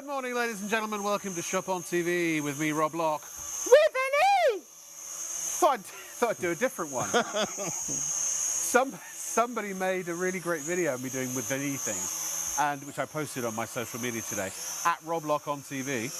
Good morning, ladies and gentlemen. Welcome to Shop on TV with me, Rob Lock. With an E! Thought I'd do a different one. Somebody made a really great video of me doing with an E thing, and which I posted on my social media today, at Rob Lock on TV,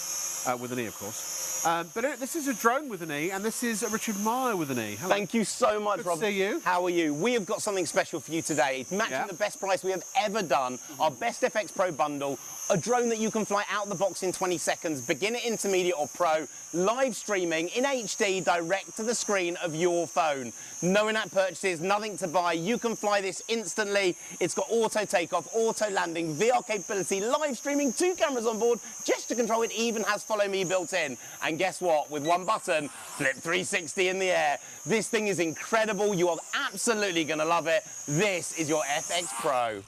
with an E, of course. This is a drone with an E, and this is a Richard Meyer with an E. Hello. Thank you so much, Rob. Good to see you. How are you? We have got something special for you today. It's matching the best price we have ever done. Our best FX Pro bundle, a drone that you can fly out the box in 20 seconds, beginner, intermediate or pro, live streaming in HD direct to the screen of your phone. No in-app purchases, nothing to buy. You can fly this instantly. It's got auto takeoff, auto landing, VR capability, live streaming, 2 cameras on board, gesture control. It even has Follow Me built in. And guess what? With one button, flip 360 in the air. This thing is incredible. You are absolutely going to love it. This is your FX Pro.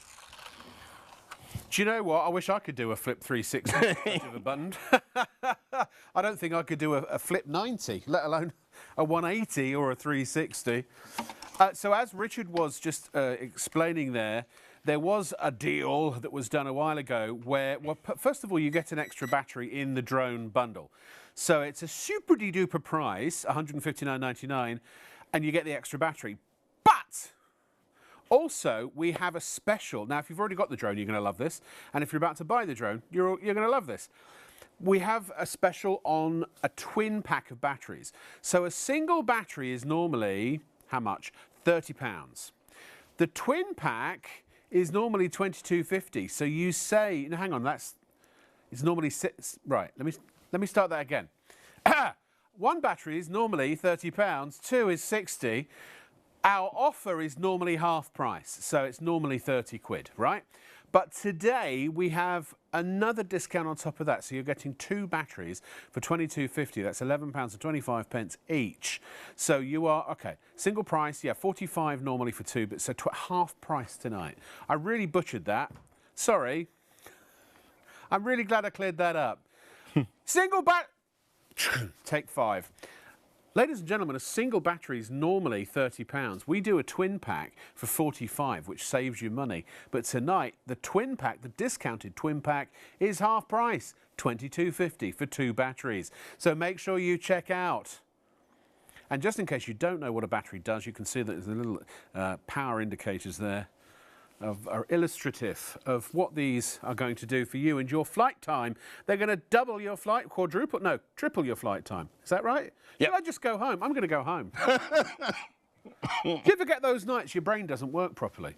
Do you know what? I wish I could do a flip 360 with a button. I don't think I could do a flip 90, let alone a 180 or a 360. So as Richard was just explaining there was a deal that was done a while ago where, well, first of all, you get an extra battery in the drone bundle. So it's a super-de-duper price, $159.99, and you get the extra battery. But also, we have a special. Now, if you've already got the drone, you're going to love this. And if you're about to buy the drone, you're going to love this. We have a special on a twin pack of batteries. So a single battery is normally, how much? £30. The twin pack is normally $22.50. So you say, no, hang on, it's normally right. Let me start that again. One battery is normally £30, 2 is 60. Our offer is normally half price, so it's normally 30 quid, right? But today we have another discount on top of that, so you're getting 2 batteries for £22.50. That's £11.25 each. So you are, okay, single price, yeah, 45 normally for 2, but so half price tonight. I really butchered that. Sorry. I'm really glad I cleared that up. Single take 5. Ladies and gentlemen, a single battery is normally £30. We do a twin pack for 45, which saves you money. But tonight, the twin pack, the discounted twin pack, is half price, £22.50 for 2 batteries. So make sure you check out. And just in case you don't know what a battery does, you can see that there's a little power indicators there. Are illustrative of what these are going to do for you and your flight time. They're going to double your flight, triple your flight time. Is that right? Yep. Should I just go home? I'm going to go home. Do you ever get those nights your brain doesn't work properly?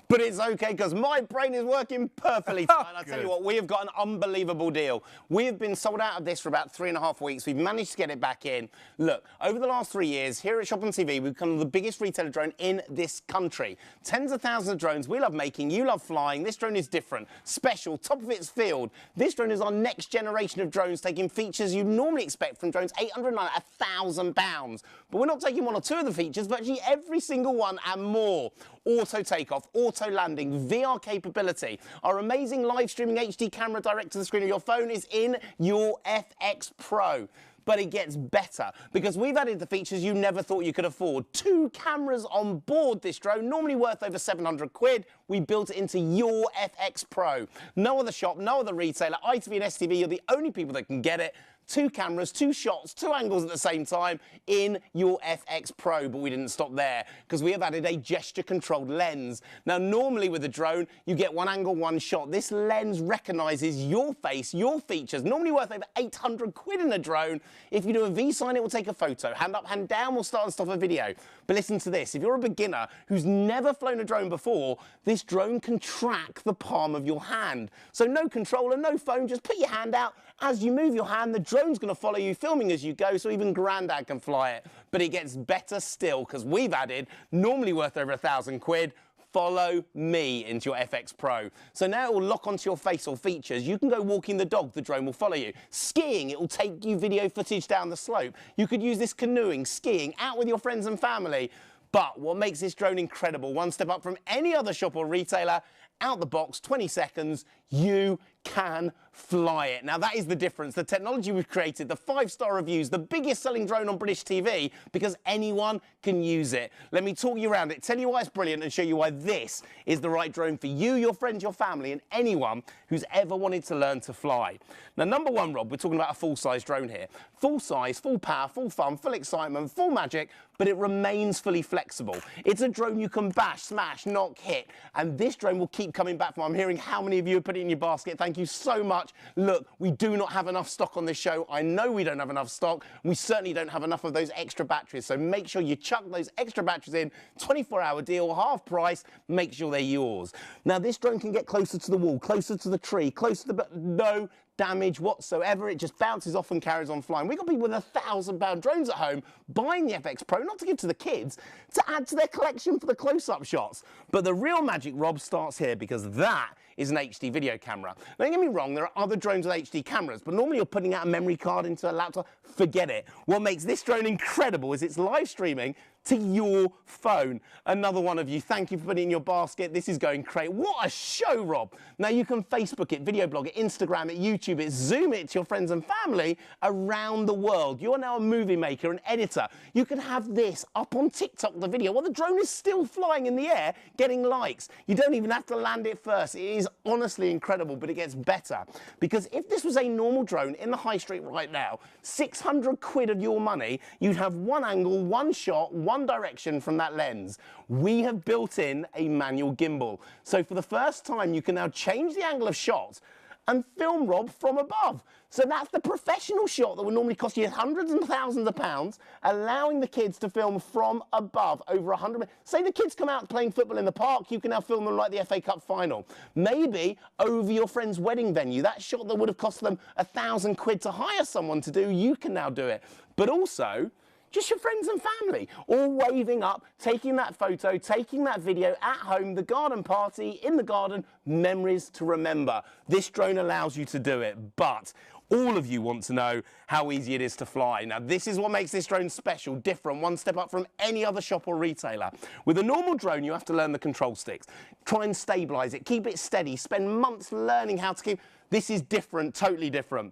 But it's okay, because my brain is working perfectly tonight. I tell you what, we have got an unbelievable deal. We have been sold out of this for about 3.5 weeks. We've managed to get it back in. Look, over the last 3 years, here at Shop on TV, we've become the biggest retailer drone in this country. Tens of thousands of drones. We love making, you love flying. This drone is different, special, top of its field. This drone is our next generation of drones, taking features you normally expect from drones 809 at £1,000. But we're not taking 1 or 2 of the features, but actually every single one and more. Auto takeoff, auto landing, VR capability. Our amazing live streaming HD camera direct to the screen of your phone is in your FX Pro. But it gets better, because we've added the features you never thought you could afford. 2 cameras on board this drone, normally worth over 700 quid. We built it into your FX Pro. No other shop, no other retailer. ITV and STV, you're the only people that can get it. 2 cameras, 2 shots, 2 angles at the same time in your FX Pro. But we didn't stop there, because we have added a gesture-controlled lens. Now, normally with a drone, you get 1 angle, 1 shot. This lens recognises your face, your features, normally worth over 800 quid in a drone. If you do a V-sign, it will take a photo. Hand up, hand down will start and stop a video. But listen to this. If you're a beginner who's never flown a drone before, this drone can track the palm of your hand. So no controller, no phone, just put your hand out. As you move your hand, the drone's going to follow you, filming as you go, so even Grandad can fly it. But it gets better still, because we've added, normally worth over 1,000 quid, Follow Me into your FX Pro. So now it will lock onto your face or features. You can go walking the dog, the drone will follow you. Skiing, it will take you video footage down the slope. You could use this canoeing, skiing, out with your friends and family. But what makes this drone incredible, one step up from any other shop or retailer, out the box, 20 seconds, you can fly it. Now that is the difference. The technology we've created, the 5-star reviews, the biggest selling drone on British TV, because anyone can use it. Let me talk you around it, tell you why it's brilliant, and show you why this is the right drone for you, your friends, your family, and anyone who's ever wanted to learn to fly. Now, number one, Rob, we're talking about a full-size drone here. Full size, full power, full fun, full excitement, full magic, but it remains fully flexible. It's a drone you can bash, smash, knock, hit, and this drone will keep coming back from. I'm hearing how many of you have put it in your basket. Thank you so much. Look, we do not have enough stock on this show. I know we don't have enough stock. We certainly don't have enough of those extra batteries, so make sure you chuck those extra batteries in. 24-hour deal, half price, make sure they're yours. Now, this drone can get closer to the wall, closer to the tree, closer to the... no damage whatsoever. It just bounces off and carries on flying. We've got people with £1,000 drones at home buying the FX Pro, not to give to the kids, to add to their collection for the close-up shots. But the real magic, Rob, starts here, because that is an HD video camera. Now, don't get me wrong, there are other drones with HD cameras, but normally you're putting out a memory card into a laptop. Forget it. What makes this drone incredible is it's live streaming to your phone. Another one of you, thank you for putting it in your basket. This is going crazy. What a show, Rob. Now you can Facebook it, video blog it, Instagram it, YouTube it, Zoom it to your friends and family around the world. You're now a movie maker, an editor. You can have this up on TikTok, the video, while the drone is still flying in the air, getting likes. You don't even have to land it first. It is honestly incredible, but it gets better. Because if this was a normal drone in the high street right now, 600 quid of your money, you'd have one angle, one shot, one direction from that lens. We have built in a manual gimbal. So for the first time, you can now change the angle of shot and film, Rob, from above. So that's the professional shot that would normally cost you hundreds and thousands of pounds, allowing the kids to film from above over 100. Say the kids come out playing football in the park, you can now film them like the FA Cup final. Maybe over your friend's wedding venue, that shot that would have cost them 1,000 quid to hire someone to do, you can now do it. But also, just your friends and family, all waving up, taking that photo, taking that video at home, the garden party, in the garden, memories to remember. This drone allows you to do it, but all of you want to know how easy it is to fly. Now, this is what makes this drone special, different, one step up from any other shop or retailer. With a normal drone, you have to learn the control sticks, try and stabilize it, keep it steady, spend months learning how to keep. This is different, totally different.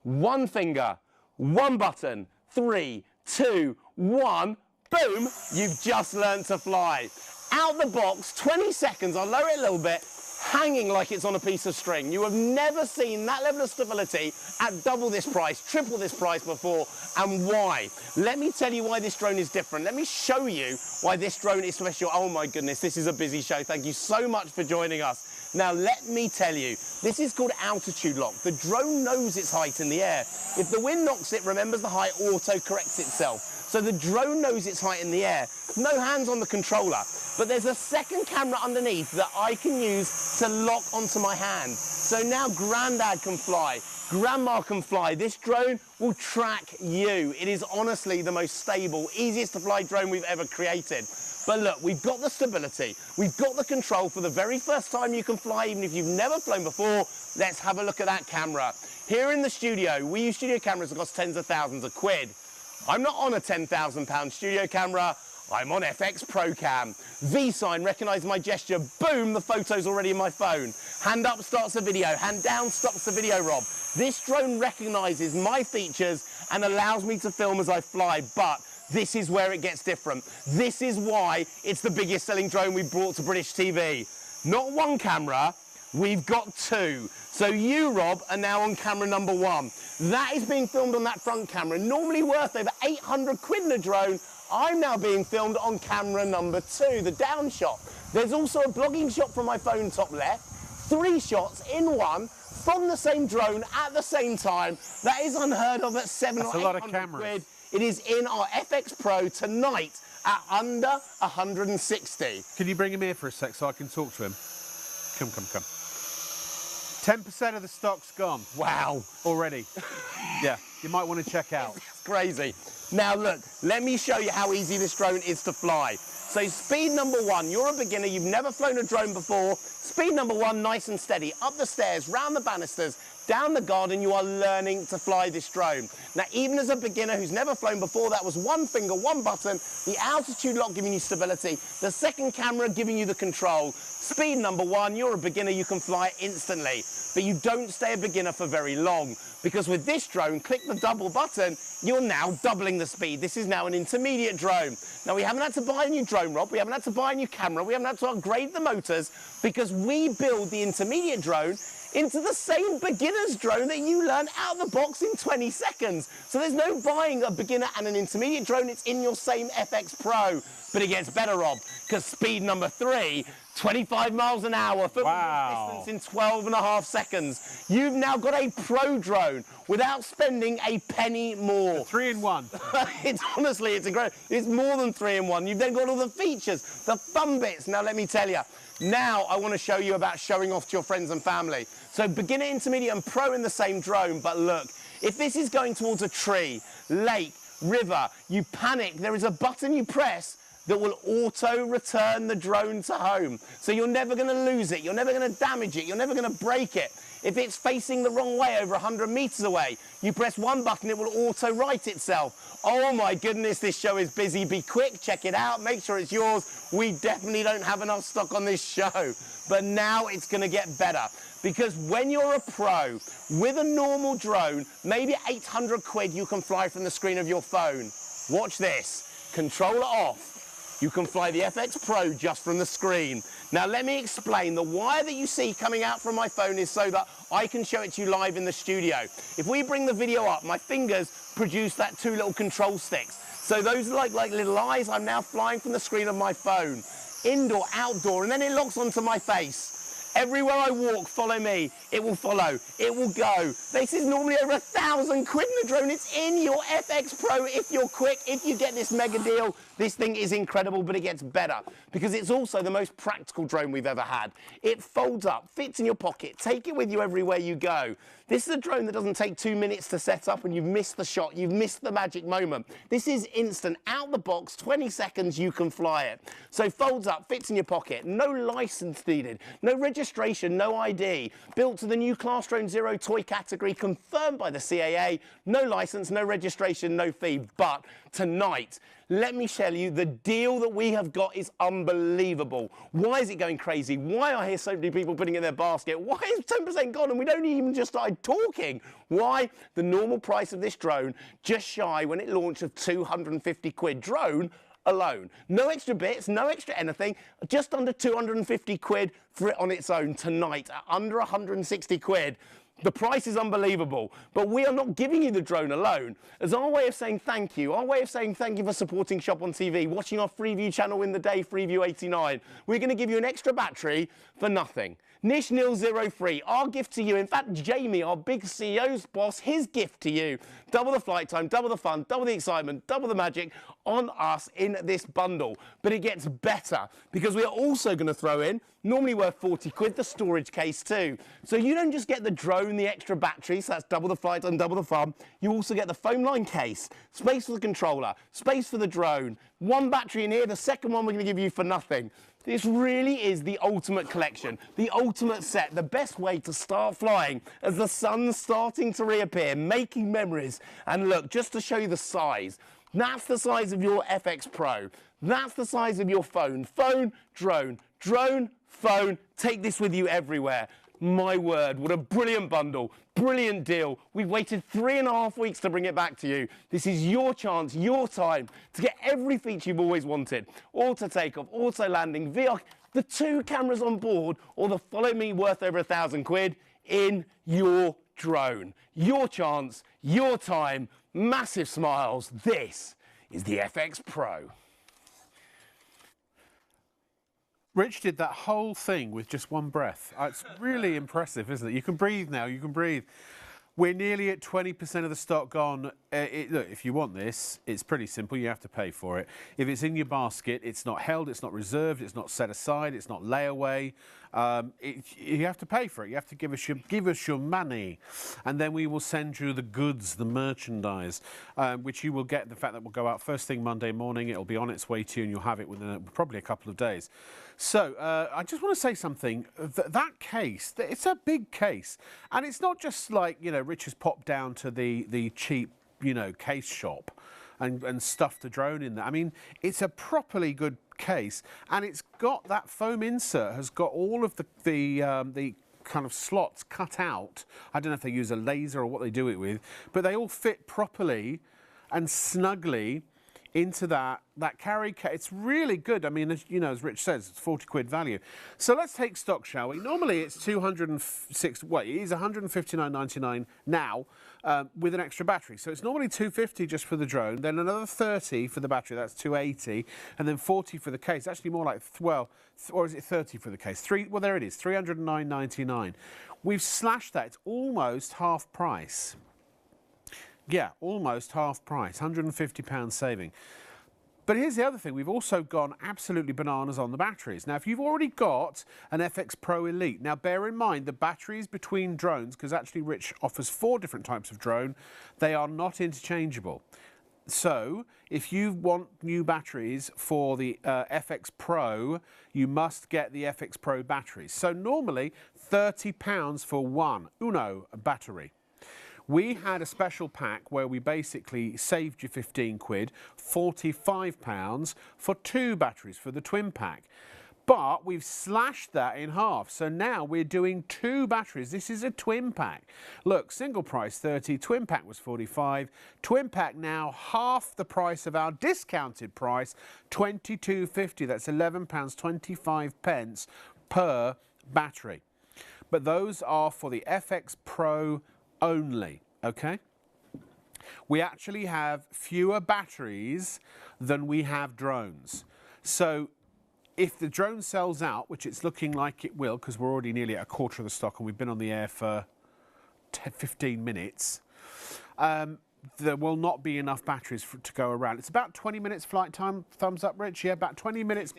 One finger, one button, 3, 2, 1, boom, you've just learned to fly. Out the box, 20 seconds, I'll lower it a little bit, hanging like it's on a piece of string. You have never seen that level of stability at double this price, triple this price before, and why? Let me tell you why this drone is different. Let me show you why this drone is special. Oh my goodness, this is a busy show. Thank you so much for joining us. Now, let me tell you, this is called altitude lock. The drone knows its height in the air. If the wind knocks it, remembers the height, auto-corrects itself. So the drone knows its height in the air. No hands on the controller, but there's a second camera underneath that I can use to lock onto my hand. So now Grandad can fly, Grandma can fly. This drone will track you. It is honestly the most stable, easiest to fly drone we've ever created. But look, we've got the stability, we've got the control for the very first time you can fly, even if you've never flown before. Let's have a look at that camera. Here in the studio, we use studio cameras that cost tens of thousands of quid. I'm not on a £10,000 studio camera, I'm on FX Pro Cam. V-sign, recognise my gesture, boom, the photo's already in my phone. Hand up starts the video, hand down stops the video, Rob. This drone recognises my features and allows me to film as I fly, but this is where it gets different. This is why it's the biggest selling drone we've brought to British TV. Not one camera, we've got two. So you, Rob, are now on camera number 1. That is being filmed on that front camera, normally worth over 800 quid in a drone. I'm now being filmed on camera number 2, the down shot. There's also a blogging shot from my phone top left, 3 shots in one from the same drone at the same time. That is unheard of at 700 or 800 quid. It is in our FX Pro tonight at under 160. Can you bring him here for a sec so I can talk to him? Come, come, come. 10% of the stock's gone. Wow. Already. Yeah, you might want to check out. It's crazy. Now look, let me show you how easy this drone is to fly. So speed number 1, you're a beginner, you've never flown a drone before. Speed number 1, nice and steady. Up the stairs, round the banisters, down the garden, you are learning to fly this drone. Now, even as a beginner who's never flown before, that was one finger, one button, the altitude lock giving you stability, the second camera giving you the control. Speed number one, you're a beginner, you can fly instantly. But you don't stay a beginner for very long, because with this drone, click the double button, you're now doubling the speed. This is now an intermediate drone. Now, we haven't had to buy a new drone rod, we haven't had to buy a new camera, we haven't had to upgrade the motors, because we build the intermediate drone into the same beginner's drone that you learn out of the box in 20 seconds. So there's no buying a beginner and an intermediate drone, it's in your same FX Pro. But it gets better, Rob, because speed number 3, 25 miles an hour, football distance in 12.5 seconds. You've now got a pro drone without spending a penny more. 3-in-1. It's honestly, it's incredible. It's more than 3-in-1. You've then got all the features, the fun bits. Now, let me tell you, now I want to show you about showing off to your friends and family. So beginner, intermediate and pro in the same drone, but look, if this is going towards a tree, lake, river, you panic, there is a button you press that will auto-return the drone to home. So you're never going to lose it, you're never going to damage it, you're never going to break it. If it's facing the wrong way over 100 meters away, you press one button, it will auto-right itself. Oh my goodness, this show is busy. Be quick, check it out, make sure it's yours. We definitely don't have enough stock on this show. But now it's going to get better. Because when you're a pro, with a normal drone, maybe 800 quid you can fly from the screen of your phone. Watch this, controller off. You can fly the FX Pro just from the screen. Now let me explain, the wire that you see coming out from my phone is so that I can show it to you live in the studio. If we bring the video up, my fingers produce that 2 little control sticks. So those are like little eyes. I'm now flying from the screen of my phone. Indoor, outdoor, and then it locks onto my face. Everywhere I walk, follow me. It will follow. It will go. This is normally over 1,000 quid in a drone. It's in your FX Pro if you're quick, if you get this mega deal. This thing is incredible, but it gets better because it's also the most practical drone we've ever had. It folds up, fits in your pocket, take it with you everywhere you go. This is a drone that doesn't take 2 minutes to set up and you've missed the shot, you've missed the magic moment. This is instant, out the box, 20 seconds, you can fly it. So folds up, fits in your pocket, no license needed, no registration, no ID. Built to the new Class Drone Zero toy category, confirmed by the CAA, no license, no registration, no fee. But tonight, let me tell you, the deal that we have got is unbelievable. Why is it going crazy? Why are here so many people putting it in their basket? Why is 10% gone and we don't even just start talking? Why? The normal price of this drone, just shy when it launched of 250 quid drone alone. No extra bits, no extra anything, just under 250 quid for it on its own tonight at under 160 quid. The price is unbelievable, but we are not giving you the drone alone. As our way of saying thank you, our way of saying thank you for supporting Shop on TV, watching our Freeview channel in the day, Freeview 89, we're going to give you an extra battery for nothing. Nish Nil 03, our gift to you. In fact, Jamie, our big CEO's boss, his gift to you. Double the flight time, double the fun, double the excitement, double the magic on us in this bundle. But it gets better because we are also going to throw in, normally worth 40 quid, the storage case too. So you don't just get the drone, the extra battery, so that's double the flight time, double the fun. You also get the foam line case, space for the controller, space for the drone, one battery in here, the second one we're going to give you for nothing. This really is the ultimate collection, the ultimate set, the best way to start flying as the sun's starting to reappear, making memories. And look, just to show you the size, that's the size of your FX Pro. That's the size of your phone. Phone, drone, drone, phone. Take this with you everywhere. My word, what a brilliant bundle, brilliant deal. We've waited 3.5 weeks to bring it back to you. This is your chance, your time to get every feature you've always wanted. Auto takeoff, auto landing, VR, the 2 cameras on board, or the follow me worth over 1,000 quid in your drone. Your chance, your time, massive smiles. This is the FX Pro. Rich did that whole thing with just one breath. It's really impressive, isn't it? You can breathe now, you can breathe. We're nearly at 20% of the stock gone. Look, if you want this, it's pretty simple. You have to pay for it. If it's in your basket, it's not held, it's not reserved, it's not set aside, it's not layaway. You have to pay for it. You have to give us your money, and then we will send you the goods, the merchandise, which you will get. The fact that will go out first thing Monday morning. It'll be on its way to you, and you'll have it within probably a couple of days. So I just want to say something. That case, it's a big case, and it's not just like, you know, Rich has popped down to the cheap, you know, case shop and stuffed the drone in there. I mean, it's a properly good case, and it's got that foam insert, has got all of the kind of slots cut out. I don't know if they use a laser or what they do it with, but they all fit properly and snugly into that carry case. It's really good. I mean, as you know, as Rich says, it's 40 quid value. So let's take stock, shall we? Normally it's 206. Well, it is 159.99 now with an extra battery. So it's normally 250 just for the drone, then another 30 for the battery. That's 280, and then 40 for the case. Actually, more like, well, or is it 30 for the case? Well, there it is, 309.99. We've slashed that. It's almost half price. Yeah, almost half price, £150 saving. But here's the other thing, we've also gone absolutely bananas on the batteries. Now, if you've already got an FX Pro Elite, now bear in mind the batteries between drones, because actually Rich offers 4 different types of drone, they are not interchangeable. So, if you want new batteries for the FX Pro, you must get the FX Pro batteries. So normally, £30 for one Uno battery. We had a special pack where we basically saved you 15 quid, £45 for 2 batteries for the twin pack. But we've slashed that in half. So now we're doing 2 batteries. This is a twin pack. Look, single price 30, twin pack was 45. Twin pack now half the price of our discounted price, 22.50. That's £11.25 per battery. But those are for the FX Pro only, okay? We actually have fewer batteries than we have drones. So if the drone sells out, which it's looking like it will, because we're already nearly at a quarter of the stock and we've been on the air for 15 minutes, there will not be enough batteries to go around. It's about 20 minutes flight time. Thumbs up, Rich. Yeah, about 20 minutes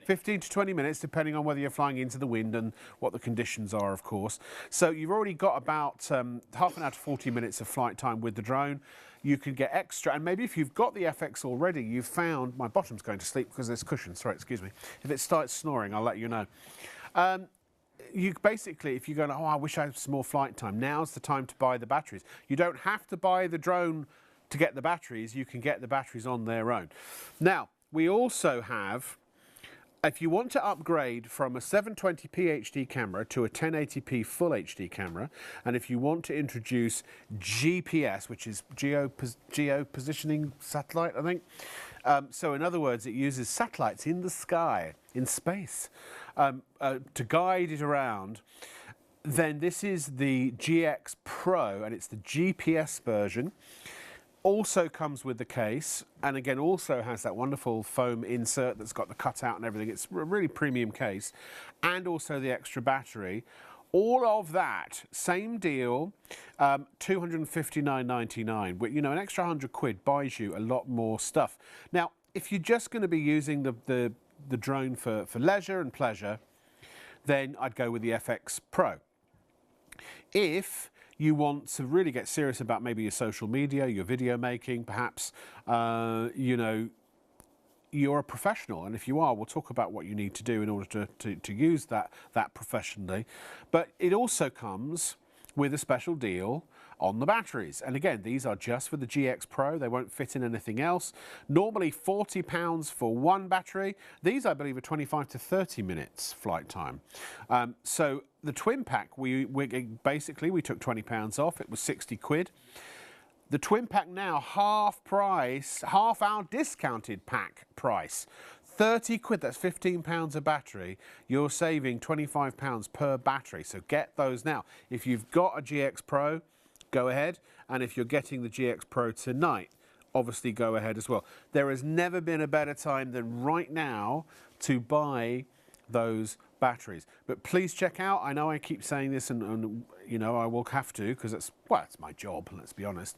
15 to 20 minutes, depending on whether you're flying into the wind and what the conditions are, of course. So you've already got about half an hour to 40 minutes of flight time with the drone. You can get extra, and maybe if you've got the FX already, you've found, my bottom's going to sleep because there's cushion. Sorry, excuse me. If it starts snoring, I'll let you know. You basically, if you're going, oh, I wish I had some more flight time, now's the time to buy the batteries. You don't have to buy the drone to get the batteries. You can get the batteries on their own. Now, we also have, if you want to upgrade from a 720p HD camera to a 1080p full HD camera, and if you want to introduce GPS, which is geo-positioning satellite, I think. So in other words, it uses satellites in the sky, in space, to guide it around. Then this is the GX Pro, and it's the GPS version. Also comes with the case, and again also has that wonderful foam insert that's got the cutout and everything. It's a really premium case, and also the extra battery. All of that, same deal, £259.99. You know, an extra 100 quid buys you a lot more stuff. Now, if you're just going to be using the drone for leisure and pleasure, then I'd go with the FX Pro. If you want to really get serious about maybe your social media, your video making, perhaps, you know, you're a professional, and if you are, we'll talk about what you need to do in order to use that professionally. But it also comes with a special deal on the batteries. And again, these are just for the GX Pro. They won't fit in anything else. Normally £40 for one battery. These, I believe, are 25 to 30 minutes flight time. So the twin pack, we basically took £20 off. It was 60 quid. The twin pack now, half price, half our discounted pack price. 30 quid, that's £15 a battery. You're saving £25 per battery. So get those now. If you've got a GX Pro, go ahead. And if you're getting the GX Pro tonight, obviously go ahead as well. There has never been a better time than right now to buy those batteries. But please check out, I know I keep saying this and you know, I will have to because it's my job, let's be honest.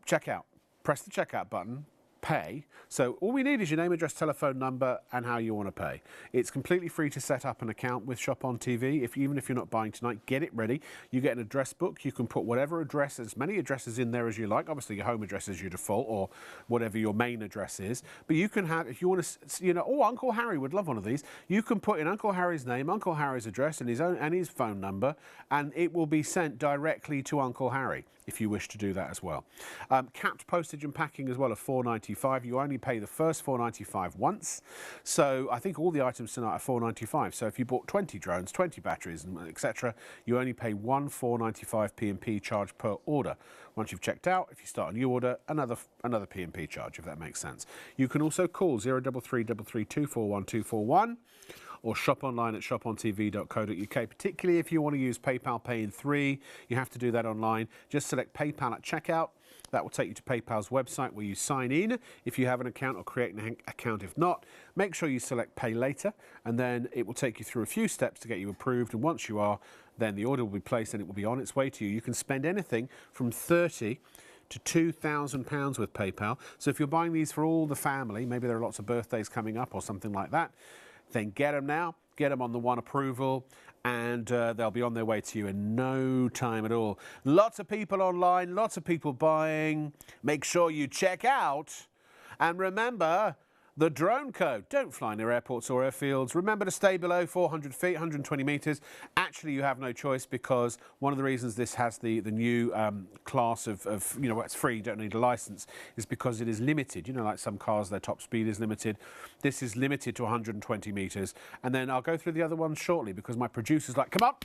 Check out, press the checkout button, pay. So all we need is your name, address, telephone number, and how you want to pay. It's completely free to set up an account with Shop on TV. Even if you're not buying tonight, get it ready. You get an address book. You can put whatever address, as many addresses in there as you like. Obviously, your home address is your default, or whatever your main address is. But you can have, if you want to, you know, oh, Uncle Harry would love one of these. You can put in Uncle Harry's name, Uncle Harry's address, and his phone number, and it will be sent directly to Uncle Harry, if you wish to do that as well. Capped postage and packing as well of $4.95. You only pay the first $4.95 once. So I think all the items tonight are $4.95. So if you bought 20 drones, 20 batteries, etc., you only pay one $4.95 P&P charge per order. Once you've checked out, if you start a new order, another P&P charge, if that makes sense. You can also call 033 332 241 or shop online at shopontv.co.uk. Particularly if you want to use PayPal Pay in 3, you have to do that online. Just select PayPal at checkout. That will take you to PayPal's website where you sign in if you have an account, or create an account if not. Make sure you select Pay Later, and then it will take you through a few steps to get you approved. And once you are, then the order will be placed and it will be on its way to you. You can spend anything from £30 to £2,000 with PayPal. So if you're buying these for all the family, maybe there are lots of birthdays coming up or something like that, then get them now, get them on the one approval, and they'll be on their way to you in no time at all. Lots of people online, lots of people buying. Make sure you check out. And remember, the drone code. Don't fly near airports or airfields. Remember to stay below 400 feet, 120 metres. Actually, you have no choice, because one of the reasons this has the new class of, you know, it's free, you don't need a licence, is because it is limited. You know, like some cars, their top speed is limited. This is limited to 120 metres. And then I'll go through the other ones shortly, because my producer's like, come on,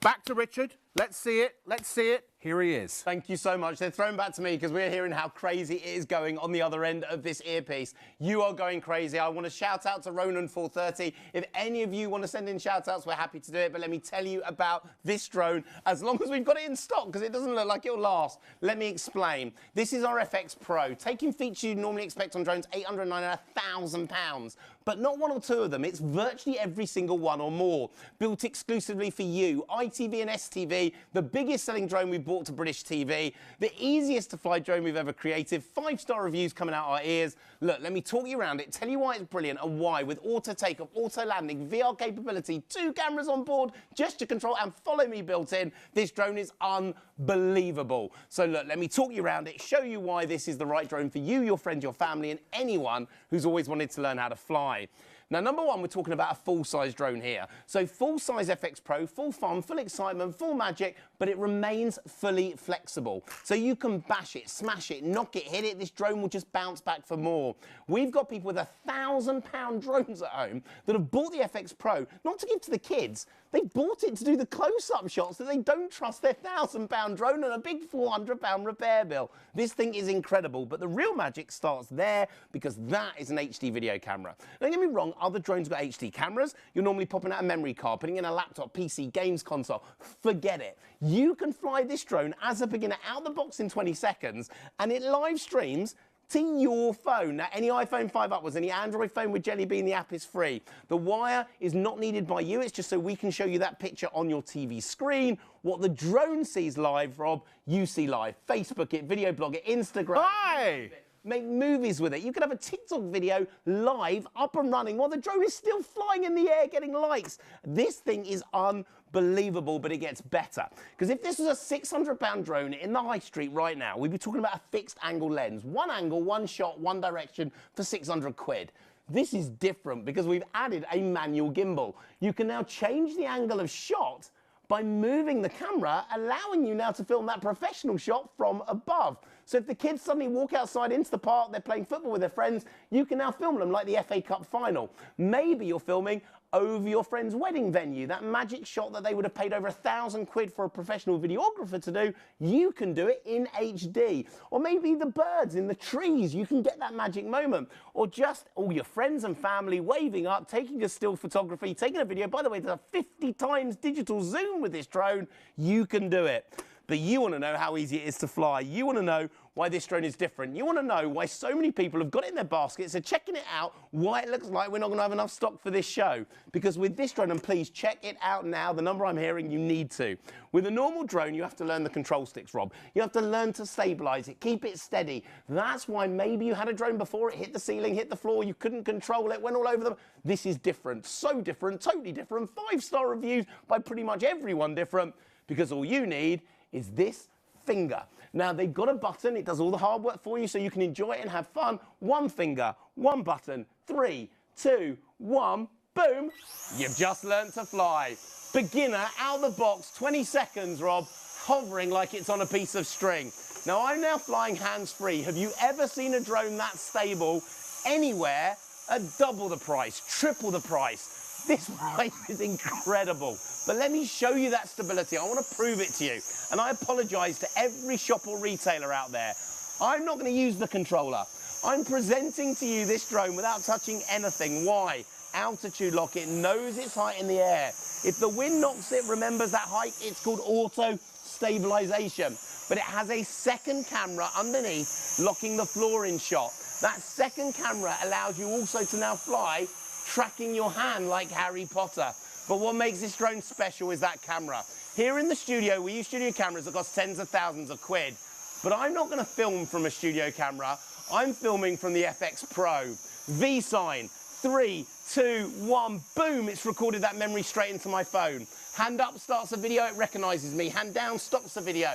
back to Richard. Let's see it. Let's see it. Here he is. Thank you so much. They're thrown back to me because we're hearing how crazy it is going on the other end of this earpiece. You are going crazy. I want to shout out to Ronan430. If any of you want to send in shout outs, we're happy to do it. But let me tell you about this drone, as long as we've got it in stock, because it doesn't look like it'll last. Let me explain. This is our FX Pro, taking features you'd normally expect on drones, 800, 900, £1,000. But not one or two of them. It's virtually every single one or more. Built exclusively for you. ITV and STV, the biggest selling drone we brought to British TV, the easiest to fly drone we've ever created, 5-star reviews coming out our ears. Look, let me talk you around it, tell you why it's brilliant and why, with auto takeoff, auto landing, VR capability, 2 cameras on board, gesture control and follow me built in, this drone is unbelievable. So look, let me talk you around it, show you why this is the right drone for you, your friends, your family, and anyone who's always wanted to learn how to fly. Now, number one, we're talking about a full-size drone here. So full-size FX Pro, full fun, full excitement, full magic, but it remains fully flexible. So you can bash it, smash it, knock it, hit it. This drone will just bounce back for more. We've got people with £1,000 drones at home that have bought the FX Pro, not to give to the kids. They bought it to do the close-up shots that they don't trust their £1,000 drone and a big £400 repair bill. This thing is incredible, but the real magic starts there, because that is an HD video camera. Don't get me wrong, other drones got HD cameras. You're normally popping out a memory card, putting in a laptop, PC, games console. Forget it. You can fly this drone as a beginner out the box in 20 seconds, and it live streams to your phone. Now, any iPhone 5 upwards, any Android phone with Jelly Bean, the app is free. The wire is not needed by you. It's just so we can show you that picture on your TV screen. What the drone sees live, Rob, you see live. Facebook it, video blog it, Instagram. Hi! Make movies with it. You can have a TikTok video live, up and running, while the drone is still flying in the air getting likes. This thing is unbelievable, but it gets better. Because if this was a £600 drone in the high street right now, we'd be talking about a fixed angle lens. One angle, one shot, one direction for 600 quid. This is different because we've added a manual gimbal. You can now change the angle of shot by moving the camera, allowing you now to film that professional shot from above. So if the kids suddenly walk outside into the park, they're playing football with their friends, you can now film them like the FA Cup final. Maybe you're filming over your friend's wedding venue, that magic shot that they would have paid over £1,000 for a professional videographer to do, you can do it in HD. Or maybe the birds in the trees, you can get that magic moment. Or just all your friends and family waving up, taking a still photography, taking a video. By the way, there's a 50 times digital zoom with this drone. You can do it. But you want to know how easy it is to fly. You want to know why this drone is different. You want to know why so many people have got it in their baskets, are checking it out, why it looks like we're not going to have enough stock for this show. Because with this drone, and please check it out now, the number I'm hearing, you need to. With a normal drone, you have to learn the control sticks, Rob. You have to learn to stabilize it, keep it steady. That's why maybe you had a drone before, it hit the ceiling, hit the floor, you couldn't control it, went all over them. This is different, so different, totally different. 5-star reviews by pretty much everyone different, because all you need is this finger. Now, they've got a button, it does all the hard work for you so you can enjoy it and have fun. One finger, one button, 3, 2, 1, boom, you've just learned to fly. Beginner, out the box, 20 seconds, Rob, hovering like it's on a piece of string. Now, I'm now flying hands-free. Have you ever seen a drone that stable anywhere at double the price, triple the price? This price is incredible. But let me show you that stability. I want to prove it to you. And I apologize to every shop or retailer out there. I'm not going to use the controller. I'm presenting to you this drone without touching anything. Why? Altitude lock. It knows its height in the air. If the wind knocks it, remembers that height, it's called auto stabilization. But it has a second camera underneath locking the floor in shot. That second camera allows you also to now fly tracking your hand like Harry Potter. But what makes this drone special is that camera. Here in the studio, we use studio cameras that cost tens of thousands of quid. But I'm not going to film from a studio camera. I'm filming from the FX Pro. V sign, 3, 2, 1, boom, it's recorded that memory straight into my phone. Hand up starts a video, it recognises me. Hand down stops the video.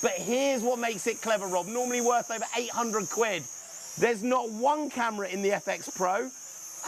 But here's what makes it clever, Rob. Normally worth over 800 quid. There's not one camera in the FX Pro.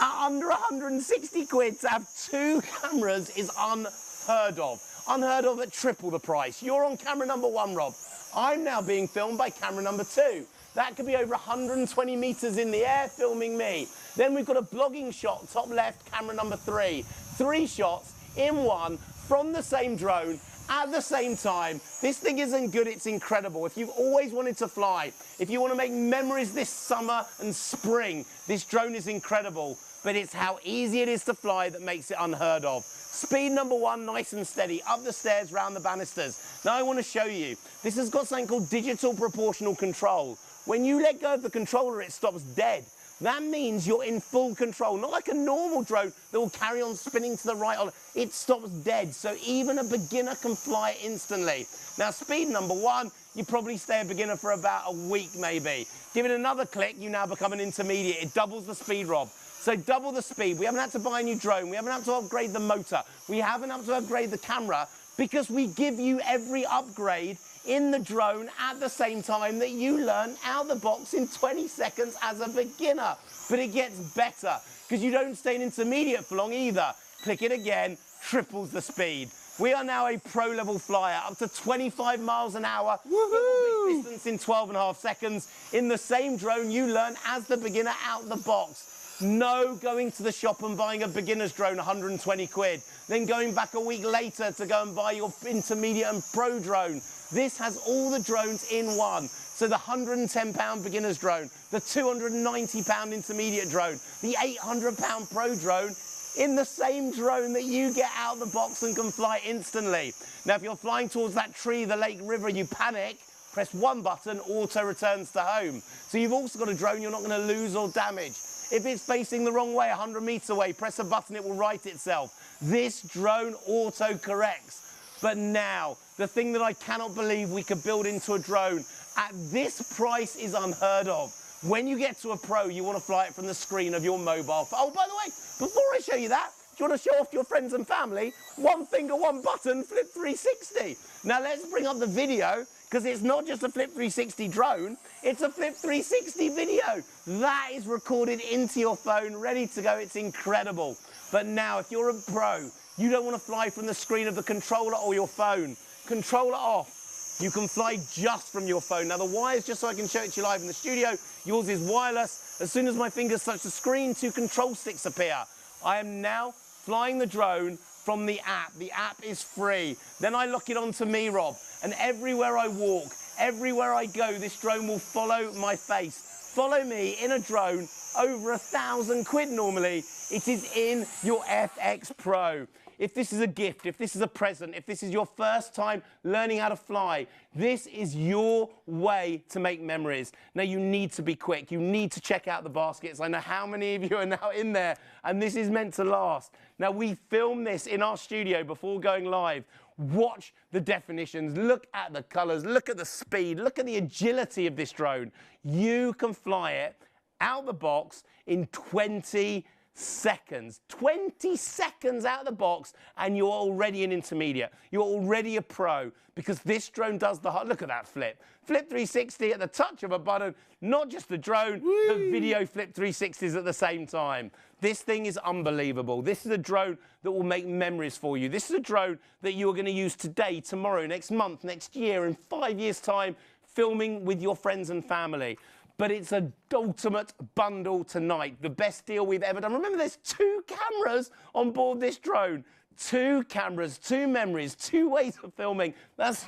At under 160 quid to have 2 cameras is unheard of. Unheard of at triple the price. You're on camera number 1, Rob. I'm now being filmed by camera number 2. That could be over 120 meters in the air filming me. Then we've got a blogging shot, top left, camera number 3. 3 shots in one from the same drone at the same time. This thing isn't good, it's incredible. If you've always wanted to fly, if you want to make memories this summer and spring, this drone is incredible. But it's how easy it is to fly that makes it unheard of. Speed number 1, nice and steady, up the stairs, round the banisters. Now I want to show you, this has got something called digital proportional control. When you let go of the controller, it stops dead. That means you're in full control, not like a normal drone that will carry on spinning to the right. It stops dead, so even a beginner can fly instantly. Now, speed number 1, you probably stay a beginner for about a week, maybe. Give it another click, you now become an intermediate. It doubles the speed, Rob. So double the speed. We haven't had to buy a new drone. We haven't had to upgrade the motor. We haven't had to upgrade the camera because we give you every upgrade in the drone at the same time that you learn out the box in 20 seconds as a beginner. But it gets better because you don't stay in intermediate for long either. Click it again, triples the speed. We are now a pro level flyer, up to 25 miles an hour. Woohoo! Distance in 12.5 seconds. In the same drone you learn as the beginner out the box. No going to the shop and buying a beginner's drone, 120 quid. Then going back a week later to go and buy your intermediate and pro drone. This has all the drones in one. So the £110 beginner's drone, the £290 intermediate drone, the £800 pro drone in the same drone that you get out of the box and can fly instantly. Now, if you're flying towards that tree, the lake, river, you panic, press one button, auto returns to home. So you've also got a drone you're not going to lose or damage. If it's facing the wrong way, 100 meters away, press a button, it will right itself. This drone auto-corrects. But now, the thing that I cannot believe we could build into a drone at this price is unheard of. When you get to a pro, you want to fly it from the screen of your mobile phone. Oh, by the way, before I show you that, do you want to show off to your friends and family? One finger, one button, flip 360. Now let's bring up the video, because it's not just a flip 360 drone, it's a flip 360 video. That is recorded into your phone, ready to go. It's incredible. But now, if you're a pro, you don't want to fly from the screen of the controller or your phone. Controller off. You can fly just from your phone. Now the wires, just so I can show it to you live in the studio, yours is wireless. As soon as my fingers touch the screen, 2 control sticks appear. I am now flying the drone from the app. The app is free. Then I lock it onto me, Rob. And everywhere I walk, everywhere I go, this drone will follow my face. Follow me in a drone over £1,000 normally. It is in your FX Pro. If this is a gift, if this is a present, if this is your first time learning how to fly, this is your way to make memories. Now, you need to be quick. You need to check out the baskets. I know how many of you are now in there, and this is meant to last. Now, we film this in our studio before going live. Watch the definitions, look at the colors, look at the speed, look at the agility of this drone. You can fly it out the box in 20 seconds. 20 seconds out of the box, and you're already an intermediate. You're already a pro, because this drone does the hard. Look at that flip. Flip 360 at the touch of a button, not just the drone, the video flip 360s at the same time. This thing is unbelievable. This is a drone that will make memories for you. This is a drone that you are going to use today, tomorrow, next month, next year, in 5 years' time, filming with your friends and family. But it's an ultimate bundle tonight. The best deal we've ever done. Remember, there's 2 cameras on board this drone. 2 cameras, 2 memories, 2 ways of filming. That's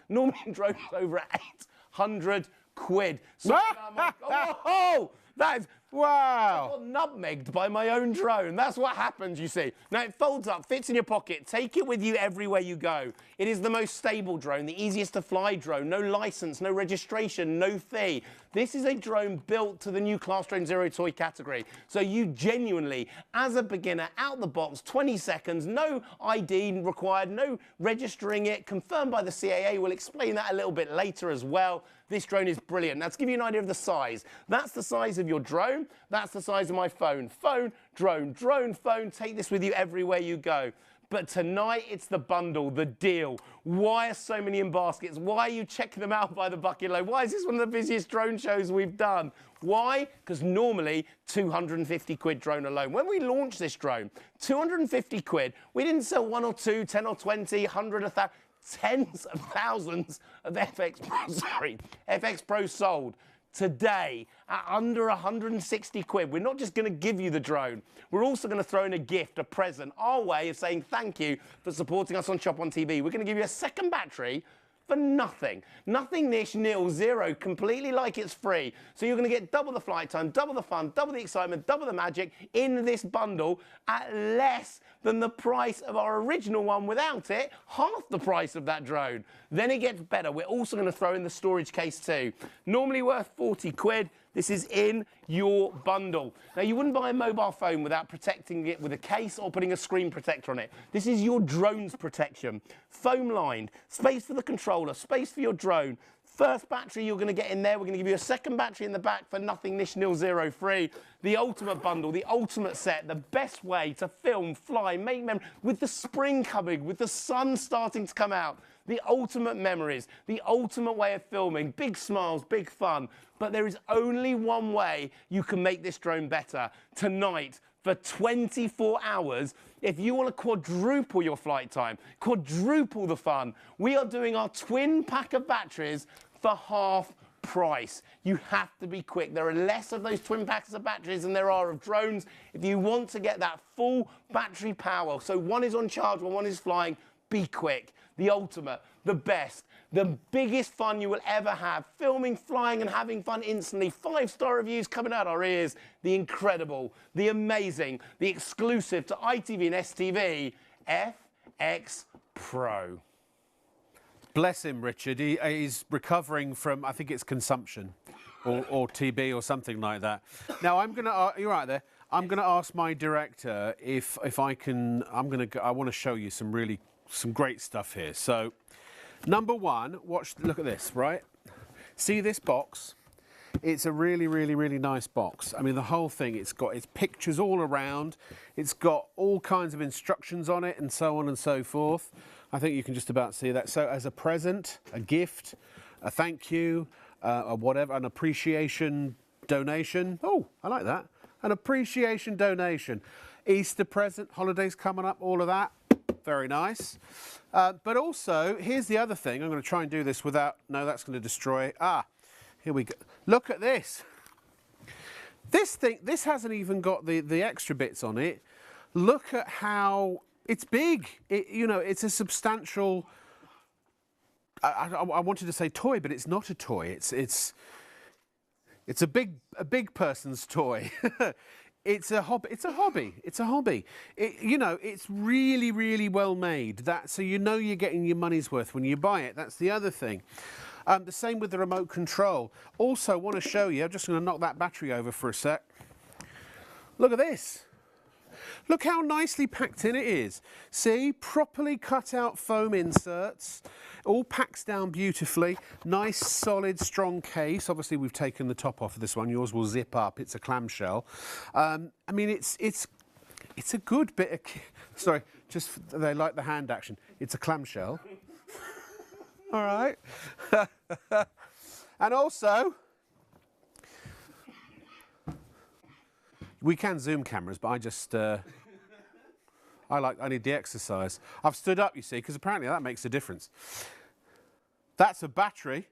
normally drones over £800. So, oh, that is, wow. I got nutmegged by my own drone. That's what happens, you see. Now, it folds up, fits in your pocket. Take it with you everywhere you go. It is the most stable drone, the easiest to fly drone. No license, no registration, no fee. This is a drone built to the new Class Drone Zero toy category. So you genuinely, as a beginner, out the box, 20 seconds, no ID required, no registering it, confirmed by the CAA. We'll explain that a little bit later as well. This drone is brilliant. Now, to give you an idea of the size, that's the size of your drone. That's the size of my phone. Phone, drone, drone, phone. Take this with you everywhere you go. But tonight, it's the bundle, the deal. Why are so many in baskets? Why are you checking them out by the bucket load? Why is this one of the busiest drone shows we've done? Why? Because normally, £250 drone alone. When we launched this drone, £250, we didn't sell 1 or 2, 10 or 20, 100, 1,000. Tens of thousands of FX Pro sold. Today, at under £160, we're not just going to give you the drone, we're also going to throw in a gift, a present, our way of saying thank you for supporting us on Shop on TV. We're going to give you a second battery for nothing. Nothing, niche, nil, zero, completely like it's free. So you're going to get double the flight time, double the fun, double the excitement, double the magic in this bundle at less than the price of our original one without it, half the price of that drone. Then it gets better. We're also going to throw in the storage case too. Normally worth £40. This is in your bundle. Now, you wouldn't buy a mobile phone without protecting it with a case or putting a screen protector on it. This is your drone's protection. Foam lined, space for the controller, space for your drone. First battery you're going to get in there. We're going to give you a second battery in the back for nothing, nish, nil, zero, free. The ultimate bundle, the ultimate set, the best way to film, fly, make memories, with the spring coming, with the sun starting to come out. The ultimate memories, the ultimate way of filming, big smiles, big fun. But there is only one way you can make this drone better. Tonight, for 24 hours, if you want to quadruple your flight time, quadruple the fun, we are doing our twin pack of batteries for half price. You have to be quick. There are less of those twin packs of batteries than there are of drones. If you want to get that full battery power, so one is on charge while one is flying, be quick. The ultimate, the best, the biggest fun you will ever have. Filming, flying, and having fun instantly. 5-star reviews coming out our ears. The incredible, the amazing, the exclusive to ITV and STV, FX Pro. Bless him, Richard. He's recovering from, I think it's consumption or TB or something like that. Now, I'm going to, you're right there. I'm going to ask my director if I can, I want to show you some great stuff here. So, number one, look at this, right? See this box? It's a really, really, really nice box. I mean, the whole thing, it's got its pictures all around. It's got all kinds of instructions on it and so on and so forth. I think you can just about see that. So as a present, a gift, a thank you, a whatever, an appreciation donation. Oh, I like that. An appreciation donation. Easter present, holidays coming up, all of that. Very nice. But also, here's the other thing. I'm going to try and do this without... No, that's going to destroy... Here we go. Look at this. This hasn't even got the extra bits on it. Look at how... It's big. It's a substantial... I wanted to say toy, but it's not a toy. It's a big person's toy. It's a hobby. It's a hobby. It's a hobby. You know, it's really, really well made. So you know you're getting your money's worth when you buy it. That's the other thing. The same with the remote control. Also, want to show you. I'm just going to knock that battery over for a sec. Look at this. Look how nicely packed in it is. See, properly cut out foam inserts, all packs down beautifully. Nice, solid, strong case. Obviously, we've taken the top off of this one. Yours will zip up. It's a clamshell. I mean, it's a good bit of. Sorry, just they like the hand action. It's a clamshell. All right. And also, we can zoom cameras, but I just, I need the exercise. I've stood up, you see, because apparently that makes a difference. That's a battery.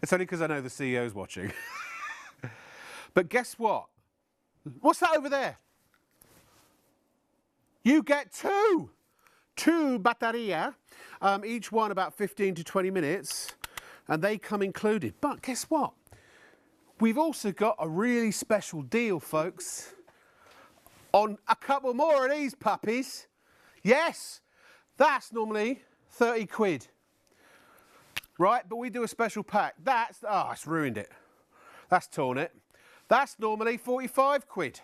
It's only because I know the CEO's watching. But guess what? What's that over there? You get two bateria, each one about 15 to 20 minutes, and they come included. But guess what? We've also got a really special deal, folks, on a couple more of these puppies. Yes, that's normally 30 quid. Right, but we do a special pack. It's ruined it. That's torn it. That's normally 45 quid.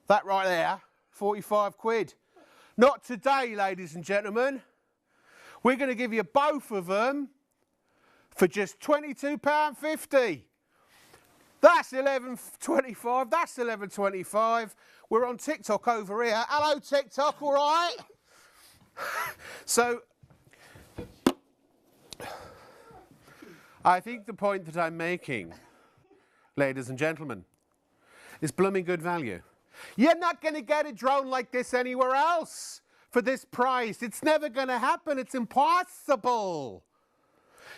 That right there, 45 quid. Not today, ladies and gentlemen. We're going to give you both of them for just £22.50. That's £11.25. That's £11.25. We're on TikTok over here. Hello, TikTok, all right? So, I think the point that I'm making, ladies and gentlemen, is blooming good value. You're not going to get a drone like this anywhere else for this price. It's never going to happen. It's impossible.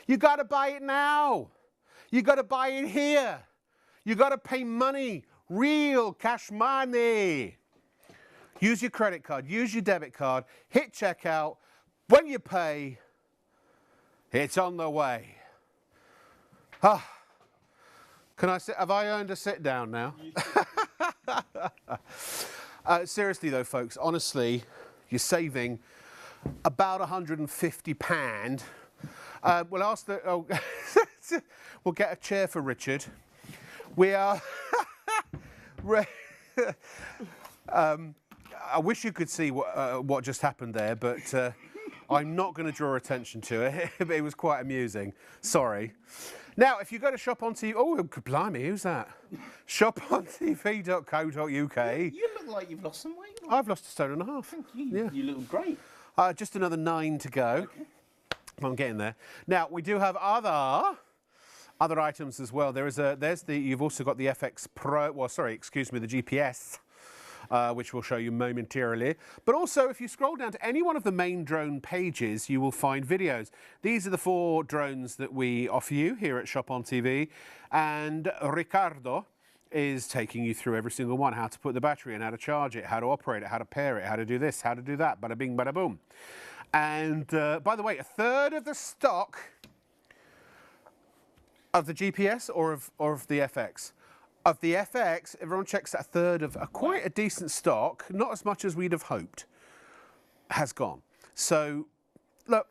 You got to buy it now. You got to buy it here. You got to pay money, real cash money. Use your credit card, use your debit card, hit checkout. When you pay, it's on the way. Can I sit? Have I earned a sit down now? Seriously though, folks, honestly, you're saving about £150. We'll ask the. We'll get a chair for Richard. We are. I wish you could see what just happened there, but I'm not going to draw attention to it. It was quite amusing. Sorry. Now, if you go to Shop on TV, oh, blimey, who's that? shopontv.co.uk. You look like you've lost some weight. I've lost 1.5 stone. Thank you. Yeah. You look great. Just another 9 to go. Okay. I'm getting there. Now, we do have other items as well. You've also got the FX Pro, well, sorry, excuse me, the GPS, which we'll show you momentarily. But also, if you scroll down to any one of the main drone pages, you will find videos. These are the 4 drones that we offer you here at Shop on TV. And Ricardo is taking you through every single one, how to put the battery in, how to charge it, how to operate it, how to pair it, how to do this, how to do that, bada bing, bada boom. And by the way, a third of the stock of the GPS or of the FX. Of the FX, everyone checks that a third of quite a decent stock, not as much as we'd have hoped, has gone. So, look,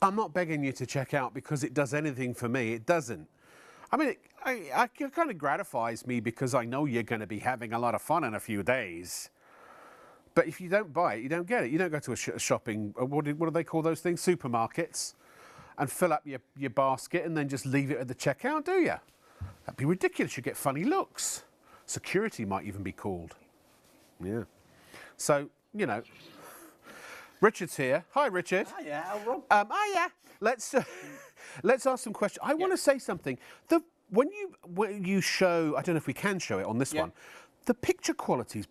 I'm not begging you to check out because it does anything for me. It doesn't. I mean, it kind of gratifies me because I know you're going to be having a lot of fun in a few days. But if you don't buy it, you don't get it. You don't go to a shopping, what do they call those things? Supermarkets, and fill up your basket and then just leave it at the checkout, do you? That'd be ridiculous. You get funny looks. Security might even be called. Yeah. So, you know, Richard's here. Hi, Richard. Hiya, Rob. Hiya. Let's ask some questions. I want to say something. When you show, I don't know if we can show it on this one, the picture quality's,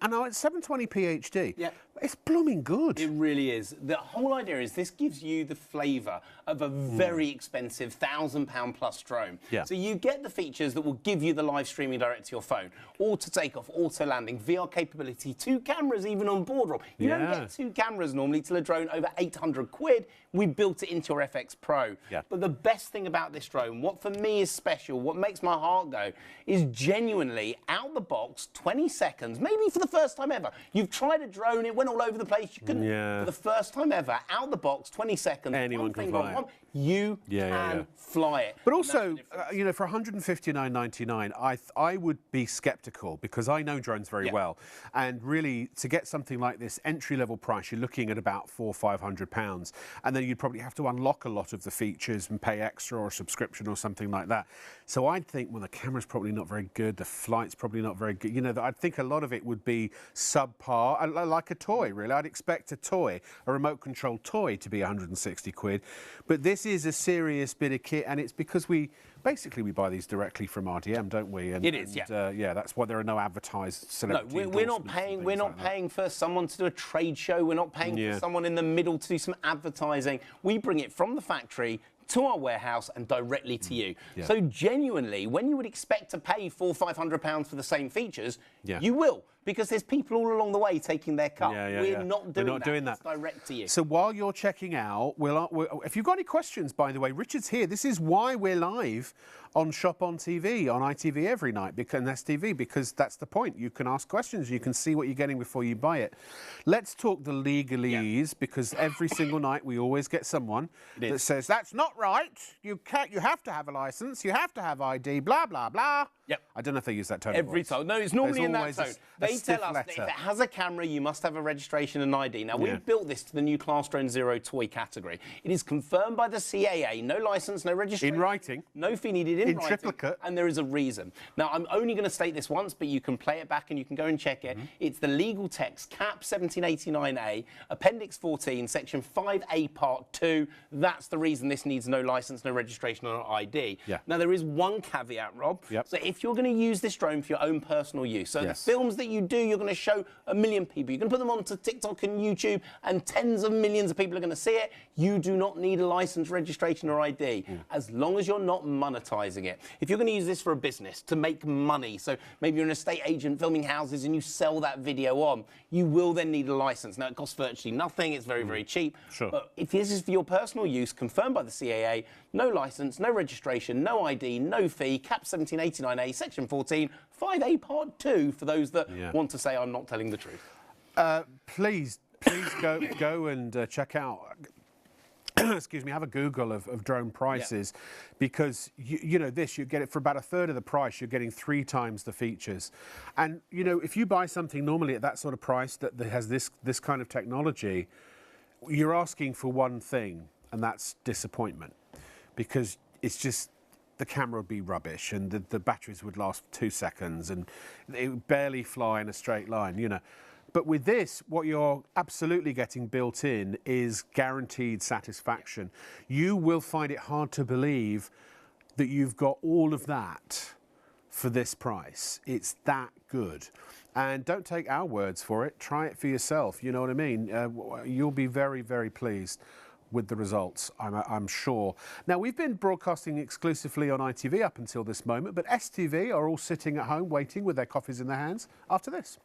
I know it's 720p HD, It's blooming good. It really is. The whole idea is this gives you the flavour of a very expensive £1,000 plus drone. Yeah. So you get the features that will give you the live streaming direct to your phone, auto takeoff, auto landing, VR capability, 2 cameras even on board, Rob. You don't get 2 cameras normally till a drone over 800 quid. We built it into your FX Pro. Yeah. But the best thing about this drone, what for me is special, what makes my heart go, is genuinely out the box, 20 seconds, maybe for the first time ever. You've tried a drone, it went all over the place, you couldn't. For the first time ever, out the box, 20 seconds. Anyone can fly it. You can fly it. But also, you know, for £159.99, I would be sceptical because I know drones very well. And really, to get something like this entry-level price, you're looking at about £400 or £500. And then you'd probably have to unlock a lot of the features and pay extra or a subscription or something like that. So I'd think, well, the camera's probably not very good, the flight's probably not very good. You know, I'd think a lot of it would be subpar, like a toy, really. I'd expect a toy, a remote-controlled toy, to be 160 quid. But this is a serious bit of kit, and it's because we buy these directly from RDM, don't we? And, it is, yeah, that's why there are no advertised celebrity. No, we're not paying. We're not paying for someone to do a trade show. We're not paying for someone in the middle to do some advertising. We bring it from the factory to our warehouse and directly to you. So genuinely, when you would expect to pay £400 or £500 for the same features, you will, because there's people all along the way taking their cut. We're not doing that. It's direct to you. So while you're checking out, if you've got any questions, by the way, Richard's here. This is why we're live on Shop on TV, on ITV every night, and STV, because that's the point. You can ask questions. You can see what you're getting before you buy it. Let's talk the legalese, because every single night we always get someone that says, that's not right. You have to have a license. You have to have ID, blah, blah, blah. I don't know if they use that tone every time. No, it's normally in that tone. They tell us that if it has a camera, you must have a registration and ID. Now, we've built this to the new Class Drone Zero toy category. It is confirmed by the CAA. No license, no registration. In writing. No fee needed in writing. Triplicate. And there is a reason. Now, I'm only going to state this once, but you can play it back and you can go and check it. It's the legal text, CAP 1789A, Appendix 14, Section 5A, Part 2. That's the reason this needs no license, no registration, or ID. Now, there is one caveat, Rob. So if you're going to use this drone for your own personal use, so the films that you do, you're going to show 1 million people. You're going to put them onto TikTok and YouTube, and tens of millions of people are going to see it. You do not need a license, registration, or ID, as long as you're not monetizing it. If you're going to use this for a business to make money, so maybe you're an estate agent filming houses and you sell that video on, you will then need a license. Now, it costs virtually nothing. It's very, very cheap. But if this is for your personal use, confirmed by the CAA, no license, no registration, no ID, no fee, CAP 1789A, Section 14, 5A, Part 2, for those that want to say I'm not telling the truth. Please go and check out. Excuse me, have a Google of drone prices, because you know this, you get it for about 1/3 of the price. You're getting 3 times the features, and you know, if you buy something normally at that sort of price that has this kind of technology, you're asking for one thing, and that's disappointment, because it's just the camera would be rubbish, and the batteries would last 2 seconds, and it would barely fly in a straight line, you know. But with this, what you're absolutely getting built in is guaranteed satisfaction. You will find it hard to believe that you've got all of that for this price. It's that good. And don't take our words for it. Try it for yourself. You know what I mean? You'll be very, very pleased with the results, I'm sure. Now, we've been broadcasting exclusively on ITV up until this moment, but STV are all sitting at home waiting with their coffees in their hands after this.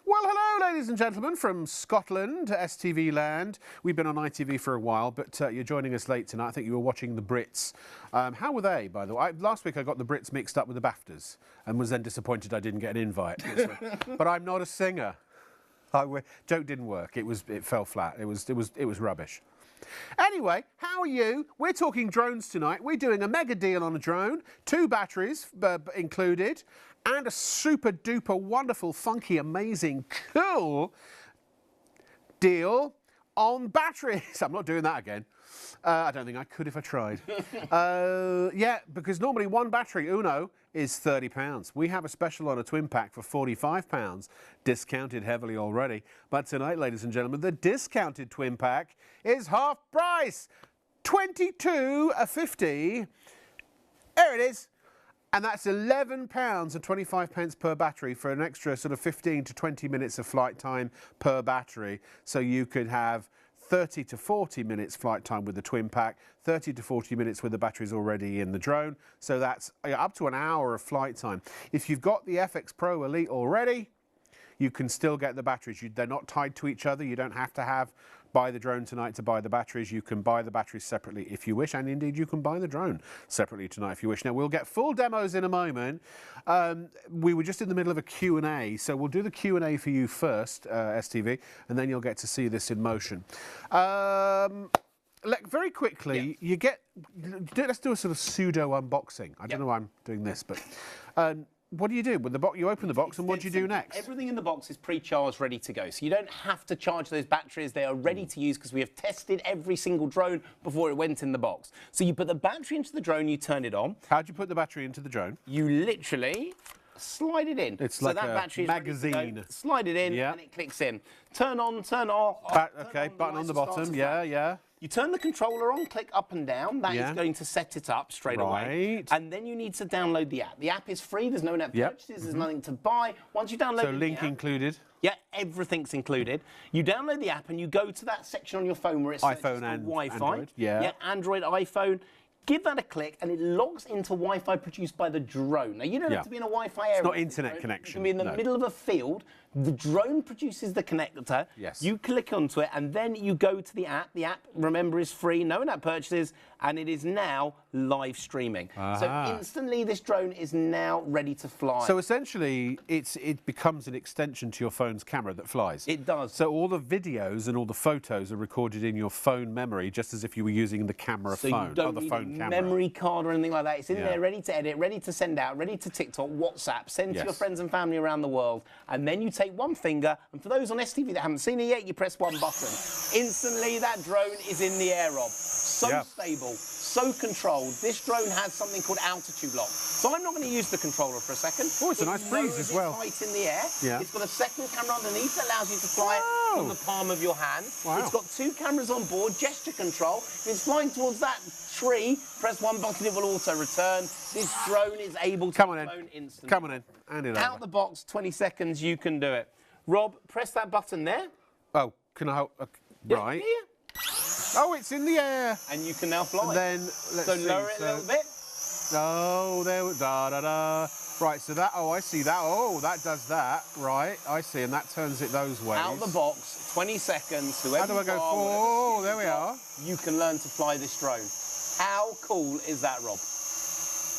Well, hello, ladies and gentlemen, from Scotland, STV land. We've been on ITV for a while, but you're joining us late tonight. I think you were watching the Brits. How were they, by the way? Last week I got the Brits mixed up with the BAFTAs and was then disappointed I didn't get an invite. But I'm not a singer. Joke didn't work. It fell flat. It was rubbish. Anyway, how are you? We're talking drones tonight. We're doing a mega deal on a drone, 2 batteries included, and a super duper wonderful, funky, amazing, cool deal on batteries. I'm not doing that again. I don't think I could if I tried. Yeah, because normally one battery, Uno, is £30. We have a special on a twin pack for £45, discounted heavily already. But tonight, ladies and gentlemen, the discounted twin pack is half price, £22.50. There it is. And that's £11.25 per battery for an extra sort of 15 to 20 minutes of flight time per battery. So you could have 30 to 40 minutes flight time with the twin pack, 30 to 40 minutes with the batteries already in the drone. So that's up to an hour of flight time. If you've got the FX Pro Elite already, you can still get the batteries. They're not tied to each other. You don't have to buy the drone tonight to buy the batteries. You can buy the batteries separately if you wish, and indeed you can buy the drone separately tonight if you wish. Now, we'll get full demos in a moment. We were just in the middle of a Q&A, so we'll do the Q&A for you first, STV, and then you'll get to see this in motion. Very quickly, let's do a sort of pseudo unboxing. I don't know why I'm doing this, but what do you do with the box? You open the box, and what do you do next? Everything in the box is pre-charged, ready to go. So you don't have to charge those batteries. They are ready to use because we have tested every single drone before it went in the box. So you put the battery into the drone, you turn it on. How do you put the battery into the drone? You literally slide it in. It's like a magazine. Slide it in, and it clicks in. Turn on, turn off. Okay, button on the bottom. Yeah. You turn the controller on, click up and down. That is going to set it up straight away. And then you need to download the app. The app is free. There's no net purchases. There's nothing to buy. Once you download the link included. Yeah, everything's included. You download the app and you go to that section on your phone where it says iPhone and Wi-Fi. Android. Yeah, Android, iPhone. Give that a click, and it logs into Wi-Fi produced by the drone. Now, you don't have to be in a Wi-Fi area. It's not internet connection. You can be in the middle of a field. The drone produces the connector. Yes. You click onto it, and then you go to the app. The app, remember, is free, no in-app purchases, and it is now live streaming. So instantly, this drone is now ready to fly. So essentially, it becomes an extension to your phone's camera that flies. It does. So all the videos and all the photos are recorded in your phone memory, just as if you were using the camera phone. You don't need a memory card or anything like that. It's in there, ready to edit, ready to send out, ready to TikTok, WhatsApp, send to your friends and family around the world, and then you take one finger, and for those on STV that haven't seen it yet, you press one button. Instantly, that drone is in the air, Rob. So stable, so controlled. This drone has something called altitude lock. So I'm not going to use the controller for a second. Oh, it's a nice breeze as well. It's in the air. It's got a second camera underneath that allows you to fly it from the palm of your hand. It's got two cameras on board, gesture control. If it's flying towards that tree, press one button, it will auto return. This drone is able to be flown instantly. Come on in. Hand it out the box, 20 seconds, you can do it. Rob, press that button there. Oh, can I help? Right. Oh, it's in the air. And you can now fly. And then, let's see. Lower it a little bit. Oh, there, da-da-da. Right, so that, I see that. Oh, that does that. Right, I see, and that turns it those ways. Out the box, 20 seconds. How do I go? Oh, there we are. You can learn to fly this drone. How cool is that, Rob?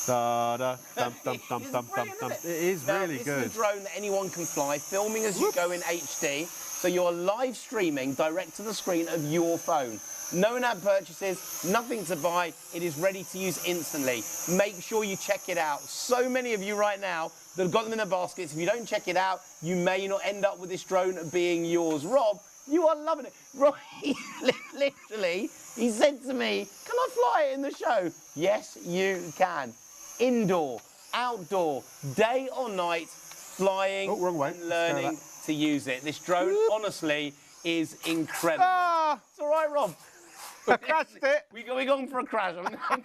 Da-da, dum, dum, dum, dum, dum, dum. It is really good. This is a drone that anyone can fly, filming as you go in HD. So you're live streaming direct to the screen of your phone. No in-app purchases, nothing to buy. It is ready to use instantly. Make sure you check it out. So many of you right now that have got them in their baskets. If you don't check it out, you may not end up with this drone being yours. Rob, you are loving it. Rob, literally, he said to me, can I fly it in the show? Yes, you can. Indoor, outdoor, day or night, flying and learning to use it. This drone, honestly, is incredible. It's all right, Rob. I crashed it. We're going for a crash. I'm going to go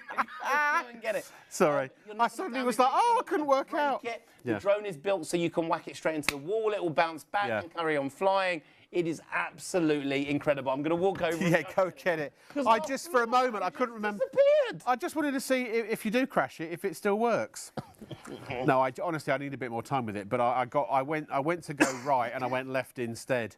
and get it. Sorry. I suddenly was like, I couldn't work out. The drone is built so you can whack it straight into the wall. It will bounce back and carry on flying. It is absolutely incredible. I'm going to walk over. Yeah, go get it. I just, for a moment, I couldn't remember. I just wanted to see if you do crash it, if it still works. No, honestly, I need a bit more time with it. But I went to go right and I went left instead.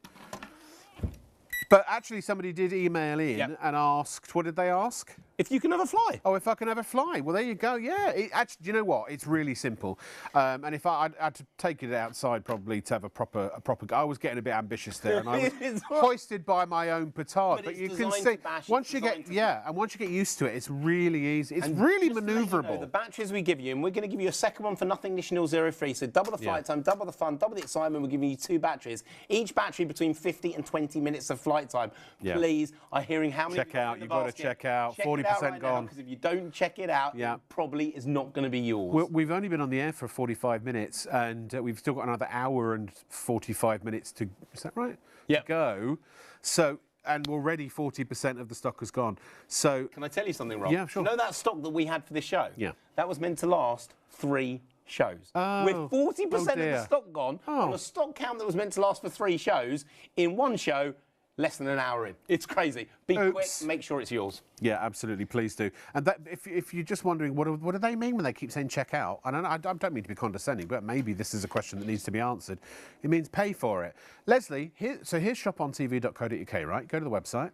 But actually, somebody did email in and asked. What did they ask? If you can ever fly. Oh, if I can ever fly. Well, there you go. Yeah. Actually, do you know what? It's really simple. And if I had to take it outside probably to have a proper I was getting a bit ambitious there, and I was hoisted by my own petard. But you can see once you get used to it, it's really easy. It's really manoeuvrable. The batteries we give you, and we're going to give you a second one for nothing additional, 0 free. So double the flight time, double the fun, double the excitement. We're giving you 2 batteries. Each battery between 50 and 20 minutes of flight time. Please, I'm hearing how many. Check out. You've got to check out. 40% gone. Because if you don't check it out, it probably is not going to be yours. We've only been on the air for 45 minutes, and we've still got another hour and 45 minutes to. Is that right? Yeah. To go. So. And already 40% of the stock has gone. So can I tell you something, Rob? Yeah, sure. You know that stock that we had for this show? Yeah. That was meant to last 3 shows. Oh, with 40% of the stock gone on a stock count that was meant to last for 3 shows, in one show, less than an hour in. It's crazy. Be quick, make sure it's yours. Yeah, absolutely. Please do. And that, if you're just wondering, what do they mean when they keep saying check out? And I don't mean to be condescending, but maybe this is a question that needs to be answered. It means pay for it. Leslie, here's shopontv.co.uk, right? Go to the website,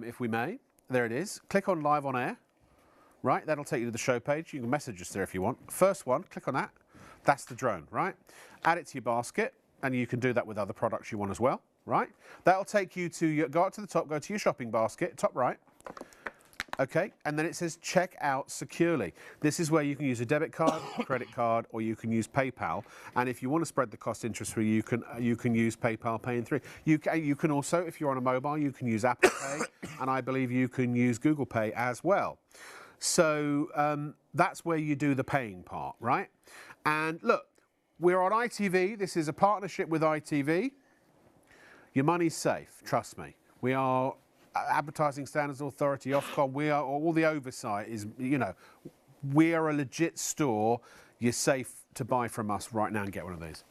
if we may. There it is. Click on live on air, right? That'll take you to the show page. You can message us there if you want. First one, click on that. That's the drone, right? Add it to your basket, and you can do that with other products you want as well. Right? That'll take you to go up to the top, go to your shopping basket, top right. Okay, and then it says check out securely. This is where you can use a debit card, credit card, or you can use PayPal. And if you want to spread the cost interest free, you can use PayPal Pay in 3. You can also, if you're on a mobile, you can use Apple Pay, and I believe you can use Google Pay as well. So that's where you do the paying part, right? And look, we're on ITV. This is a partnership with ITV. Your money's safe, trust me. We are Advertising Standards Authority, Ofcom. We are all the oversight is, we are a legit store. You're safe to buy from us right now and get one of these.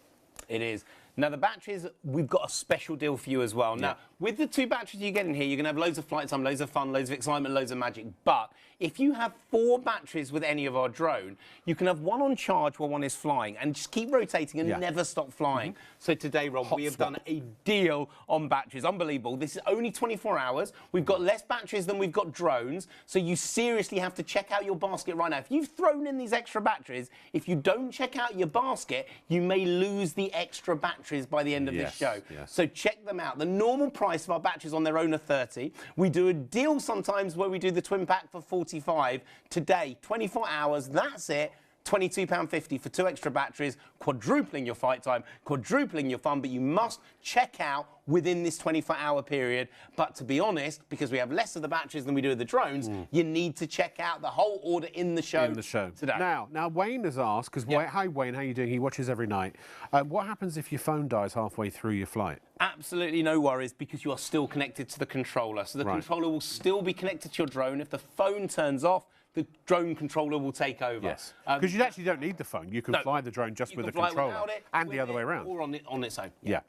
It is. Now, the batteries, we've got a special deal for you as well. Now, with the 2 batteries you get in here, you're going to have loads of flight time, loads of fun, loads of excitement, loads of magic. But if you have 4 batteries with any of our drone, you can have 1 on charge while 1 is flying and just keep rotating and never stop flying. So today, Rob, we have done a deal on batteries. Unbelievable. This is only 24 hours. We've got less batteries than we've got drones. So you seriously have to check out your basket right now. If you've thrown in these extra batteries, if you don't check out your basket, you may lose the extra batteries by the end of this show. So check them out. The normal price of our batteries on their own are 30. We do a deal sometimes where we do the twin pack for 45. Today, 24 hours, that's it. £22.50 for 2 extra batteries, quadrupling your flight time, quadrupling your fun, but you must check out within this 24-hour period. But to be honest, because we have less of the batteries than we do of the drones, you need to check out the whole order in the show. Today. Now Wayne has asked, because hi Wayne, how are you doing? He watches every night. What happens if your phone dies halfway through your flight? Absolutely no worries, because you are still connected to the controller. So the controller will still be connected to your drone. If the phone turns off, the drone controller will take over. Yes, because you actually don't need the phone. You can fly the drone just with the controller, and the other way around. Or on its own. Yeah.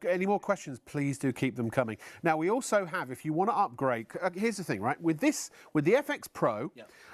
Any more questions, please do keep them coming. Now, we also have, if you want to upgrade, here's the thing, right? With the FX Pro,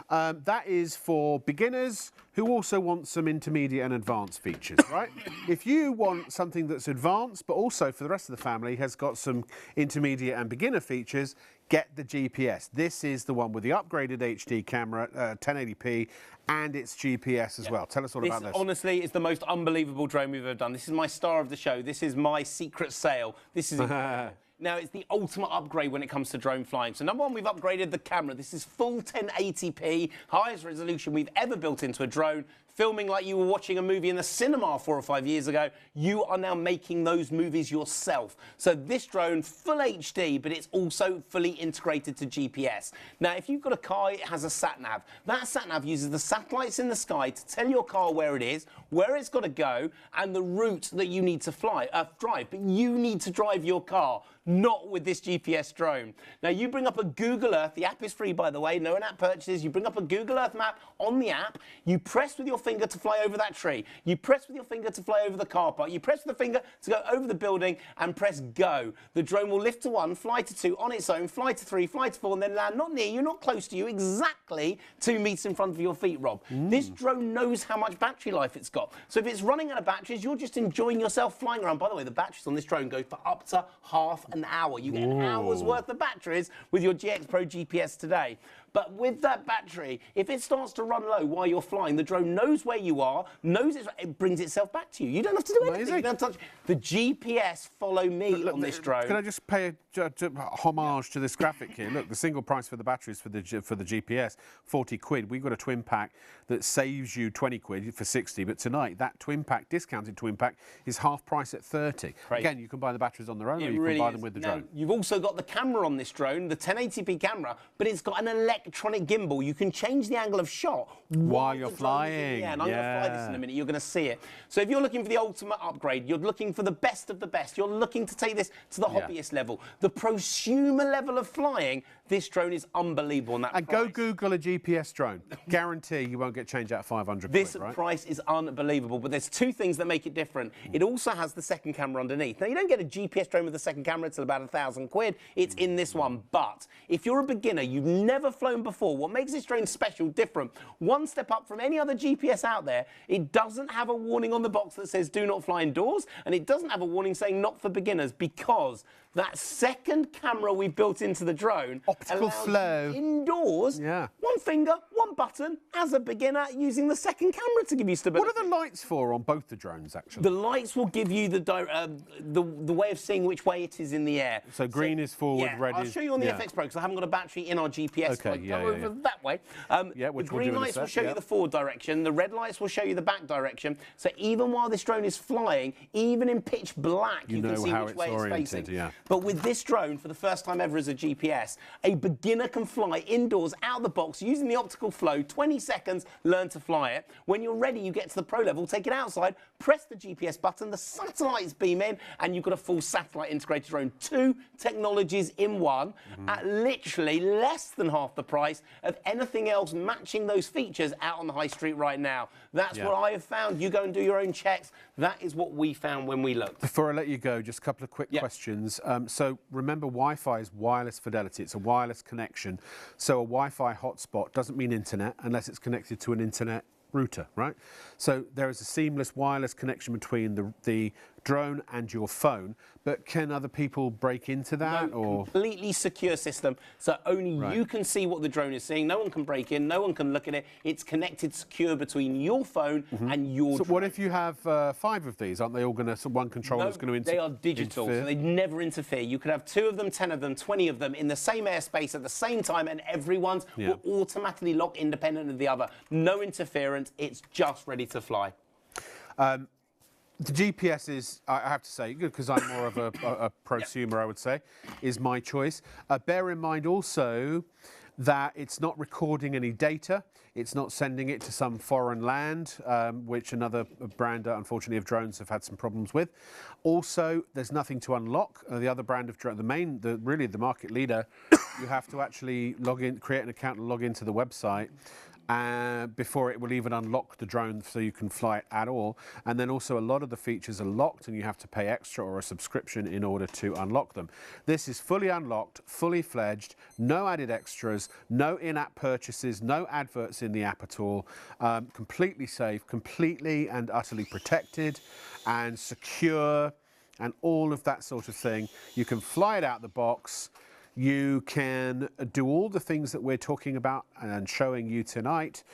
that is for beginners who also want some intermediate and advanced features, right? If you want something that's advanced, but also for the rest of the family has got some intermediate and beginner features, get the GPS. This is the one with the upgraded HD camera, 1080p, and its GPS as well. Tell us all about this. Honestly, it's the most unbelievable drone we've ever done. This is my star of the show. This is my secret sale. This is Now, it's the ultimate upgrade when it comes to drone flying. So, number 1, we've upgraded the camera. This is full 1080p, highest resolution we've ever built into a drone. Filming like you were watching a movie in the cinema 4 or 5 years ago, you are now making those movies yourself. So this drone, full HD, but it's also fully integrated to GPS. Now, if you've got a car, it has a sat-nav. That sat-nav uses the satellites in the sky to tell your car where it is, where it's got to go, and the route that you need to drive. But you need to drive your car, not with this GPS drone. Now, you bring up a Google Earth. The app is free, by the way. No in-app purchases. You bring up a Google Earth map on the app. You press with your finger to fly over that tree. You press with your finger to fly over the car park. You press with the finger to go over the building and press go. The drone will lift to 1, fly to 2 on its own, fly to 3, fly to 4, and then land not near you, not close to you, exactly 2 meters in front of your feet, Rob. This drone knows how much battery life it's got. So if it's running out of batteries, you're just enjoying yourself flying around. By the way, the batteries on this drone go for up to half an hour. You get an hour's worth of batteries with your GX Pro GPS today. But with that battery, if it starts to run low while you're flying, the drone knows where you are, knows it brings itself back to you. You don't have to do anything. You don't have to touch. The GPS follow me on this drone. Can I just pay a homage to this graphic here? Look, the single price for the batteries for the GPS, 40 quid. We've got a twin pack that saves you 20 quid for 60, but tonight that twin pack, discounted twin pack, is half price at 30. Great. Again, you can buy the batteries on their own, or you can buy them with the drone. You've also got the camera on this drone, the 1080p camera, but it's got an electronic gimbal. You can change the angle of shot while you're flying. Yeah, and I'm going to fly this in a minute. You're going to see it. So if you're looking for the ultimate upgrade, you're looking for the best of the best, you're looking to take this to the hobbyist level, the prosumer level of flying, this drone is unbelievable on that and price. go Google a GPS drone. Guarantee you won't get change out of 500 This quid, right? price is unbelievable, but there's 2 things that make it different. It also has the second camera underneath. Now, you don't get a GPS drone with the second camera until about 1,000 quid. It's in this one. But if you're a beginner, you've never flown before, what makes this drone special, different, one step up from any other GPS out there, it doesn't have a warning on the box that says do not fly indoors, and it doesn't have a warning saying not for beginners, because that second camera we built into the drone optical flow indoors, one finger, one button, as a beginner, using the second camera to give you stability. What are the lights for on both the drones, actually? The lights will give you the way of seeing which way it is in the air. So green is forward, red is... I'll show you on the FX Pro, because I haven't got a battery in our GPS. Okay, so over that way. Which the green lights will show you the forward direction. The red lights will show you the back direction. So even while this drone is flying, even in pitch black, you can see which way it's facing. But with this drone, for the first time ever as a GPS, a beginner can fly indoors, out of the box, using the optical flow, 20 seconds, learn to fly it. When you're ready, you get to the pro level, take it outside, press the GPS button, the satellites beam in, and you've got a full satellite integrated drone. 2 technologies in one, at literally less than half the price of anything else matching those features out on the high street right now. That's what I have found. You go and do your own checks. That is what we found when we looked. Before I let you go, just a couple of quick questions. So remember, Wi-Fi is wireless fidelity. It's a wireless connection. So a Wi-Fi hotspot doesn't mean internet unless it's connected to an internet router, right? So there is a seamless wireless connection between the drone and your phone, but can other people break into that? No, or completely secure system, so only you can see what the drone is seeing. No one can break in, no one can look at it. It's connected secure between your phone and your drone. What if you have 5 of these? Aren't they all going to, one controller's going to interfere? They are digital, so they never interfere. You could have 2 of them, 10 of them, 20 of them in the same airspace at the same time, and everyone's will automatically lock independent of the other. No interference, it's just ready to fly. The GPS is, I have to say, good, because I'm more of a prosumer, I would say, is my choice. Bear in mind also that it's not recording any data. It's not sending it to some foreign land, which another brand, unfortunately, of drones have had some problems with. Also, there's nothing to unlock. The other brand of drone, really the market leader, you have to actually log in, create an account and log into the website. Before it will even unlock the drone so you can fly it at all. And then also a lot of the features are locked and you have to pay extra or a subscription in order to unlock them. This is fully unlocked, fully fledged, no added extras, no in-app purchases, no adverts in the app at all, completely safe, completely and utterly protected and secure and all of that sort of thing. You can fly it out the box. You can do all the things that we're talking about and showing you tonight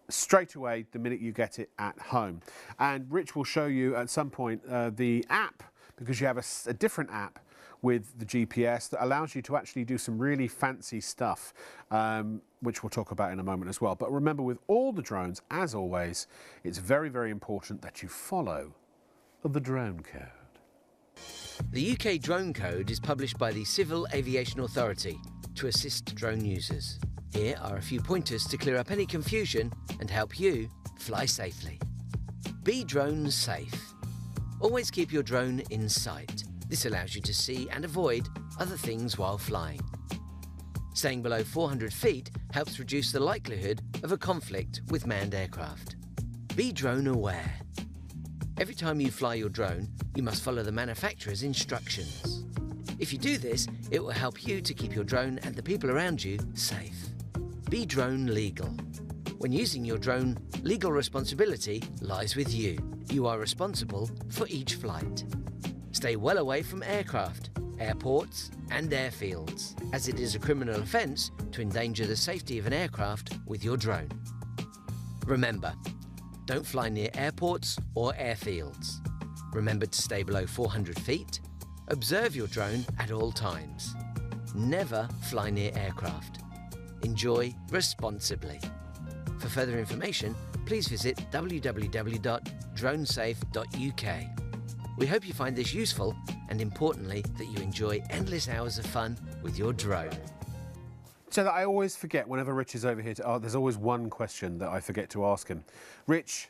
straight away the minute you get it at home. And Rich will show you at some point the app, because you have a different app with the GPS that allows you to actually do some really fancy stuff, which we'll talk about in a moment as well. But remember, with all the drones, as always, it's very, very important that you follow the drone code. The UK Drone Code is published by the Civil Aviation Authority to assist drone users. Here are a few pointers to clear up any confusion and help you fly safely. Be drone safe. Always keep your drone in sight. This allows you to see and avoid other things while flying. Staying below 400 feet helps reduce the likelihood of a conflict with manned aircraft. Be drone aware. Every time you fly your drone, you must follow the manufacturer's instructions. If you do this, it will help you to keep your drone and the people around you safe. Be drone legal. When using your drone, legal responsibility lies with you. You are responsible for each flight. Stay well away from aircraft, airports and airfields, as it is a criminal offence to endanger the safety of an aircraft with your drone. Remember, don't fly near airports or airfields. Remember to stay below 400 feet. Observe your drone at all times. Never fly near aircraft. Enjoy responsibly. For further information, please visit www.dronesafe.uk. We hope you find this useful and, importantly, that you enjoy endless hours of fun with your drone. So that I always forget whenever Rich is over here. There's always one question that I forget to ask him. Rich,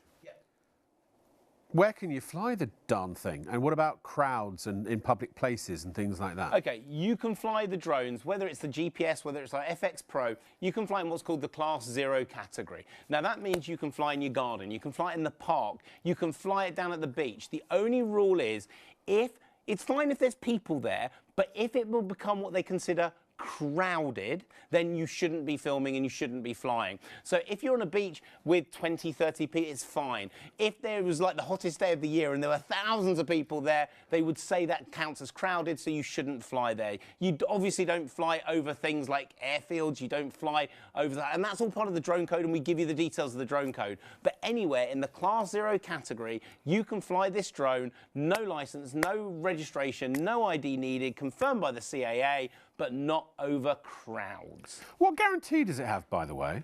where can you fly the darn thing? And what about crowds and in public places and things like that? Okay, you can fly the drones, whether it's the GPS, whether it's like FX Pro, you can fly in what's called the Class 0 category. Now that means you can fly in your garden, you can fly it in the park, you can fly it down at the beach. The only rule is, it's fine if there's people there, but if it will become what they consider crowded, then you shouldn't be filming and you shouldn't be flying. So if you're on a beach with 20, 30 people, it's fine. If there was like the hottest day of the year and there were thousands of people there, they would say that counts as crowded, so you shouldn't fly there. You obviously don't fly over things like airfields, you don't fly over that, and that's all part of the drone code, and we give you the details of the drone code. But anywhere in the Class 0 category, you can fly this drone, no license, no registration, no ID needed, confirmed by the CAA, but not over crowds. What guarantee does it have, by the way?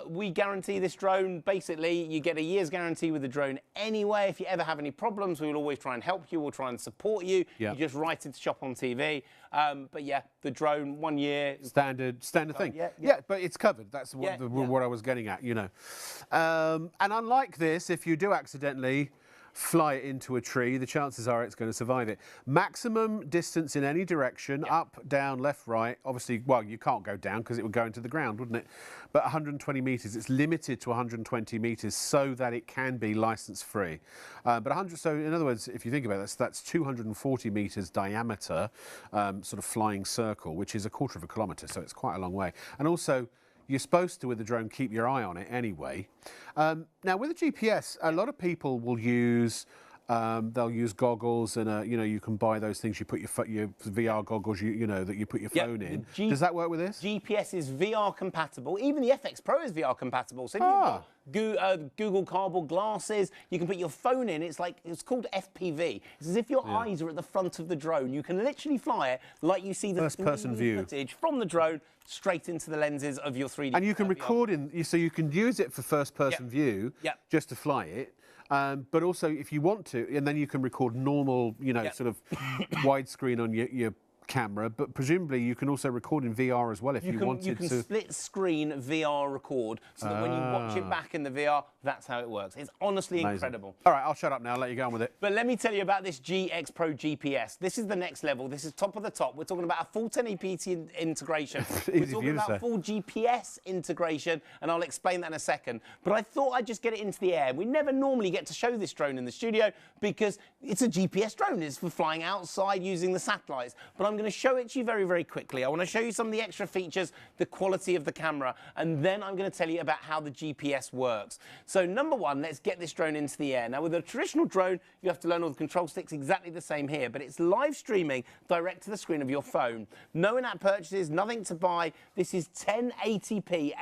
We guarantee this drone. Basically, you get a year's guarantee with the drone anyway. If you ever have any problems, we will always try and help you. We'll try and support you. Yeah. You just write it to Shop on TV. But yeah, the drone, 1 year. Standard thing. Yeah. But it's covered. That's what, what I was getting at, you know. And unlike this, if you do accidentally fly it into a tree, the chances are it's going to survive it. Maximum distance in any direction, up, down, left, right. Obviously, well, you can't go down because it would go into the ground, wouldn't it? But 120 metres, it's limited to 120 metres so that it can be licence free. But 100, so in other words, if you think about this, that's 240 metres diameter sort of flying circle, which is 1/4 of a kilometre, so it's quite a long way. And also, you're supposed to, with the drone, keep your eye on it anyway. Now, with the GPS, a lot of people will use, they'll use goggles and, you know, you can buy those things. You put your VR goggles, you know, that you put your phone in. Does that work with this? GPS is VR compatible. Even the FX Pro is VR compatible. So if you've got Google Cardboard glasses, you can put your phone in. It's called FPV. It's as if your eyes are at the front of the drone. You can literally fly it like you see the first-person view footage from the drone straight into the lenses of your 3D. And you can record so you can use it for first-person view, just to fly it. But also, if you want to, and then you can record normal, you know, sort of widescreen on your camera, but presumably you can also record in VR as well if you wanted to. You can split screen VR record so that when you watch it back in the VR, that's how it works. It's honestly incredible. All right, I'll shut up now. I'll let you go on with it. But let me tell you about this GX Pro GPS. This is the next level. This is top of the top. We're talking about a full 1080p integration. We're talking about full GPS integration, and I'll explain that in a second. But I thought I'd just get it into the air. We never normally get to show this drone in the studio because it's a GPS drone. It's for flying outside using the satellites. But I'm going to show it to you very, very quickly. I want to show you some of the extra features, the quality of the camera, and then I'm going to tell you about how the GPS works. So number one, let's get this drone into the air. Now with a traditional drone, you have to learn all the control sticks, exactly the same here, but it's live streaming direct to the screen of your phone. No in-app purchases, nothing to buy. This is 1080p.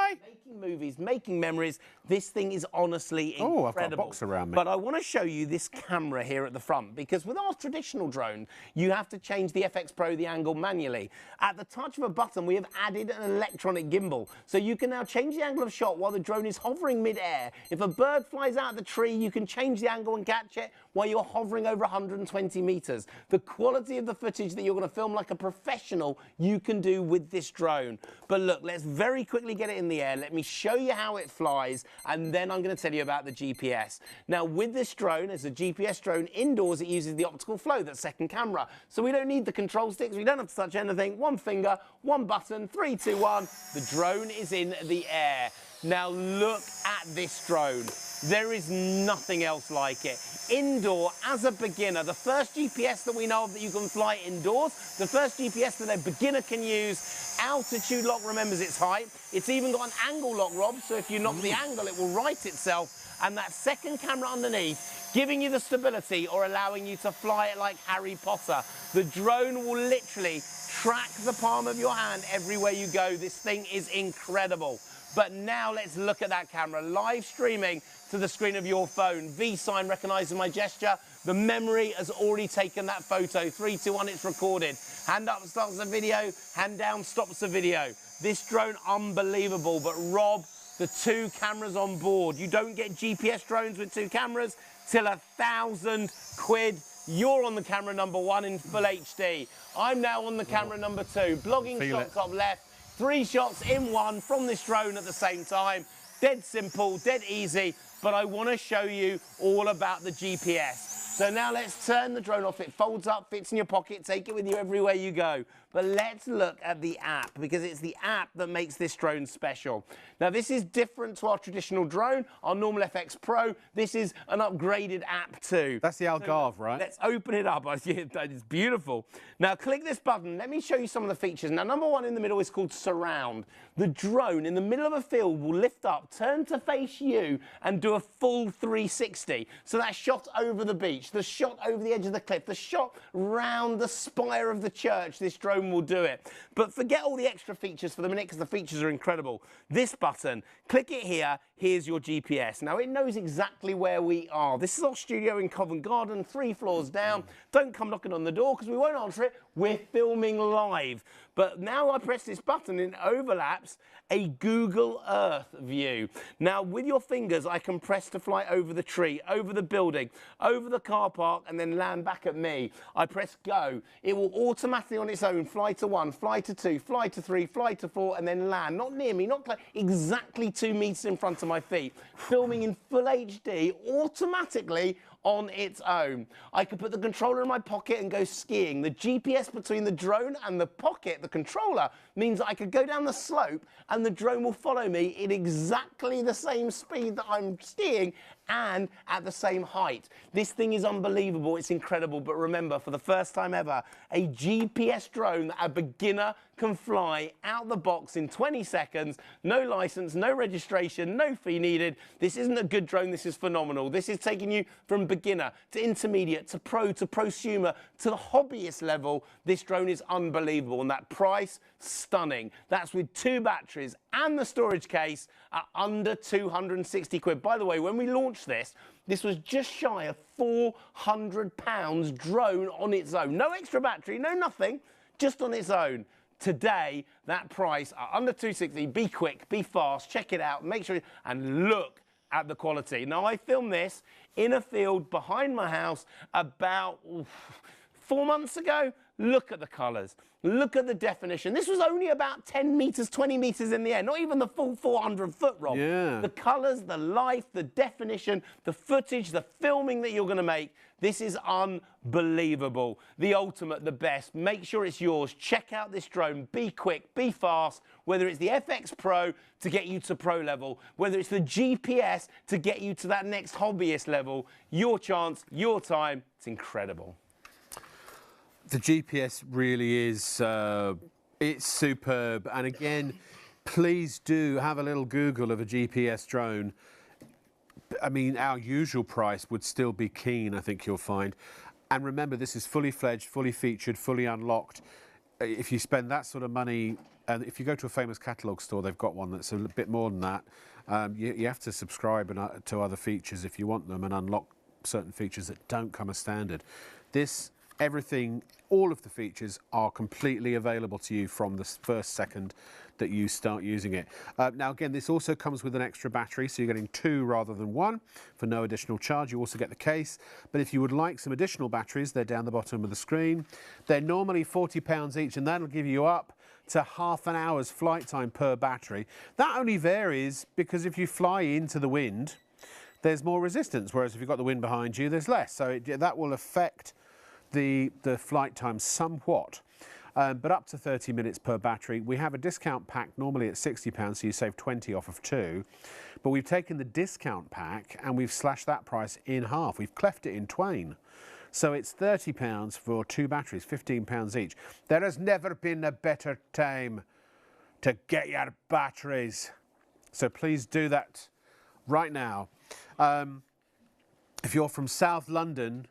Making movies, making memories. This thing is honestly incredible. Oh, I've got a box around me. But I want to show you this camera here at the front, because with our traditional drone, you have to change the FX Pro, the angle manually. At the touch of a button, we have added an electronic gimbal. So you can now change the angle of shot while the drone is hovering mid-air. If a bird flies out of the tree, you can change the angle and catch it while you're hovering over 120 meters. The quality of the footage that you're going to film like a professional, you can do with this drone. But look, let's very quickly get it in the air. Let me show you how it flies, and then I'm going to tell you about the GPS. Now, with this drone, as a GPS drone indoors, it uses the optical flow, that second camera. So we don't need the control sticks. We don't have to touch anything. One finger, one button, 3, 2, 1. The drone is in the air. Now look at this drone. There is nothing else like it. Indoor, as a beginner, the first GPS that we know of that you can fly indoors, the first GPS that a beginner can use, altitude lock remembers its height. It's even got an angle lock, Rob, so if you knock the angle, it will right itself. And that second camera underneath, giving you the stability or allowing you to fly it like Harry Potter. The drone will literally track the palm of your hand everywhere you go. This thing is incredible. But now let's look at that camera, live streaming to the screen of your phone. V-Sign recognises my gesture. The memory has already taken that photo. 3, 2, 1, it's recorded. Hand up starts the video, hand down stops the video. This drone, unbelievable. But Rob, the 2 cameras on board. You don't get GPS drones with 2 cameras till £1,000. You're on the camera number 1 in full HD. I'm now on the camera number 2. Blogging shot top left. 3 shots in 1 from this drone at the same time. Dead simple, dead easy, but I want to show you all about the GPS. So now let's turn the drone off. It folds up, fits in your pocket, take it with you everywhere you go. But let's look at the app, because it's the app that makes this drone special. Now, this is different to our traditional drone, our normal FX Pro. This is an upgraded app too. That's the Algarve, right? Let's open it up. It's beautiful. Now, click this button. Let me show you some of the features. Now, number 1 in the middle is called Surround. The drone in the middle of a field will lift up, turn to face you, and do a full 360. So that shot over the beach, the shot over the edge of the cliff, the shot round the spire of the church, this drone will do it. But forget all the extra features for the minute, because the features are incredible. This button, click it here, here's your GPS. Now, it knows exactly where we are. This is our studio in Covent Garden, 3 floors down. Don't come knocking on the door, because we won't answer it. We're filming live. But now I press this button, it overlaps a Google Earth view. Now, with your fingers, I can press to fly over the tree, over the building, over the car park, and then land back at me. I press go. It will automatically on its own fly to 1, fly to 2, fly to 3, fly to 4, and then land. Not near me, not close, exactly 2 meters in front of my feet. Filming in full HD automatically on its own. I could put the controller in my pocket and go skiing. The GPS between the drone and the pocket, the controller, means that I could go down the slope and the drone will follow me in exactly the same speed that I'm skiing and at the same height. This thing is unbelievable, it's incredible, but remember, for the first time ever, a GPS drone that a beginner can fly out the box in 20 seconds, no license, no registration, no fee needed. This isn't a good drone, this is phenomenal. This is taking you from beginner to intermediate to prosumer to the hobbyist level. This drone is unbelievable, and that price, stunning. That's with 2 batteries and the storage case at under 260 quid. By the way, when we launched this was just shy of £400 drone on its own. No extra battery, no nothing, just on its own. Today, that price at under 260, be quick, be fast, check it out, make sure, and look at the quality. Now, I filmed this in a field behind my house about 4 months ago. Look at the colours. Look at the definition. This was only about 10 metres, 20 metres in the air, not even the full 400 foot, Rob. Yeah. The colours, the life, the definition, the footage, the filming that you're going to make, this is unbelievable. The ultimate, the best. Make sure it's yours. Check out this drone. Be quick, be fast, whether it's the FX Pro to get you to pro level, whether it's the GPS to get you to that next hobbyist level. Your chance, your time. It's incredible. The GPS really is, it's superb. And again, please do have a little Google of a GPS drone. I mean, our usual price would still be keen, I think you'll find. And remember, this is fully fledged, fully featured, fully unlocked. If you spend that sort of money, and if you go to a famous catalogue store, they've got one that's a bit more than that. You have to subscribe to other features if you want them and unlock certain features that don't come as standard. Everything, all of the features are completely available to you from the first second that you start using it. Now, again, this also comes with an extra battery, so you're getting 2 rather than 1 for no additional charge. You also get the case, but if you would like some additional batteries, they're down the bottom of the screen. They're normally £40 each, and that'll give you up to half an hour's flight time per battery. That only varies because if you fly into the wind, there's more resistance, whereas if you've got the wind behind you, there's less. So that will affect the flight time somewhat. but up to 30 minutes per battery. We have a discount pack normally at £60, so you save 20 off of 2. But we've taken the discount pack and we've slashed that price in half. We've cleft it in twain. So it's £30 for 2 batteries, £15 each. There has never been a better time to get your batteries. So please do that right now. If you're from South London,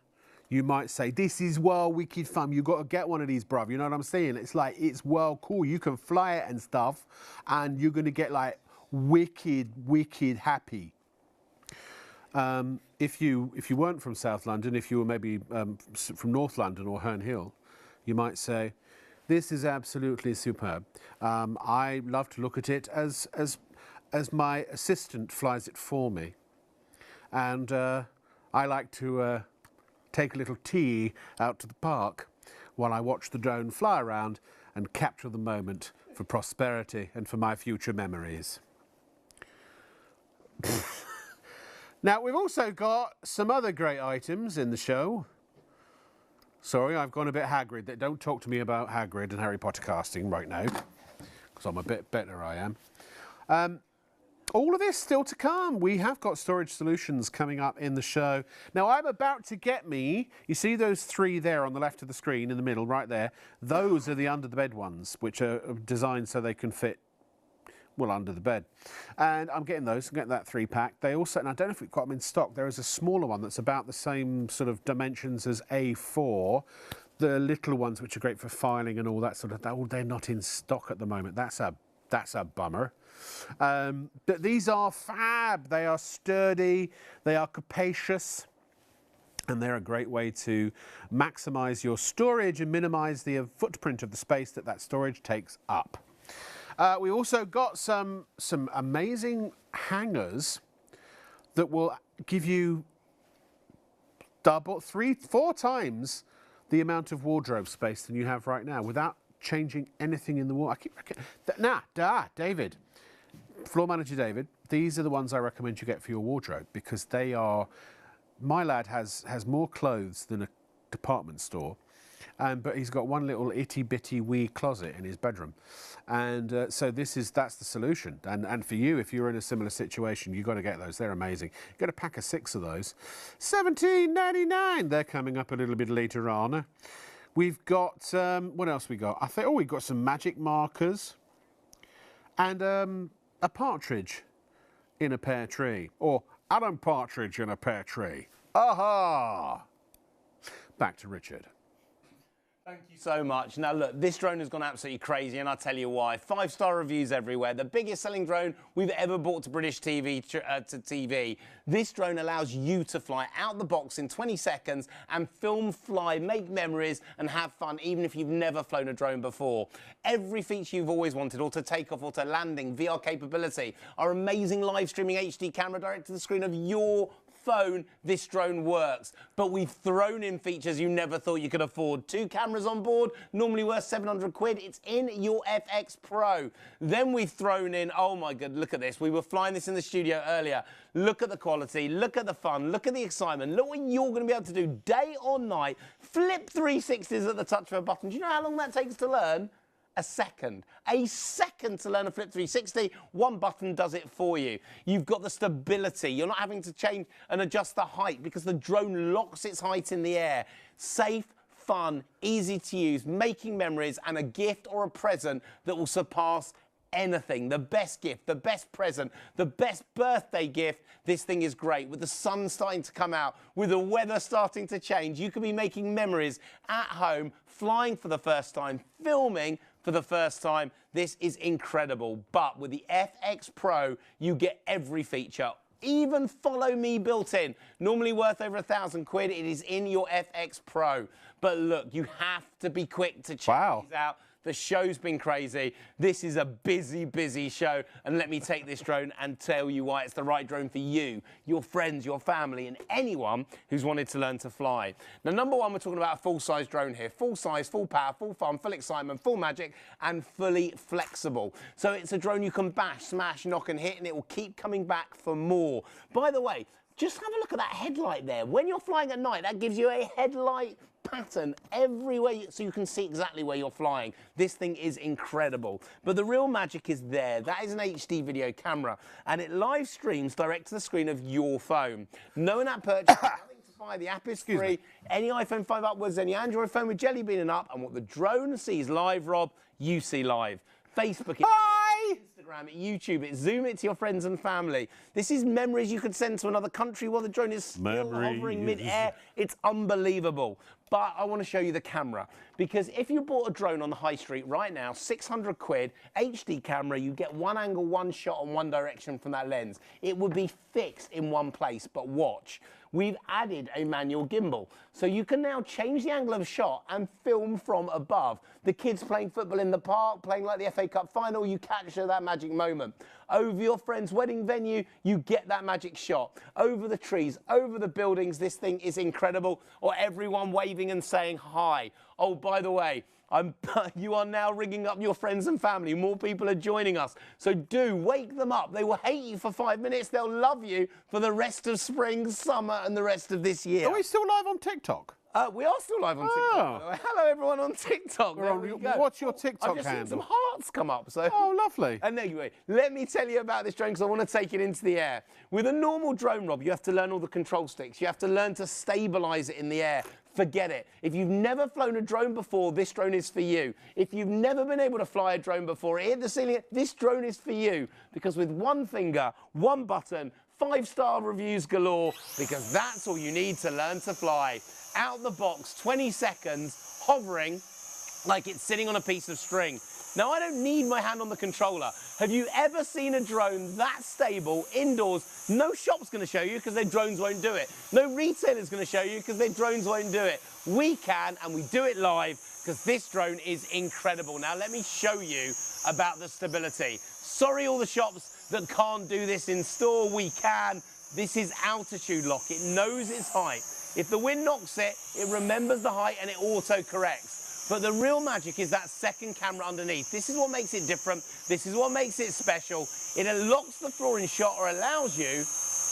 you might say, this is well wicked fun. You've got to get one of these, bruv. You know what I'm saying? It's like, it's well cool. You can fly it and stuff, and you're going to get like wicked happy. If you weren't from South London, if you were maybe from North London or Herne Hill, you might say, this is absolutely superb. I love to look at it as my assistant flies it for me. And I like to take a little tea out to the park while I watch the drone fly around and capture the moment for prosperity and for my future memories. Now, we've also got some other great items in the show. Sorry, I've gone a bit Hagrid. Don't talk to me about Hagrid and Harry Potter casting right now, because I'm a bit better, I am. All of this still to come. We have got storage solutions coming up in the show. Now, I'm about to get me, you see those 3 there on the left of the screen in the middle, right there? Those are the under the bed ones, which are designed so they can fit, well, under the bed. And I'm getting those. I'm getting that 3-pack. They also, and I don't know if we've got them in stock, there is a smaller one that's about the same sort of dimensions as A4. The little ones, which are great for filing and all that sort of, they're not in stock at the moment. That's a bummer. But these are fab. They are sturdy. They are capacious. And they're a great way to maximise your storage and minimise the footprint of the space that storage takes up. We also got some amazing hangers that will give you 4 times the amount of wardrobe space than you have right now without changing anything in the wall. David, floor manager David, these are the ones I recommend you get for your wardrobe, because they are, my lad has more clothes than a department store. But he's got one little itty bitty wee closet in his bedroom, and so that's the solution. And for you, if you're in a similar situation, you've got to get those. They're amazing. You've got a pack of 6 of those, $17.99. They're coming up a little bit later on. We've got what else we got? We've got some magic markers, and a partridge in a pear tree, or Alan Partridge in a pear tree. Aha! Back to Richard. Thank you so much. Now look, this drone has gone absolutely crazy, and I'll tell you why. 5-star reviews everywhere. The biggest selling drone we've ever brought to British TV. This drone allows you to fly out the box in 20 seconds and film, fly, make memories and have fun, even if you've never flown a drone before. Every feature you've always wanted, auto takeoff, auto landing, VR capability, our amazing live streaming HD camera direct to the screen of your phone, this drone works. But we've thrown in features you never thought you could afford. 2 cameras on board, normally worth 700 quid. It's in your FX Pro. Then we've thrown in, oh my God, look at this. We were flying this in the studio earlier. Look at the quality, look at the fun, look at the excitement. Look what you're going to be able to do day or night. Flip 360s at the touch of a button. Do you know how long that takes to learn? A second to learn a flip 360. One button does it for you. You've got the stability. You're not having to change and adjust the height because the drone locks its height in the air. Safe, fun, easy to use, making memories, and a gift or a present that will surpass anything. The best gift, the best present, the best birthday gift. This thing is great. With the sun starting to come out, with the weather starting to change, you could be making memories at home, flying for the first time, filming for the first time. This is incredible. But with the FX Pro, you get every feature. Even Follow Me built in. Normally worth over 1,000 quid. It is in your FX Pro. But look, you have to be quick to check these out. The show's been crazy. This is a busy, busy show. And let me take this drone and tell you why it's the right drone for you, your friends, your family, and anyone who's wanted to learn to fly. Now, number one, we're talking about a full-size drone here. Full size, full power, full fun, full excitement, full magic, and fully flexible. So it's a drone you can bash, smash, knock, and hit, and it will keep coming back for more. By the way, Just have a look at that headlight there. When you're flying at night, that gives you a headlight pattern everywhere, so you can see exactly where you're flying. This thing is incredible. But the real magic is there. That is an HD video camera, and it live streams direct to the screen of your phone. No in-app purchase, nothing to buy. The app is free. Any iPhone 5 upwards, any Android phone with Jelly Bean and up, and what the drone sees live, Rob, you see live. Facebook. Hi! Instagram, YouTube it, Zoom it to your friends and family. This is memories you could send to another country while the drone is still hovering mid-air. It's unbelievable. But I want to show you the camera, because if you bought a drone on the high street right now, 600 quid, HD camera, you get one angle, one shot on one direction from that lens. It would be fixed in one place, but watch. We've added a manual gimbal, so you can now change the angle of shot and film from above. The kids playing football in the park, playing like the FA Cup final, you capture that magic moment. Over your friend's wedding venue, you get that magic shot. Over the trees, over the buildings, this thing is incredible. Or everyone waving and saying hi. Oh, by the way, you are now ringing up your friends and family. More people are joining us. So do wake them up. They will hate you for 5 minutes. They'll love you for the rest of spring, summer, and the rest of this year. Are we still live on TikTok? We are still live on TikTok. Hello, everyone on TikTok. What's your TikTok I've just handle? seen some hearts come up. So. Oh, lovely. And anyway, let me tell you about this drone, because I want to take it into the air. With a normal drone, Rob, you have to learn all the control sticks. You have to learn to stabilize it in the air. Forget it. If you've never flown a drone before, this drone is for you. If you've never been able to fly a drone before, it hit the ceiling, this drone is for you. Because with one finger, one button, 5-star reviews galore, because that's all you need to learn to fly. Out the box, 20 seconds, hovering like it's sitting on a piece of string. Now, I don't need my hand on the controller. Have you ever seen a drone that stable indoors? No shop's going to show you, because their drones won't do it. No retailer's going to show you, because their drones won't do it. We can, and we do it live, because this drone is incredible. Now, let me show you about the stability. Sorry, all the shops that can't do this in store. We can. This is altitude lock. It knows its height. If the wind knocks it, it remembers the height and it auto-corrects. But the real magic is that second camera underneath. This is what makes it different. This is what makes it special. It unlocks the floor in shot, or allows you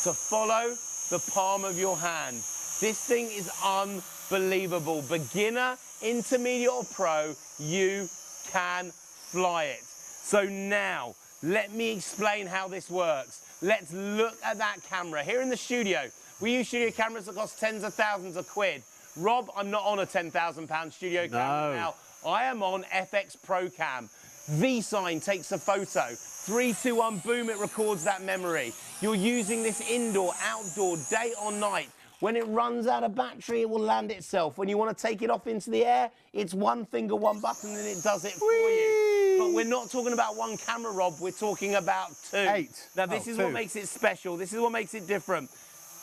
to follow the palm of your hand. This thing is unbelievable. Beginner, intermediate or pro, you can fly it. So now, let me explain how this works. Let's look at that camera. Here in the studio, we use studio cameras that cost tens of thousands of quid. Rob, I'm not on a £10,000 studio camera now. I am on FX Pro Cam. V-Sign takes a photo. 3, 2, 1, boom, it records that memory. You're using this indoor, outdoor, day or night. When it runs out of battery, it will land itself. When you want to take it off into the air, it's one finger, one button, and it does it for you. But we're not talking about one camera, Rob. We're talking about 2. 8. Now, this is what makes it special. This is what makes it different.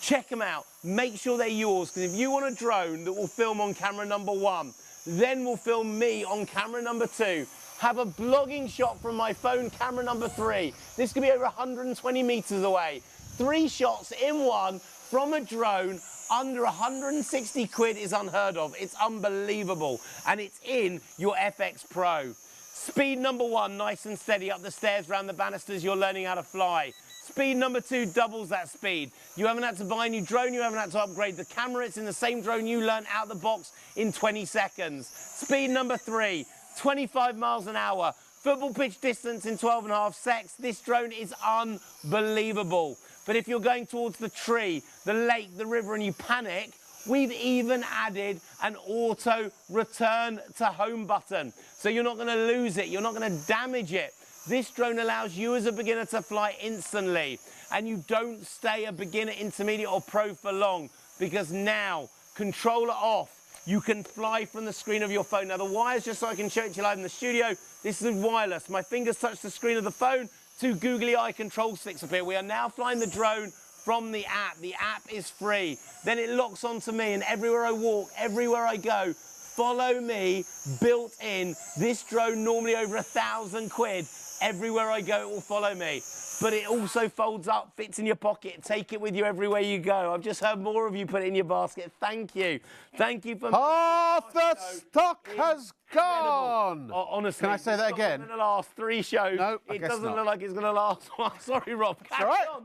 Check them out. Make sure they're yours, because if you want a drone that will film on camera number 1, then will film me on camera number 2, have a blogging shot from my phone, camera number 3. This could be over 120 meters away. 3 shots in one from a drone under 160 quid is unheard of. It's unbelievable. And it's in your FX Pro. Speed number 1, nice and steady up the stairs, round the banisters, you're learning how to fly. Speed number 2 doubles that speed. You haven't had to buy a new drone, you haven't had to upgrade the camera, it's in the same drone you learn out the box in 20 seconds. Speed number 3, 25 miles an hour. Football pitch distance in 12.5 seconds. This drone is unbelievable. But if you're going towards the tree, the lake, the river, and you panic, we've even added an auto return to home button. So you're not going to lose it, you're not going to damage it. This drone allows you as a beginner to fly instantly, and you don't stay a beginner, intermediate or pro for long, because now, controller off, you can fly from the screen of your phone. Now the wires, just so I can show it to you live in the studio, this is wireless. My fingers touch the screen of the phone, 2 googly eye control sticks appear. We are now flying the drone from the app. The app is free. Then it locks onto me, and everywhere I walk, everywhere I go, follow me, built in. This drone normally over 1,000 quid. Everywhere I go, it will follow me. But it also folds up, fits in your pocket. Take it with you everywhere you go. I've just heard more of you put it in your basket. Thank you. Thank you for... Half the stock has gone. Oh, honestly. Can I say that again? In the last 3 shows, No, it doesn't look like it's going to last. Sorry, Rob. Carry on.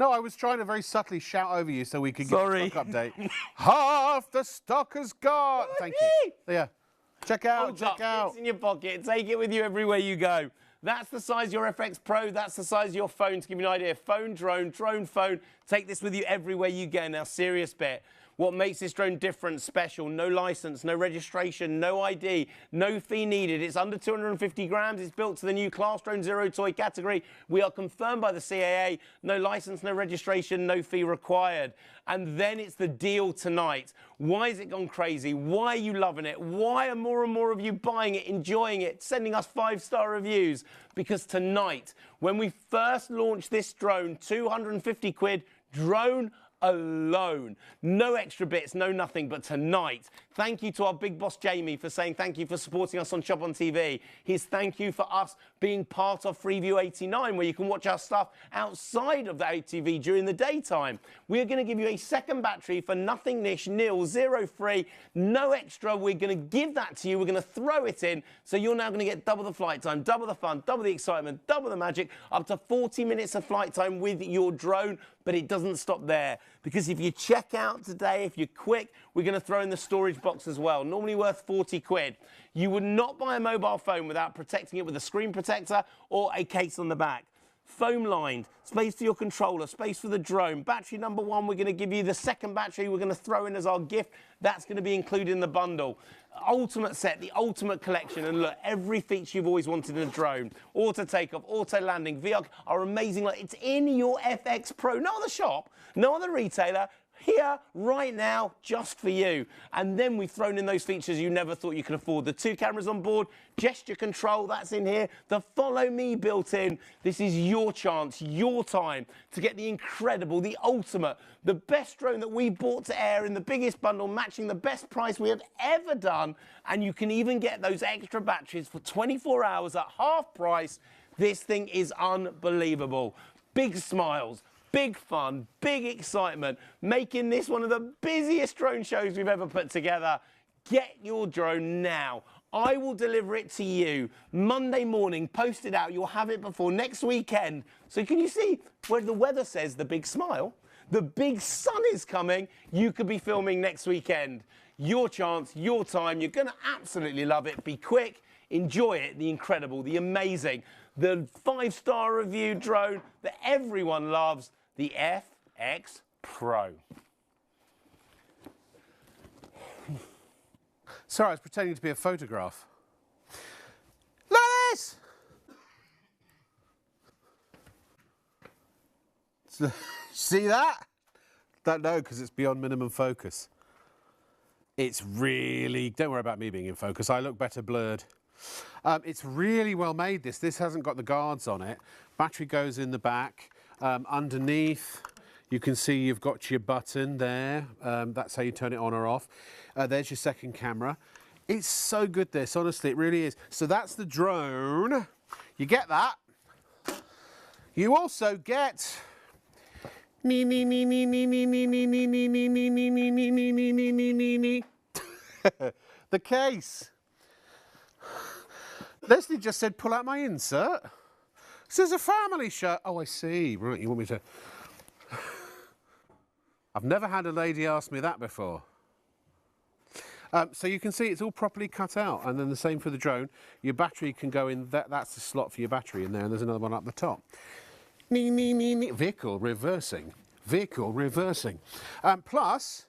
No, I was trying to very subtly shout over you so we could get Sorry. a stock update. Half the stock has gone. Thank you. Yeah. Check out, Hold check up, out. It's in your pocket. Take it with you everywhere you go. That's the size of your FX Pro. That's the size of your phone. To give you an idea, phone, drone, phone. Take this with you everywhere you go. Now, serious bit. What makes this drone different, special? No license, no registration, no ID, no fee needed. It's under 250 grams. It's built to the new Class Drone Zero Toy category. We are confirmed by the CAA. No license, no registration, no fee required. And then it's the deal tonight. Why has it gone crazy? Why are you loving it? Why are more and more of you buying it, enjoying it, sending us 5-star reviews? Because tonight, when we first launched this drone, 250 quid, drone alone. No extra bits, no nothing. But tonight, thank you to our big boss Jamie for saying thank you for supporting us on Shop on TV. His thank you for us being part of Freeview 89, where you can watch our stuff outside of the ITV during the daytime. We are going to give you a second battery for nothing niche, nil, zero free, no extra. We're going to give that to you. We're going to throw it in. So you're now going to get double the flight time, double the fun, double the excitement, double the magic, up to 40 minutes of flight time with your drone. But it doesn't stop there, because if you check out today, if you're quick, we're going to throw in the storage box as well, normally worth 40 quid. You would not buy a mobile phone without protecting it with a screen protector or a case on the back. Foam lined, space for your controller, space for the drone. Battery number 1, we're going to give you the second battery we're going to throw in as our gift. That's going to be included in the bundle. Ultimate set, the ultimate collection, and look, every feature you've always wanted in a drone. Auto takeoff, auto landing, VR are amazing. Like, it's in your FX Pro. No other shop, no other retailer. Here, right now, just for you. And then we've thrown in those features you never thought you could afford. The 2 cameras on board, gesture control, that's in here. The follow me built in. This is your chance, your time to get the incredible, the ultimate, the best drone that we brought to air in the biggest bundle, matching the best price we have ever done. And you can even get those extra batteries for 24 hours at half price. This thing is unbelievable. Big smiles. Big fun, big excitement, making this one of the busiest drone shows we've ever put together. Get your drone now. I will deliver it to you Monday morning, post it out. You'll have it before next weekend. So can you see where the weather says the big smile? The big sun is coming. You could be filming next weekend. Your chance, your time. You're going to absolutely love it. Be quick. Enjoy it. The incredible, the amazing, the 5-star review drone that everyone loves. The FX Pro. Sorry, I was pretending to be a photograph. Look at this! See that? Don't know, because it's beyond minimum focus. It's really... Don't worry about me being in focus. I look better blurred. It's really well made, this. This hasn't got the guards on it. Battery goes in the back. Underneath, you can see you've got your button there. That's how you turn it on or off. There's your second camera. It's so good, this, honestly, it really is. So that's the drone. You get that. You also get... the case. Leslie just said, pull out my insert. This is a family show. Oh, I see. Right, you want me to... I've never had a lady ask me that before. So you can see it's all properly cut out. And then the same for the drone. Your battery can go in, that's the slot for your battery in there. And there's another one up the top. Vehicle reversing. Vehicle reversing. Plus...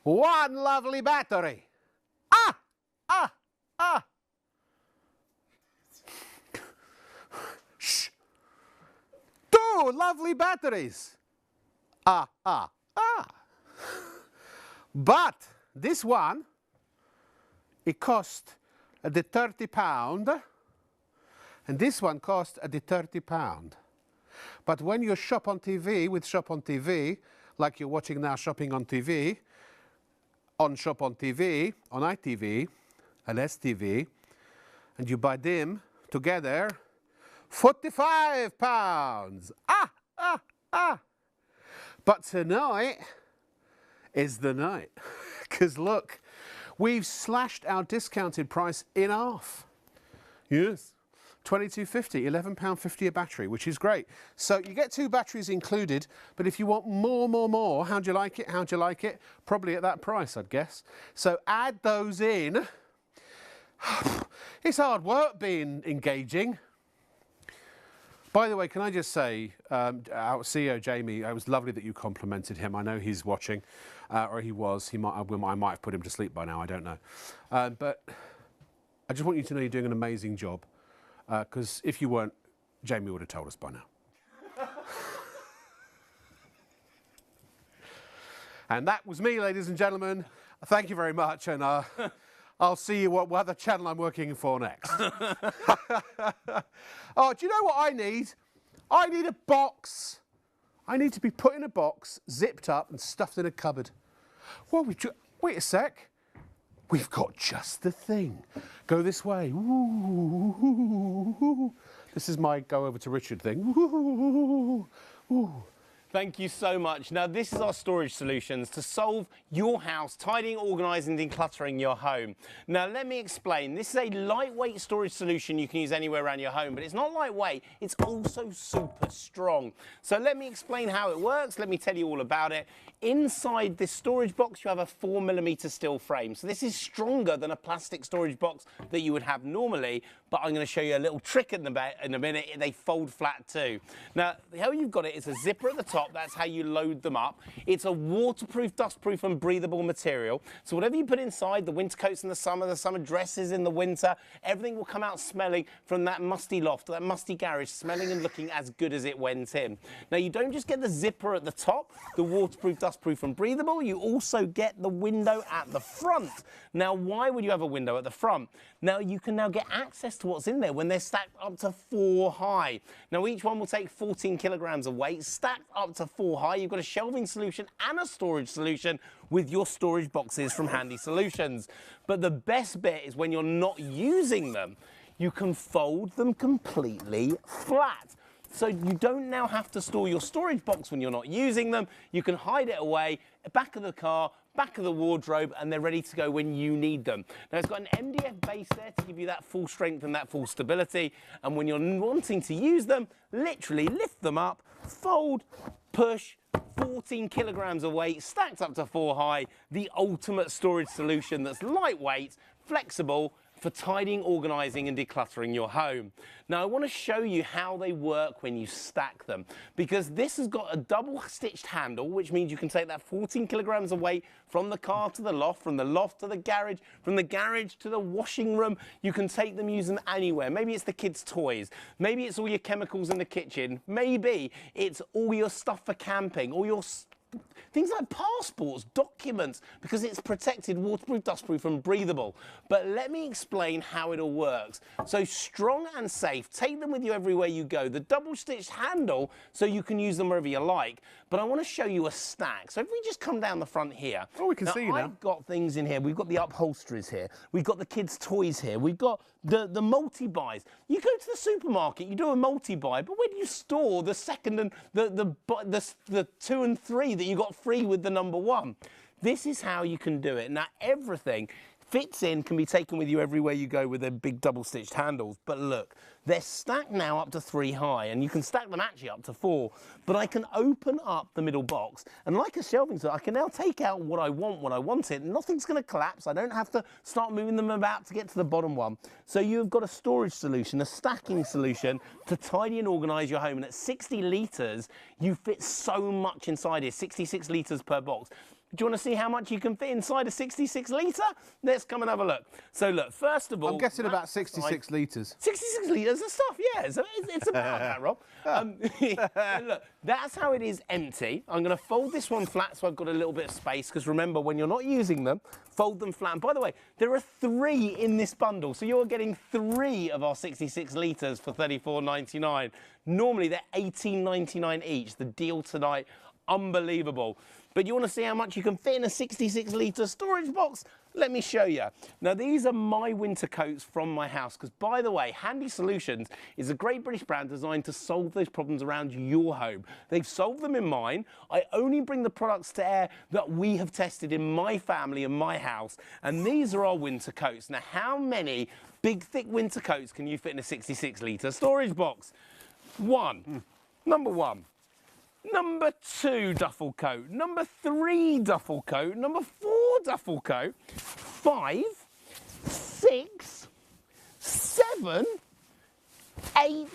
one lovely battery. Shh. 2 lovely batteries. But this one, it cost the £30, and this one cost the £30. But when you shop on TV with Shop on TV, like you're watching now, shopping on TV, on Shop on TV, on ITV and STV, and you buy them together, £45. But tonight is the night. Because look, we've slashed our discounted price in half. Yes. £22.50, £11.50 a battery, which is great. So you get 2 batteries included, but if you want more, how'd you like it? How'd you like it? Probably at that price, I'd guess. So add those in. It's hard work being engaging. By the way, can I just say, our CEO Jamie, it was lovely that you complimented him. I know he's watching, or he was. I might have put him to sleep by now. I don't know. But I just want you to know you're doing an amazing job. Because if you weren't, Jamie would have told us by now. And that was me, ladies and gentlemen. Thank you very much, and I'll see you what other channel I'm working for next. Oh, do you know what I need? I need a box. I need to be put in a box, zipped up and stuffed in a cupboard. Well, wait a sec. We've got just the thing. Go this way. Ooh. This is my go over to Richard thing. Ooh. Ooh. Thank you so much. Now, this is our storage solutions to solve your house, tidying, organising, decluttering your home. Now, let me explain. This is a lightweight storage solution you can use anywhere around your home, but it's not lightweight, it's also super strong. So let me explain how it works. Let me tell you all about it. Inside this storage box, you have a 4mm steel frame. So this is stronger than a plastic storage box that you would have normally, but I'm going to show you a little trick in a minute. They fold flat too. Now, how you've got it is a zipper at the top. That's how you load them up. It's a waterproof, dustproof and breathable material. So whatever you put inside, the winter coats in the summer dresses in the winter, everything will come out smelling from that musty loft, that musty garage, smelling and looking as good as it went in. Now, you don't just get the zipper at the top, the waterproof, dustproof and breathable, you also get the window at the front. Now, why would you have a window at the front? Now, you can now get access to what's in there when they're stacked up to 4 high. Now, each one will take 14 kilograms of weight, stacked up to 4 high. You've got a shelving solution and a storage solution with your storage boxes from Handy Solutions. But the best bit is when you're not using them, you can fold them completely flat. So you don't now have to store your storage box when you're not using them. You can hide it away, back of the car, back of the wardrobe, and they're ready to go when you need them. Now, it's got an MDF base there to give you that full strength and that full stability. And when you're wanting to use them, literally lift them up, fold, push, 14 kilograms of weight, stacked up to 4 high, the ultimate storage solution that's lightweight, flexible, for tidying, organising and decluttering your home. Now, I want to show you how they work when you stack them, because this has got a double-stitched handle, which means you can take that 14 kilograms of weight from the car to the loft, from the loft to the garage, from the garage to the washing room. You can take them, use them anywhere. Maybe it's the kids' toys. Maybe it's all your chemicals in the kitchen. Maybe it's all your stuff for camping, all your things like passports, documents, because it's protected, waterproof, dustproof and breathable. But let me explain how it all works. So strong and safe, take them with you everywhere you go. The double-stitched handle, so you can use them wherever you like. But I want to show you a stack. So if we just come down the front here. Oh, we can see you now. I've got things in here. We've got the upholsteries here. We've got the kids' toys here. We've got the multi-buys. You go to the supermarket, you do a multi-buy, but where do you store the second and the 2 and 3 that you got free with the number 1? This is how you can do it. Now, everything fits in, can be taken with you everywhere you go with their big double-stitched handles. But look, they're stacked now up to 3 high, and you can stack them actually up to 4. But I can open up the middle box, and like a shelving set, I can now take out what I want when I want it. Nothing's going to collapse. I don't have to start moving them about to get to the bottom one. So you've got a storage solution, a stacking solution to tidy and organise your home. And at 60 litres, you fit so much inside here, 66 litres per box. Do you want to see how much you can fit inside a 66 litre? Let's come and have a look. So look, first of all, I'm guessing about 66 litres. 66 litres of stuff, yeah. So it's about that, Rob. Look, that's how it is empty. I'm going to fold this one flat so I've got a little bit of space, because remember, when you're not using them, fold them flat. And by the way, there are 3 in this bundle, so you're getting 3 of our 66 litres for $34.99. Normally, they're $18.99 each. The deal tonight, unbelievable. But you want to see how much you can fit in a 66 litre storage box? Let me show you. Now, these are my winter coats from my house, because, by the way, Handy Solutions is a great British brand designed to solve those problems around your home. They've solved them in mine. I only bring the products to air that we have tested in my family and my house, and these are our winter coats. Now, how many big, thick winter coats can you fit in a 66-litre storage box? Number one. Number 2 duffel coat, number 3 duffel coat, number 4 duffel coat, 5, 6, 7, 8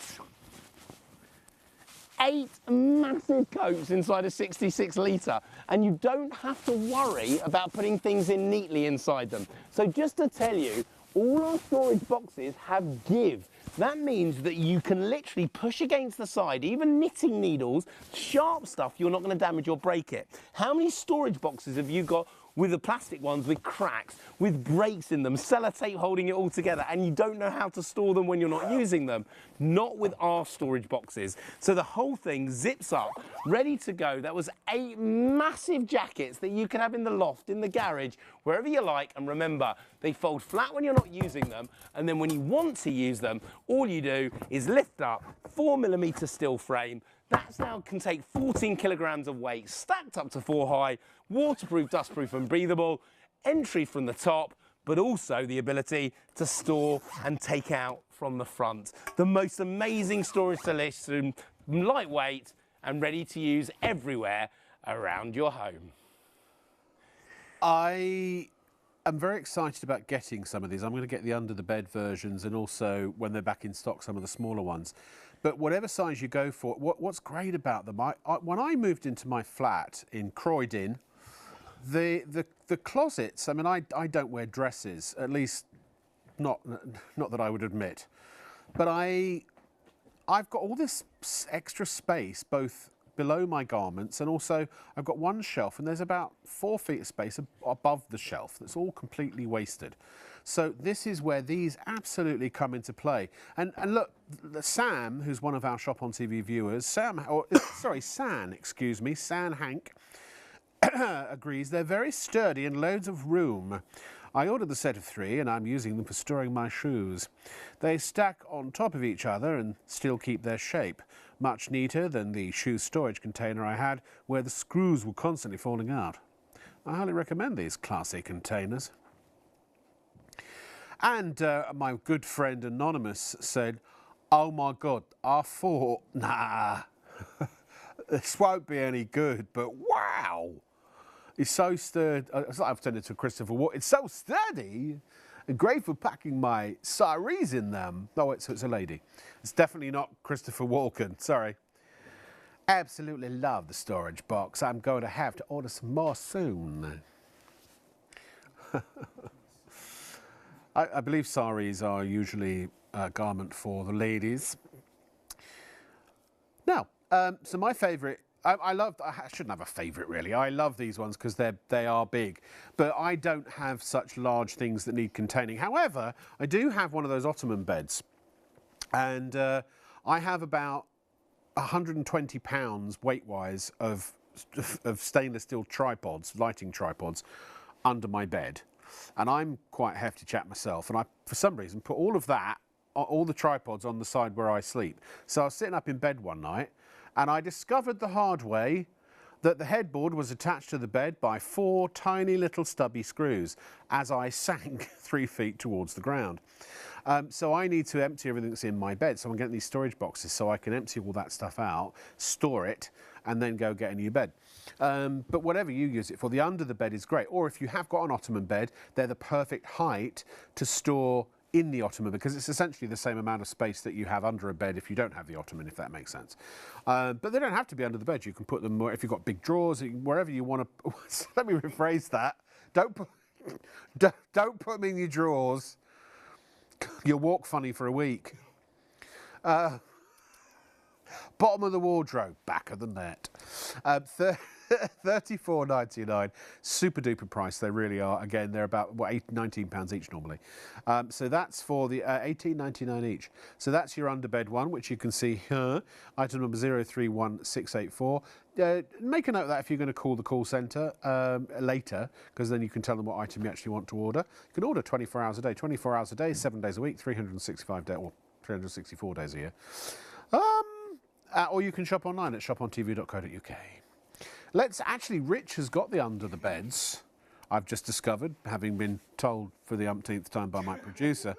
massive coats inside a 66 litre, and you don't have to worry about putting things in neatly inside them. So just to tell you, all our storage boxes have give. That means that you can literally push against the side, even knitting needles, sharp stuff, you're not going to damage or break it. How many storage boxes have you got with the plastic ones with cracks, with breaks in them, sellotape holding it all together, and you don't know how to store them when you're not using them? Not with our storage boxes. So the whole thing zips up, ready to go. That was 8 massive jackets that you can have in the loft, in the garage, wherever you like. And remember, they fold flat when you're not using them, and then when you want to use them, all you do is lift up 4mm steel frame. That now can take 14 kilograms of weight, stacked up to 4 high, waterproof, dustproof and breathable, entry from the top, but also the ability to store and take out from the front. The most amazing storage solution, lightweight and ready to use everywhere around your home. I am very excited about getting some of these. I'm going to get the under the bed versions, and also when they're back in stock, some of the smaller ones. But whatever size you go for, what's great about them, when I moved into my flat in Croydon, the closets, I mean, I don't wear dresses, at least not that I would admit, but I've got all this extra space, both below my garments, and also I've got one shelf, and there's about 4 feet of space above the shelf that's all completely wasted. So this is where these absolutely come into play. And look, Sam, who's one of our Shop on TV viewers, San Hank, agrees they're very sturdy and loads of room. I ordered the set of 3 and I'm using them for storing my shoes. They stack on top of each other and still keep their shape. Much neater than the shoe storage container I had, where the screws were constantly falling out. I highly recommend these classy containers. And my good friend Anonymous said, "Oh my God, I thought, nah, this won't be any good, but wow, it's so sturdy." I've sent it to Christopher Walken. It's so sturdy and great for packing my saris in them. Oh, it's a lady. It's definitely not Christopher Walken, sorry. Absolutely love the storage box. I'm going to have to order some more soon. I believe saris are usually a garment for the ladies. Now, so my favourite, I shouldn't have a favourite really. I love these ones because they are big, but I don't have such large things that need containing. However, I do have one of those Ottoman beds, and I have about 120 pounds weight-wise of stainless steel tripods, lighting tripods, under my bed. And I'm quite a hefty chap myself, and I, for some reason, put all of that, all the tripods on the side where I sleep. So I was sitting up in bed one night, and I discovered the hard way that the headboard was attached to the bed by 4 tiny little stubby screws as I sank 3 feet towards the ground. So I need to empty everything that's in my bed. So I'm getting these storage boxes so I can empty all that stuff out, store it, and then go get a new bed. But whatever you use it for, the under the bed is great. Or if you have got an Ottoman bed, they're the perfect height to store in the Ottoman, because it's essentially the same amount of space that you have under a bed if you don't have the Ottoman, if that makes sense. But they don't have to be under the bed. You can put them, if you've got big drawers, wherever you want to. Let me rephrase that. Don't put them in your drawers. You'll walk funny for a week. Bottom of the wardrobe, back of the net. £34.99, super duper price. They really are. Again, they're about £19 each normally. So that's for the £18.99 each. So that's your underbed one, which you can see here. Item number 031684. Make a note of that if you're going to call the call centre later, because then you can tell them what item you actually want to order. You can order 24 hours a day. 24 hours a day, 7 days a week, 365 days, or 364 days a year. Or you can shop online at shopontv.co.uk. Rich has got the under the beds, I've just discovered, having been told for the umpteenth time by my producer.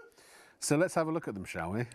So let's have a look at them, shall we?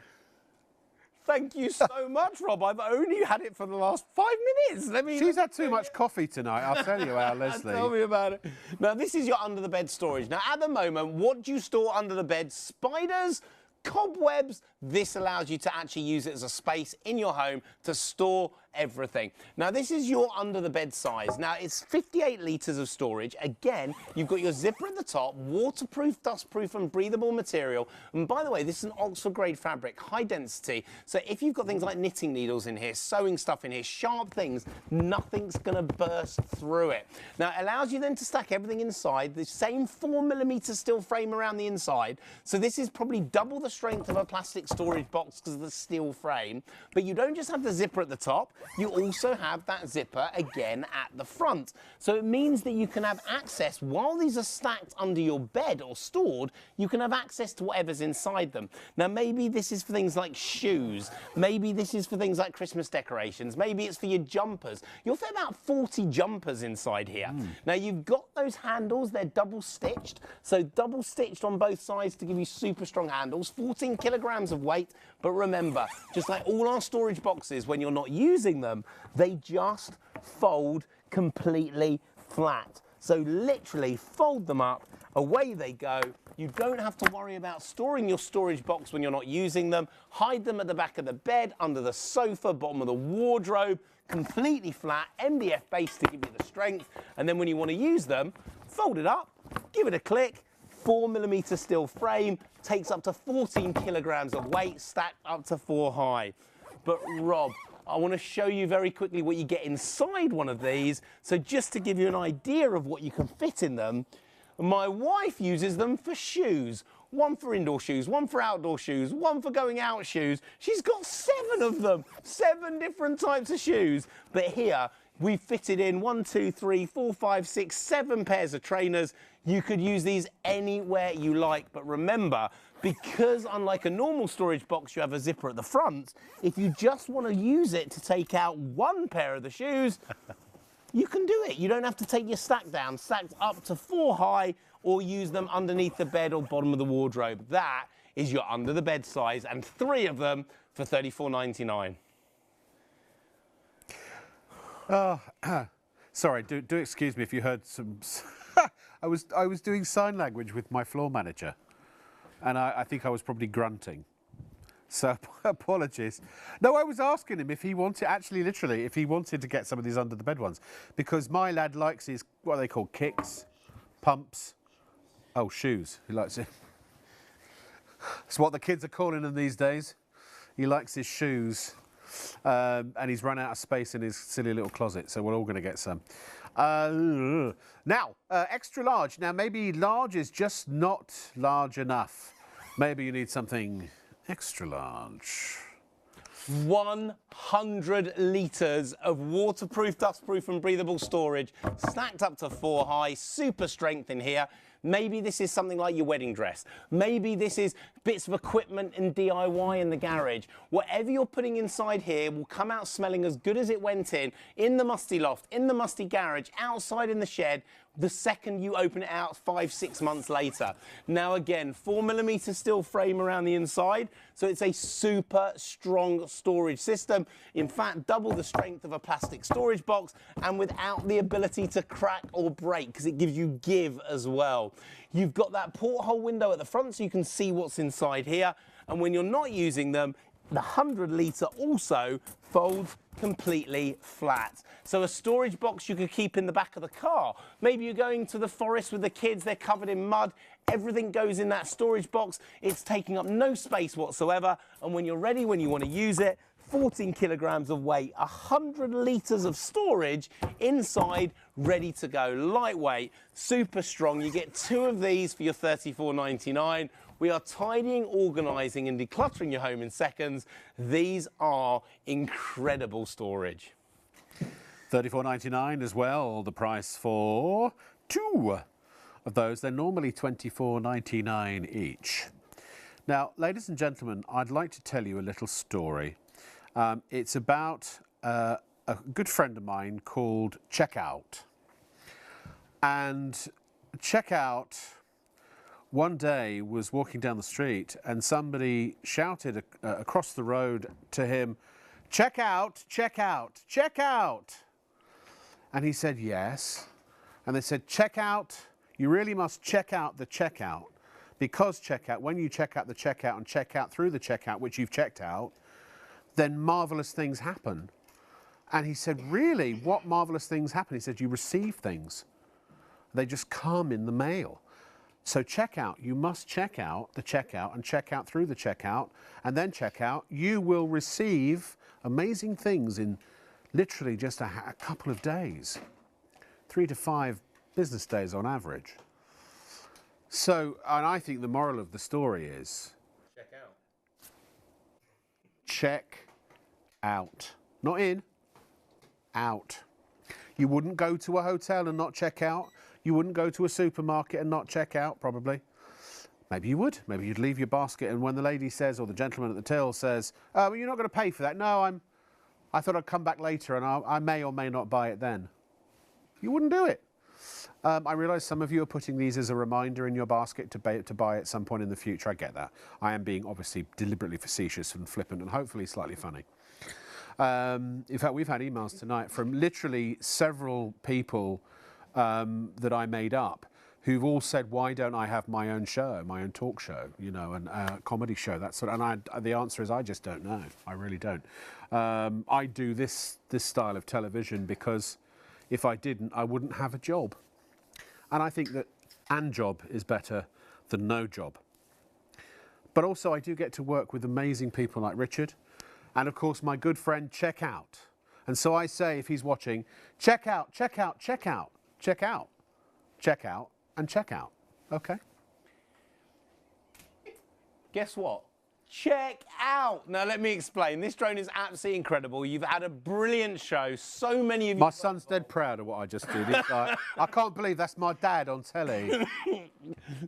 Thank you so much, Rob. I've only had it for the last 5 minutes. She's had too much coffee tonight, I'll tell you how, Leslie. Tell me about it. Now, this is your under the bed storage. Now, at the moment, what do you store under the bed? Spiders, cobwebs. This allows you to actually use it as a space in your home to store everything. Now, this is your under the bed size. Now, it's 58 litres of storage. Again, you've got your zipper at the top, waterproof, dustproof and breathable material. And by the way, this is an Oxford grade fabric, high density. So if you've got things like knitting needles in here, sewing stuff in here, sharp things, nothing's going to burst through it. Now, it allows you then to stack everything inside, the same 4mm steel frame around the inside. So this is probably double the strength of a plastic storage box because of the steel frame. But you don't just have the zipper at the top, you also have that zipper again at the front. So it means that you can have access, while these are stacked under your bed or stored, you can have access to whatever's inside them. Now, maybe this is for things like shoes. Maybe this is for things like Christmas decorations. Maybe it's for your jumpers. You'll fit about 40 jumpers inside here. Now, you've got those handles. They're double stitched. So double stitched on both sides to give you super strong handles. 14 kilograms of weight. But remember, just like all our storage boxes, when you're not using them, they just fold completely flat. So literally fold them up, away they go. You don't have to worry about storing your storage box when you're not using them. Hide them at the back of the bed, under the sofa, bottom of the wardrobe, completely flat, MDF base to give you the strength. And then when you want to use them, fold it up, give it a click. 4mm steel frame, takes up to 14 kilograms of weight, stacked up to 4 high. But Rob, I want to show you very quickly what you get inside one of these. So just to give you an idea of what you can fit in them, my wife uses them for shoes. One for indoor shoes, one for outdoor shoes, one for going out shoes. She's got 7 of them, 7 different types of shoes. But here, we've fitted in 1, 2, 3, 4, 5, 6, 7 pairs of trainers. You could use these anywhere you like. But remember, because unlike a normal storage box, you have a zipper at the front, if you just want to use it to take out 1 pair of the shoes, you can do it. You don't have to take your stack down, stacked up to 4 high, or use them underneath the bed or bottom of the wardrobe. That is your under the bed size, and 3 of them for $34.99. Sorry, do excuse me if you heard some... I was doing sign language with my floor manager, and I think I was probably grunting. So apologies. No, I was asking him if he wanted, actually literally, if he wanted to get some of these under the bed ones, because my lad likes his, what are they called, kicks, pumps, shoes. He likes it. It's what the kids are calling them these days. He likes his shoes. And he's run out of space in his silly little closet, so we're all going to get some. Now, extra large. Now, maybe large is just not large enough. Maybe you need something extra large. 100 litres of waterproof, dustproof and breathable storage, stacked up to 4 high, super strength in here. Maybe this is something like your wedding dress. Maybe this is bits of equipment and DIY in the garage. Whatever you're putting inside here will come out smelling as good as it went in the musty loft, in the musty garage, outside in the shed, the second you open it out 5-6 months later. Now again, 4mm steel frame around the inside, so it's a super strong storage system. In fact, double the strength of a plastic storage box, and without the ability to crack or break, because it gives you give as well. You've got that porthole window at the front so you can see what's inside here, and when you're not using them, the 100 litre also folds completely flat. So a storage box you could keep in the back of the car. Maybe you're going to the forest with the kids, they're covered in mud, everything goes in that storage box, it's taking up no space whatsoever, and when you're ready, when you want to use it, 14 kilograms of weight, 100 litres of storage inside, ready to go. Lightweight, super strong. You get 2 of these for your $34.99. We are tidying, organising and decluttering your home in seconds. These are incredible storage. $34.99 as well, the price for 2 of those. They're normally $24.99 each. Now, ladies and gentlemen, I'd like to tell you a little story. It's about a good friend of mine called Checkout. And Checkout one day was walking down the street and somebody shouted across the road to him, "Check out, check out, check out." And he said, "Yes." And they said, "Check out, you really must check out the checkout. Because checkout, when you check out the checkout and check out through the checkout, which you've checked out, then marvellous things happen." And he said, "Really? What marvellous things happen?" He said, "You receive things. They just come in the mail. So check out, you must check out the checkout and check out through the checkout and then check out. You will receive amazing things in literally just a couple of days, 3 to 5 business days on average." So, and I think the moral of the story is Check out. check out. Not in, out. You wouldn't go to a hotel and not check out. You wouldn't go to a supermarket and not check out, probably. Maybe you would. Maybe you'd leave your basket and when the lady says, or the gentleman at the till says, "Oh, well, you're not going to pay for that." "No, I thought I'd come back later and I may or may not buy it then." You wouldn't do it. I realise some of you are putting these as a reminder in your basket to buy at some point in the future. I get that. I am being obviously deliberately facetious and flippant and hopefully slightly funny. In fact, we've had emails tonight from literally several people that I made up who've all said, "Why don't I have my own show, my own talk show, you know, and comedy show, that sort of," and the answer is I just don't know. I really don't. I do this style of television because if I didn't, I wouldn't have a job. And I think that "and job" is better than "no job." But also I do get to work with amazing people like Richard and of course my good friend Checkout. And so I say, if he's watching, check out, check out, check out, check out, check out and check out. Okay? Guess what? Check out. Now, let me explain. This drone is absolutely incredible. You've had a brilliant show. So many of you... My son's dead proud of what I just did. He's like, "I can't believe that's my dad on telly."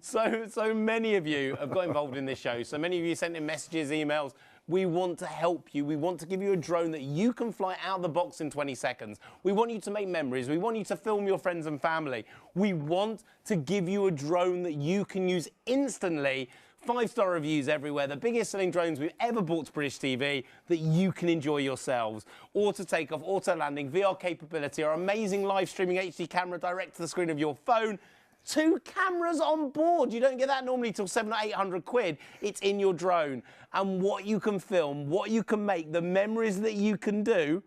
So many of you have got involved in this show. So many of you sent in messages, emails. We want to help you. We want to give you a drone that you can fly out of the box in 20 seconds. We want you to make memories. We want you to film your friends and family. We want to give you a drone that you can use instantly. 5-star reviews everywhere, the biggest selling drones we've ever bought to British TV that you can enjoy yourselves. Auto takeoff, auto landing, VR capability, our amazing live streaming HD camera direct to the screen of your phone. 2 cameras on board. You don't get that normally till 700 or 800 quid. It's in your drone. And what you can film, what you can make, the memories that you can do.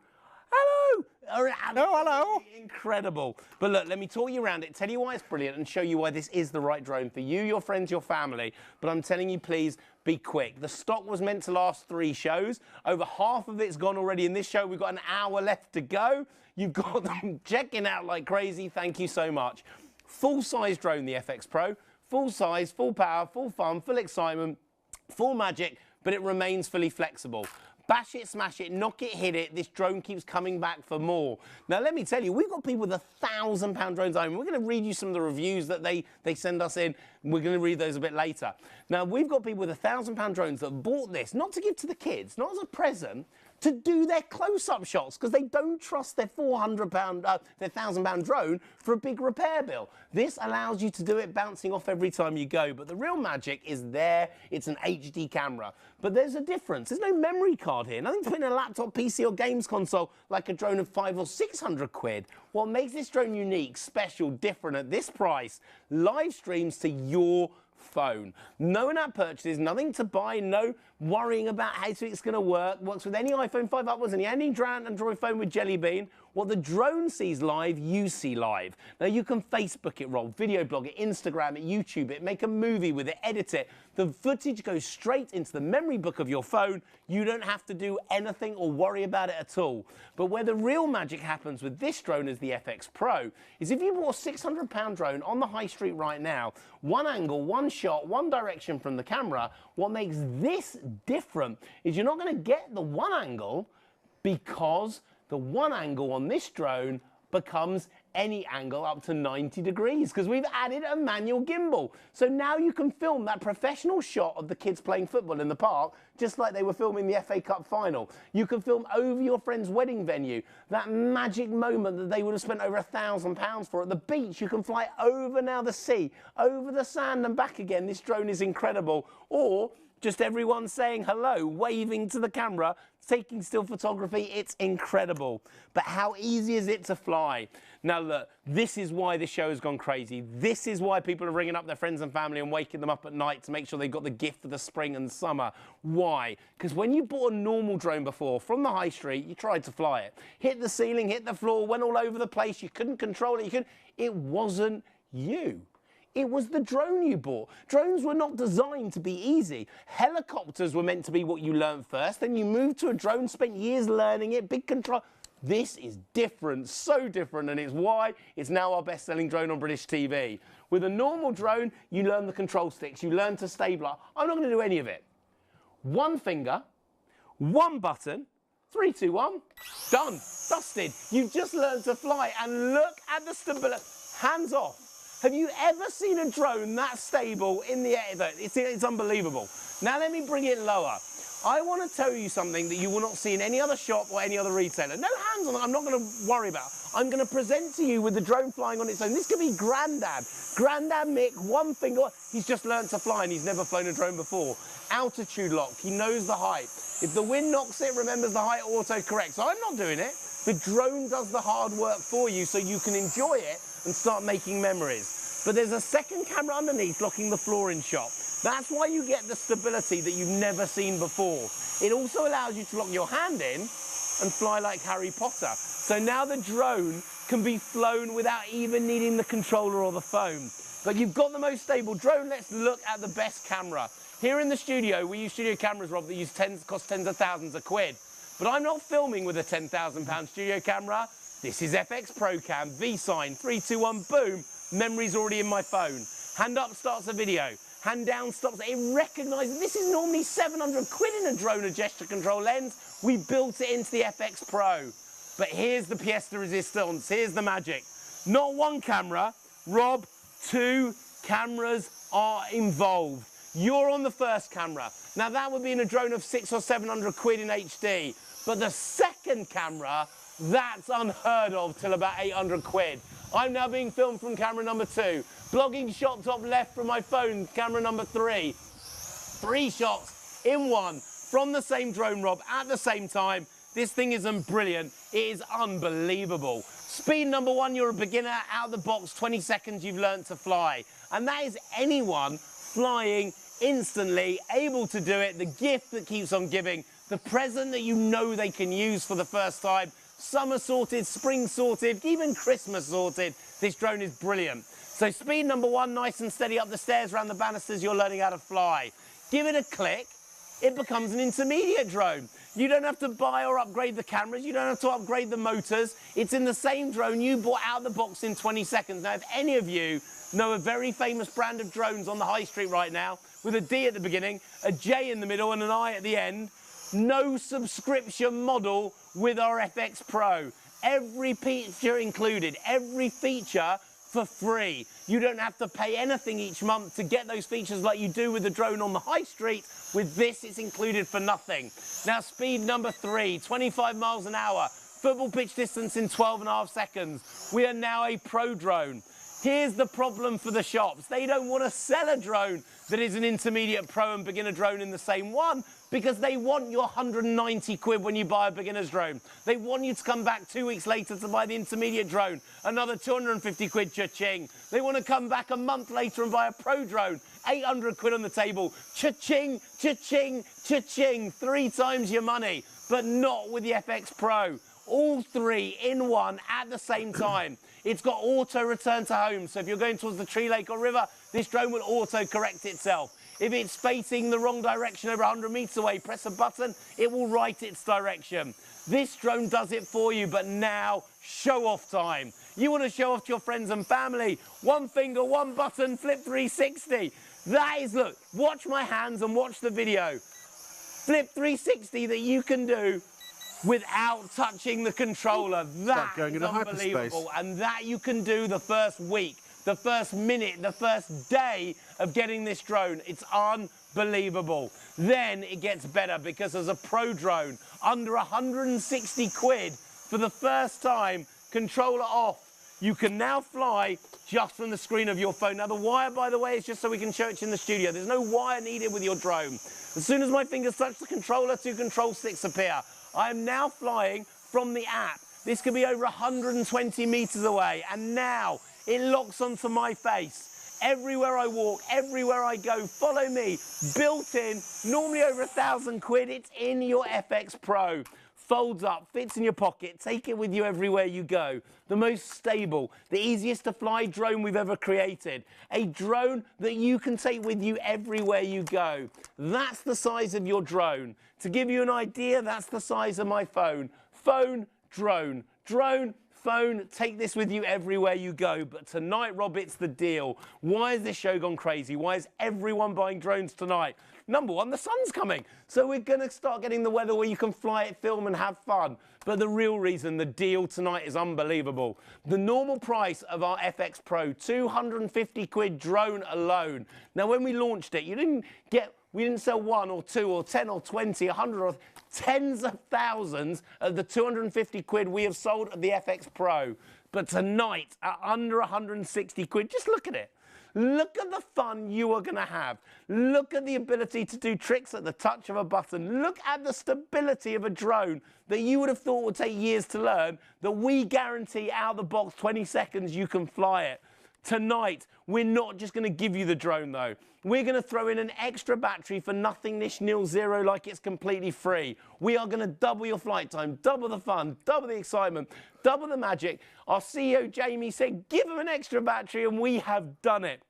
Hello! Hello. Incredible. But look, let me talk you around it, tell you why it's brilliant and show you why this is the right drone for you, your friends, your family. But I'm telling you, please be quick. The stock was meant to last 3 shows. Over half of it's gone already in this show. We've got an hour left to go. You've got them checking out like crazy. Thank you so much. Full-size drone, the FX Pro. Full size, full power, full fun, full excitement, full magic, but it remains fully flexible. Bash it, smash it, knock it, hit it. This drone keeps coming back for more. Now, let me tell you, we've got people with £1,000 drones at home. We're going to read you some of the reviews that they send us in. We're going to read those a bit later. Now, we've got people with £1,000 drones that bought this, not to give to the kids, not as a present, to do their close-up shots because they don't trust their their £1,000 drone for a big repair bill. This allows you to do it bouncing off every time you go, but the real magic is there. It's an HD camera, but there's a difference. There's no memory card here. Nothing to put in a laptop, PC or games console like a drone of 500 or 600 quid. What makes this drone unique, special, different at this price, live streams to your phone. No in-app purchases, nothing to buy, no worrying about how it's going to work, works with any iPhone 5 upwards and any Android phone with Jelly Bean. What the drone sees live, you see live. Now you can Facebook it, roll, video blog it, Instagram it, YouTube it, make a movie with it, edit it. The footage goes straight into the memory book of your phone. You don't have to do anything or worry about it at all. But where the real magic happens with this drone as the FX Pro is if you bought a £600 drone on the high street right now, one angle, one shot, one direction from the camera, what makes this different is you're not going to get the one angle because the one angle on this drone becomes any angle up to 90 degrees because we've added a manual gimbal. So now you can film that professional shot of the kids playing football in the park just like they were filming the FA Cup final. You can film over your friend's wedding venue, that magic moment that they would have spent over £1,000 for at the beach. You can fly over now the sea, over the sand and back again. This drone is incredible. Or just everyone saying hello, waving to the camera, taking still photography. It's incredible. But how easy is it to fly? Now look, this is why this show has gone crazy. This is why people are ringing up their friends and family and waking them up at night to make sure they've got the gift for the spring and summer. Why? Because when you bought a normal drone before from the high street, you tried to fly it. Hit the ceiling, hit the floor, went all over the place. You couldn't control it. It wasn't you. It was the drone you bought. Drones were not designed to be easy. Helicopters were meant to be what you learned first. Then you moved to a drone, spent years learning it, big control. This is different, so different, and it's why it's now our best-selling drone on British TV. With a normal drone, you learn the control sticks, you learn to stabilize. I'm not going to do any of it. One finger, one button, 3, 2, 1, done, dusted. You've just learned to fly, and look at the stability. Hands off. Have you ever seen a drone that stable in the air? It's unbelievable. Now let me bring it lower. I want to tell you something that you will not see in any other shop or any other retailer. No hands on it, I'm not going to worry about. I'm going to present to you with the drone flying on its own. This could be Grandad. Grandad Mick, one finger, he's just learned to fly and he's never flown a drone before. Altitude lock, he knows the height. If the wind knocks it, remembers the height, auto-correct. So I'm not doing it. The drone does the hard work for you so you can enjoy it and start making memories. But there's a second camera underneath blocking the floor in shot. That's why you get the stability that you've never seen before. It also allows you to lock your hand in and fly like Harry Potter. So now the drone can be flown without even needing the controller or the phone. But you've got the most stable drone. Let's look at the best camera. Here in the studio, we use studio cameras, Rob, that cost tens of thousands of quid. But I'm not filming with a £10,000 studio camera. This is FX Pro Cam, V-Sign, 3, 2, 1, boom. Memory's already in my phone. Hand up starts a video. Hand down stops. It recognises this is normally 700 quid in a drone, a gesture control lens. We built it into the FX Pro. But here's the pièce de résistance. Here's the magic. Not one camera, Rob, 2 cameras are involved. You're on the first camera. Now that would be in a drone of 600 or 700 quid in HD. But the second camera, that's unheard of till about 800 quid. I'm now being filmed from camera number 2. Blogging shot top left from my phone, camera number 3. 3 shots in one from the same drone, Rob, at the same time. This thing isn't brilliant. It is unbelievable. Speed number 1, you're a beginner, out of the box, 20 seconds, you've learned to fly. And that is anyone flying instantly, able to do it, the gift that keeps on giving, the present that you know they can use for the first time. Summer sorted, spring sorted, even Christmas sorted. This drone is brilliant. So speed number 1, nice and steady up the stairs, around the banisters, you're learning how to fly. Give it a click, it becomes an intermediate drone. You don't have to buy or upgrade the cameras, you don't have to upgrade the motors. It's in the same drone you bought out of the box in 20 seconds. Now, if any of you know a very famous brand of drones on the high street right now, with a D at the beginning, a J in the middle and an I at the end, no subscription model with our FX Pro. Every feature included, every feature for free. You don't have to pay anything each month to get those features like you do with the drone on the high street. With this, it's included for nothing. Now, speed number 3, 25 miles an hour, football pitch distance in 12.5 seconds. We are now a pro drone. Here's the problem for the shops. They don't want to sell a drone that is an intermediate pro and beginner drone in the same one, because they want your 190 quid when you buy a beginner's drone. They want you to come back 2 weeks later to buy the intermediate drone, another 250 quid cha-ching. They want to come back a month later and buy a pro drone, 800 quid on the table, cha-ching, cha-ching, cha-ching, 3 times your money, but not with the FX Pro. All 3 in one at the same time. It's got auto return to home, so if you're going towards the tree, lake or river, this drone will auto correct itself. If it's facing the wrong direction over 100 meters away, press a button, it will right its direction. This drone does it for you, but now show off time. You want to show off to your friends and family. 1 finger, 1 button, flip 360. That is, look, watch my hands and watch the video. Flip 360 that you can do without touching the controller. That is unbelievable. And that you can do the first week, the first minute, the first day of getting this drone. It's unbelievable. Then it gets better, because as a pro drone, under 160 quid for the first time, controller off, you can now fly just from the screen of your phone. Now the wire, by the way, is just so we can show it in the studio. There's no wire needed with your drone. As soon as my fingers touch the controller, 2 control sticks appear. I am now flying from the app. This could be over 120 meters away, and now it locks onto my face. Everywhere I walk, everywhere I go, follow me. Built in, normally over 1,000 quid, it's in your FX Pro. Folds up, fits in your pocket, take it with you everywhere you go. The most stable, the easiest to fly drone we've ever created. A drone that you can take with you everywhere you go. That's the size of your drone. To give you an idea, that's the size of my phone. Phone, drone, drone, phone, take this with you everywhere you go. But tonight, Rob, it's the deal. Why has this show gone crazy? Why is everyone buying drones tonight? Number one, the sun's coming. So we're going to start getting the weather where you can fly it, film and have fun. But the real reason, the deal tonight is unbelievable. The normal price of our FX Pro, 250 quid drone alone. Now, when we launched it, we didn't sell 1 or 2 or 10 or 20, 100 or tens of thousands of the 250 quid we have sold of the FX Pro. But tonight, at under 160 quid, just look at it. Look at the fun you are going to have. Look at the ability to do tricks at the touch of a button. Look at the stability of a drone that you would have thought would take years to learn, that we guarantee out of the box 20 seconds you can fly it. Tonight, we're not just going to give you the drone, though. We're going to throw in an extra battery for nothing nish nil zero, like it's completely free. We are going to double your flight time, double the fun, double the excitement, double the magic. Our CEO, Jamie, said, give them an extra battery, and we have done it.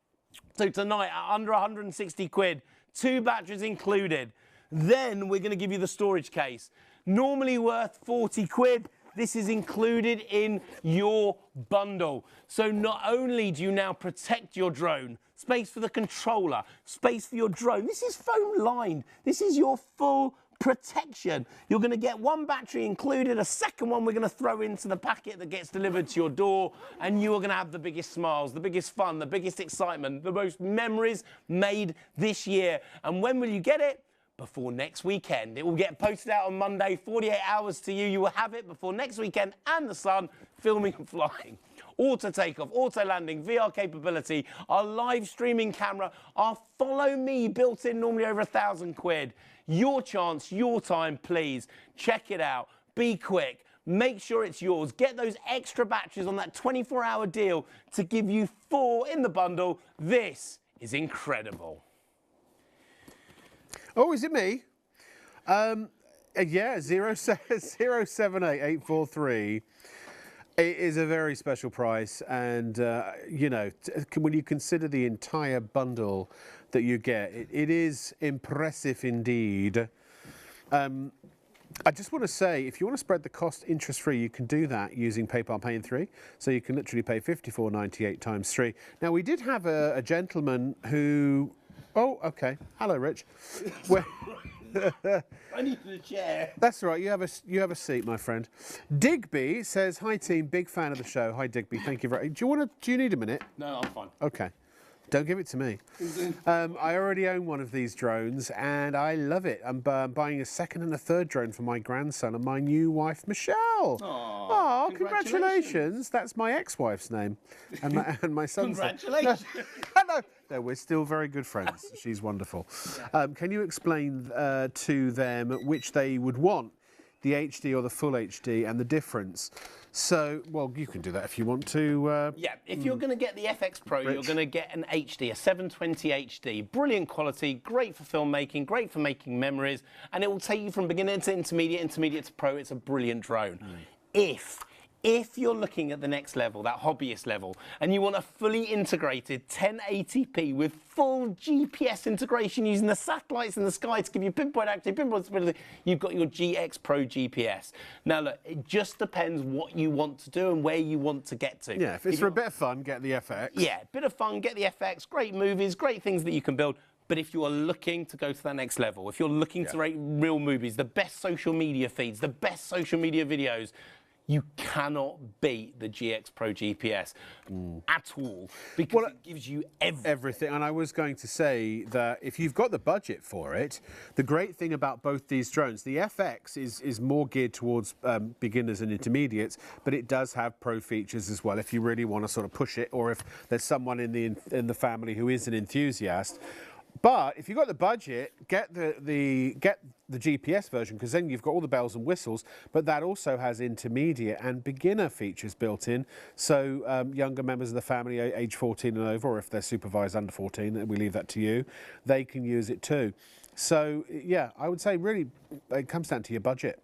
So tonight, at under 160 quid, 2 batteries included. Then we're going to give you the storage case. Normally worth 40 quid. This is included in your bundle. So not only do you now protect your drone, space for the controller, space for your drone. This is foam lined. This is your full protection. You're going to get 1 battery included, a second one we're going to throw into the packet that gets delivered to your door, and you are going to have the biggest smiles, the biggest fun, the biggest excitement, the most memories made this year. And when will you get it? Before next weekend. It will get posted out on Monday, 48 hours to you. You will have it before next weekend and the sun, filming and flying. Auto takeoff, auto landing, VR capability, our live streaming camera, our follow me built in, normally over 1,000 quid. Your chance, your time, please. Check it out. Be quick. Make sure it's yours. Get those extra batteries on that 24-hour deal to give you 4 in the bundle. This is incredible. Oh, is it me? Yeah, 078843. It is a very special price, and you know, when you consider the entire bundle that you get, it is impressive indeed. I just want to say, if you want to spread the cost interest-free, you can do that using PayPal Pay in 3. So you can literally pay $54.98 times 3. Now, we did have a gentleman who... Oh, okay. Hello, Rich. I need a chair. That's right. You have a seat, my friend. Digby says, "Hi team, big fan of the show." Hi Digby, thank you very. Do you need a minute? No, I'm fine. Okay. Don't give it to me. I already own one of these drones and I love it. I'm buying a second and a third drone for my grandson and my new wife, Michelle. Aww. Aww, Oh, congratulations. That's my ex-wife's name. And my son's Congratulations. No, we're still very good friends. She's wonderful. Can you explain to them which they would want, the HD or the full HD, and the difference? So, well, you can do that if you want to. Yeah, if you're going to get the FX Pro, you're going to get an HD, a 720 HD. Brilliant quality, great for filmmaking, great for making memories, and it will take you from beginner to intermediate, intermediate to pro. It's a brilliant drone. If you're looking at the next level, that hobbyist level, and you want a fully integrated 1080p with full GPS integration using the satellites in the sky to give you pinpoint accuracy, pinpoint stability, you've got your GX Pro GPS. Now, look, it just depends what you want to do and where you want to get to. Yeah, if it's for a bit of fun, get the FX. Yeah, bit of fun, get the FX, great movies, great things that you can build. But if you are looking to go to that next level, if you're looking to rate real movies, the best social media feeds, the best social media videos, you cannot beat the GX Pro GPS at all, because it gives you everything. And I was going to say that if you've got the budget for it, the great thing about both these drones, the FX is more geared towards beginners and intermediates, but it does have pro features as well if you really want to sort of push it, or if there's someone in the family who is an enthusiast. But if you've got the budget, get the GPS version, because then you've got all the bells and whistles, but that also has intermediate and beginner features built in. So younger members of the family, age 14 and over, or if they're supervised under 14, we leave that to you, they can use it too. So, yeah, I would say really it comes down to your budget.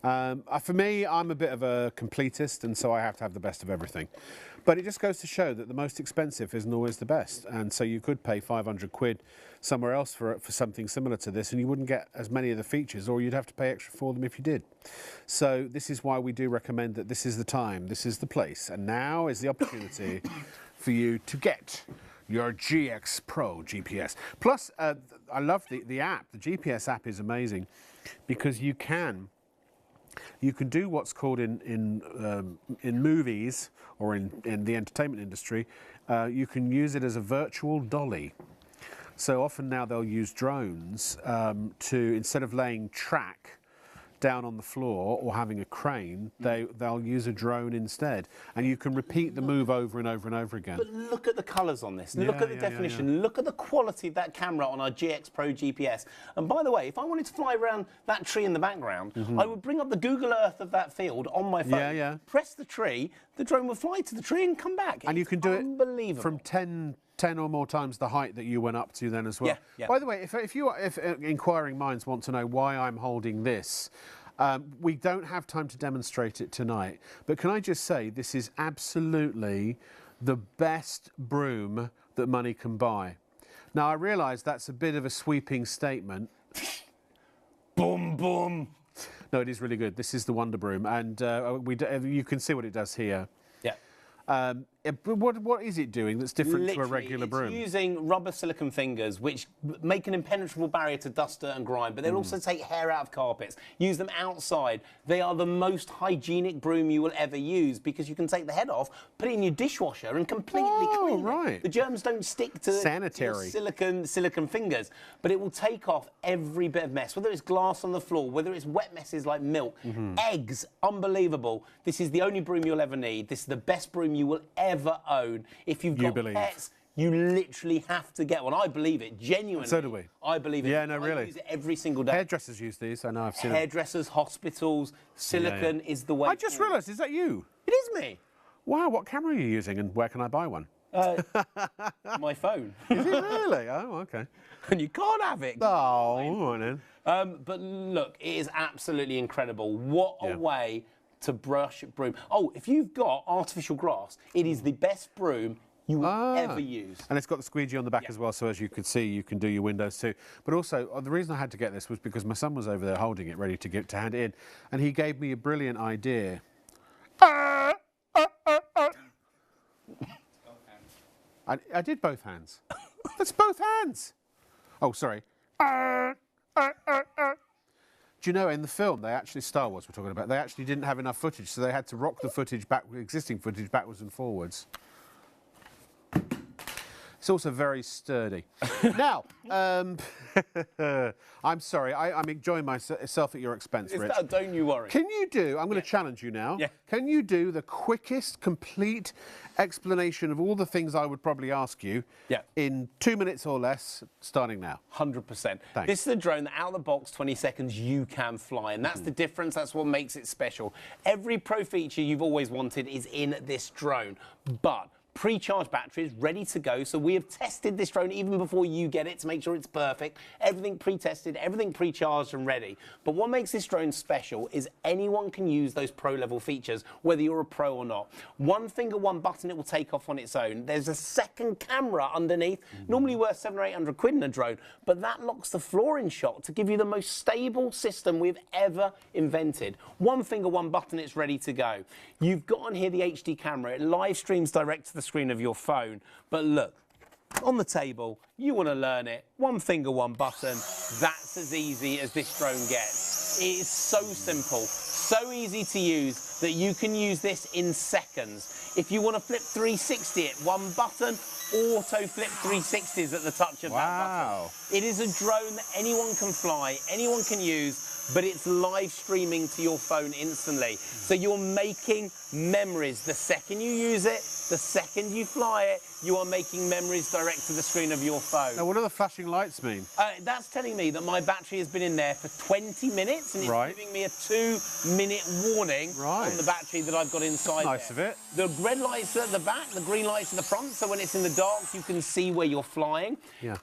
For me, I'm a bit of a completist, and so I have to have the best of everything. But it just goes to show that the most expensive isn't always the best. And so you could pay 500 quid somewhere else for something similar to this, and you wouldn't get as many of the features, or you'd have to pay extra for them if you did. So this is why we do recommend that this is the time, this is the place, and now is the opportunity for you to get your GX Pro GPS. Plus, I love the app. The GPS app is amazing because you can do what's called in movies or in the entertainment industry, you can use it as a virtual dolly. So often now they'll use drones to, instead of laying track down on the floor or having a crane, they'll use a drone instead, and you can repeat the move over and over and over again. But look at the colours on this. Look at the definition. Look at the quality of that camera on our GX Pro GPS. And by the way, if I wanted to fly around that tree in the background, I would bring up the Google Earth of that field on my phone, press the tree, the drone will fly to the tree and come back. And you can do it from 10 or more times the height that you went up to then as well. By the way, if inquiring minds want to know why I'm holding this, we don't have time to demonstrate it tonight, but can I just say this is absolutely the best broom that money can buy. Now, I realise that's a bit of a sweeping statement. Boom, boom. No, it is really good. This is the Wonder Broom, and you can see what it does here. But what is it doing that's different to a regular broom? It's using rubber silicone fingers, which make an impenetrable barrier to dust, dirt and grime, but they'll also take hair out of carpets. Use them outside. They are the most hygienic broom you will ever use, because you can take the head off, put it in your dishwasher and completely clean it. The germs don't stick to sanitary silicone fingers, but it will take off every bit of mess, whether it's glass on the floor, whether it's wet messes like milk, eggs, unbelievable. This is the only broom you'll ever need. This is the best broom you will ever own. If you've got pets, you literally have to get one. I believe it, genuinely. So do we. I believe it. Yeah, no, really. I use it every single day. Hairdressers use these, I know, I've seen them. Hairdressers, hospitals, silicone is the way. I just realised, is that you? It is me. Wow, what camera are you using, and where can I buy one? My phone. Is it really? Oh, okay. And you can't have it. Oh, all right then. But look, it is absolutely incredible. What a way to brush broom. Oh, if you've got artificial grass, it is the best broom you will ever use. And it's got the squeegee on the back as well, so as you can see, you can do your windows too. But also, the reason I had to get this was because my son was over there holding it, ready to hand it in, and he gave me a brilliant idea. I did both hands. That's both hands. Oh, sorry. Do you know, in the film, they actually, Star Wars we're talking about, they actually didn't have enough footage, so they had to rock the footage back, existing footage backwards and forwards. It's also very sturdy. Now, I'm sorry, I'm enjoying myself at your expense, Rich. Don't you worry. Can you do, I'm going to challenge you now, can you do the quickest, complete explanation of all the things I would probably ask you in 2 minutes or less, starting now? 100%. Thanks. This is a drone that out of the box, 20 seconds, you can fly. And that's the difference. That's what makes it special. Every pro feature you've always wanted is in this drone. But pre-charged batteries ready to go, so we have tested this drone even before you get it to make sure it's perfect. Everything pre-tested, everything pre-charged and ready. But what makes this drone special is anyone can use those pro level features, whether you're a pro or not. One finger, one button, it will take off on its own. There's a second camera underneath, normally worth 700 or 800 quid in a drone, but that locks the floor in shot to give you the most stable system we've ever invented. One finger, one button, it's ready to go. You've got on here the HD camera. It live streams direct to the screen of your phone. But look, on the table, you want to learn it. One finger, one button. That's as easy as this drone gets. It is so simple, so easy to use that you can use this in seconds. If you want to flip 360 it, one button, auto flip 360s at the touch of that button. It is a drone that anyone can fly, anyone can use, but it's live streaming to your phone instantly. So you're making memories. The second you use it, the second you fly it, you are making memories direct to the screen of your phone. Now, what do the flashing lights mean? That's telling me that my battery has been in there for 20 minutes and it's giving me a 2-minute warning on the battery that I've got inside Nice of it. The red lights at the back, the green lights at the front, so when it's in the dark, you can see where you're flying.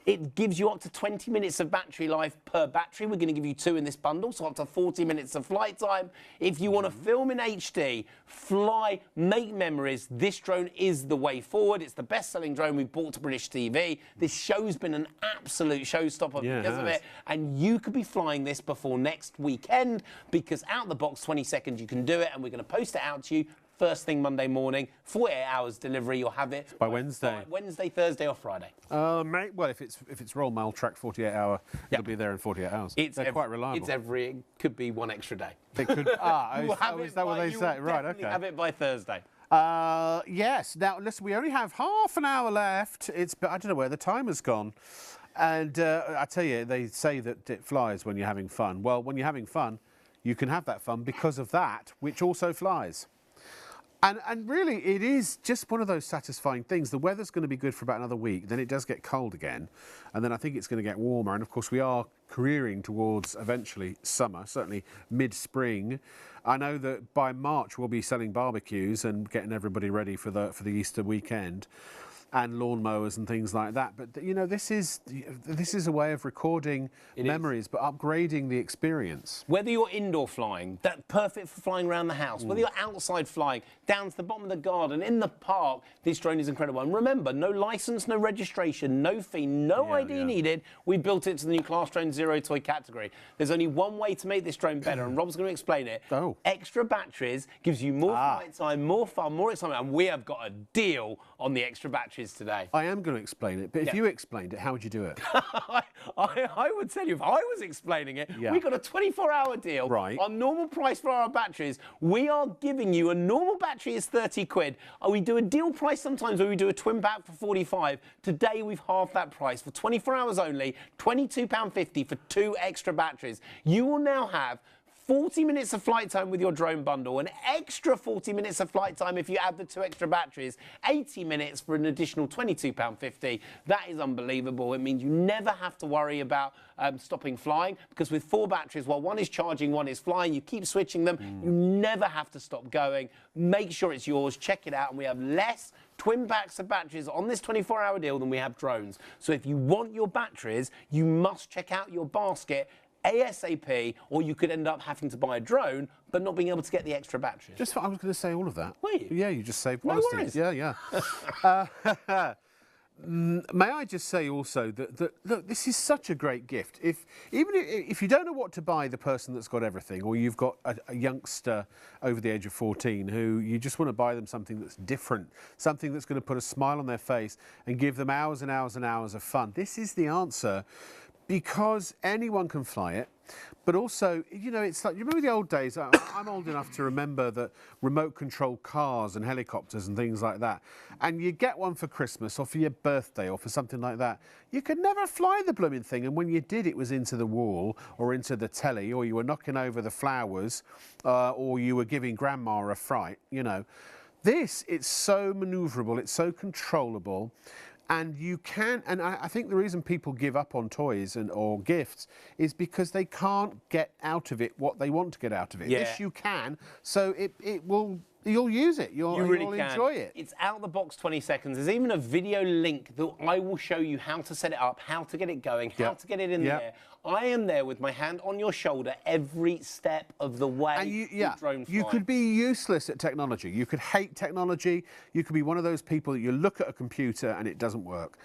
It gives you up to 20 minutes of battery life per battery. We're going to give you 2 in this bundle, so up to 40 minutes of flight time. If you want to film in HD, fly, make memories, this drone is the way forward. It's the best-selling drone we've brought to British TV. This show's been an absolute showstopper because of it, and you could be flying this before next weekend because out of the box, 20 seconds, you can do it, and we're going to post it out to you first thing Monday morning, 48 hours delivery. You'll have it by Wednesday. Wednesday, Thursday, or Friday. Mate, well, if it's Royal Mail track 48 hour, it'll be there in 48 hours. They're quite reliable. It could be one extra day. It could. Is that what they say? Right. Okay. Have it by Thursday. Yes. Now, listen, we only have half an hour left. I don't know where the time has gone. And I tell you, they say that it flies when you're having fun. Well, when you're having fun, you can have that fun because of that, which also flies. And really, it is just one of those satisfying things. The weather's going to be good for about another week. Then it does get cold again. And then I think it's going to get warmer. And, of course, we are careering towards, eventually, summer, certainly mid-spring. I know that by March we'll be selling barbecues and getting everybody ready for the Easter weekend. And lawnmowers and things like that. But, you know, this is a way of recording memories, but upgrading the experience. Whether you're indoor flying, that's perfect for flying around the house. Whether you're outside flying, down to the bottom of the garden, in the park, this drone is incredible. And remember, no license, no registration, no fee, no ID needed. We built it to the new Class Drone Zero Toy category. There's only one way to make this drone better, and Rob's going to explain it. Extra batteries gives you more flight time, more fun, more excitement, and we have got a deal on the extra batteries today. I am going to explain it, but if you explained it, how would you do it? I would tell you, if I was explaining it, we got a 24-hour deal on normal price for our batteries. We are giving you a normal battery is 30 quid. We do a deal price sometimes where we do a twin pack for 45. Today we've halved that price for 24 hours only, £22.50 for 2 extra batteries. You will now have 40 minutes of flight time with your drone bundle, an extra 40 minutes of flight time if you add the 2 extra batteries, 80 minutes for an additional £22.50. That is unbelievable. It means you never have to worry about stopping flying, because with 4 batteries, while one is charging, one is flying, you keep switching them. You never have to stop going. Make sure it's yours. Check it out. And we have less twin packs of batteries on this 24-hour deal than we have drones. So if you want your batteries, you must check out your basket ASAP, or you could end up having to buy a drone but not being able to get the extra batteries. I was going to say all of that. Were you? Yeah, you just saved no worries. Yeah. May I just say also that look, this is such a great gift. Even if you don't know what to buy the person that's got everything, or you've got a youngster over the age of 14 who you just want to buy them something that's different, something that's going to put a smile on their face and give them hours and hours and hours of fun, this is the answer. because anyone can fly it. But also, you know, it's like, you remember the old days? I'm old enough to remember that remote control cars and helicopters and things like that. And you get one for Christmas or for your birthday or for something like that. You could never fly the blooming thing. And when you did, it was into the wall or into the telly, or you were knocking over the flowers, or you were giving grandma a fright, you know. This, it's so maneuverable, it's so controllable. And you can, and I think the reason people give up on toys or gifts is because they can't get out of it what they want to get out of it. Yeah. This you can, so you'll use it. You'll enjoy it. It's out the box 20 seconds. There's even a video link that I will show you how to set it up, how to get it going, how to get it in the air. I am there with my hand on your shoulder every step of the way. And you could be useless at technology. You could hate technology. You could be one of those people that you look at a computer and it doesn't work.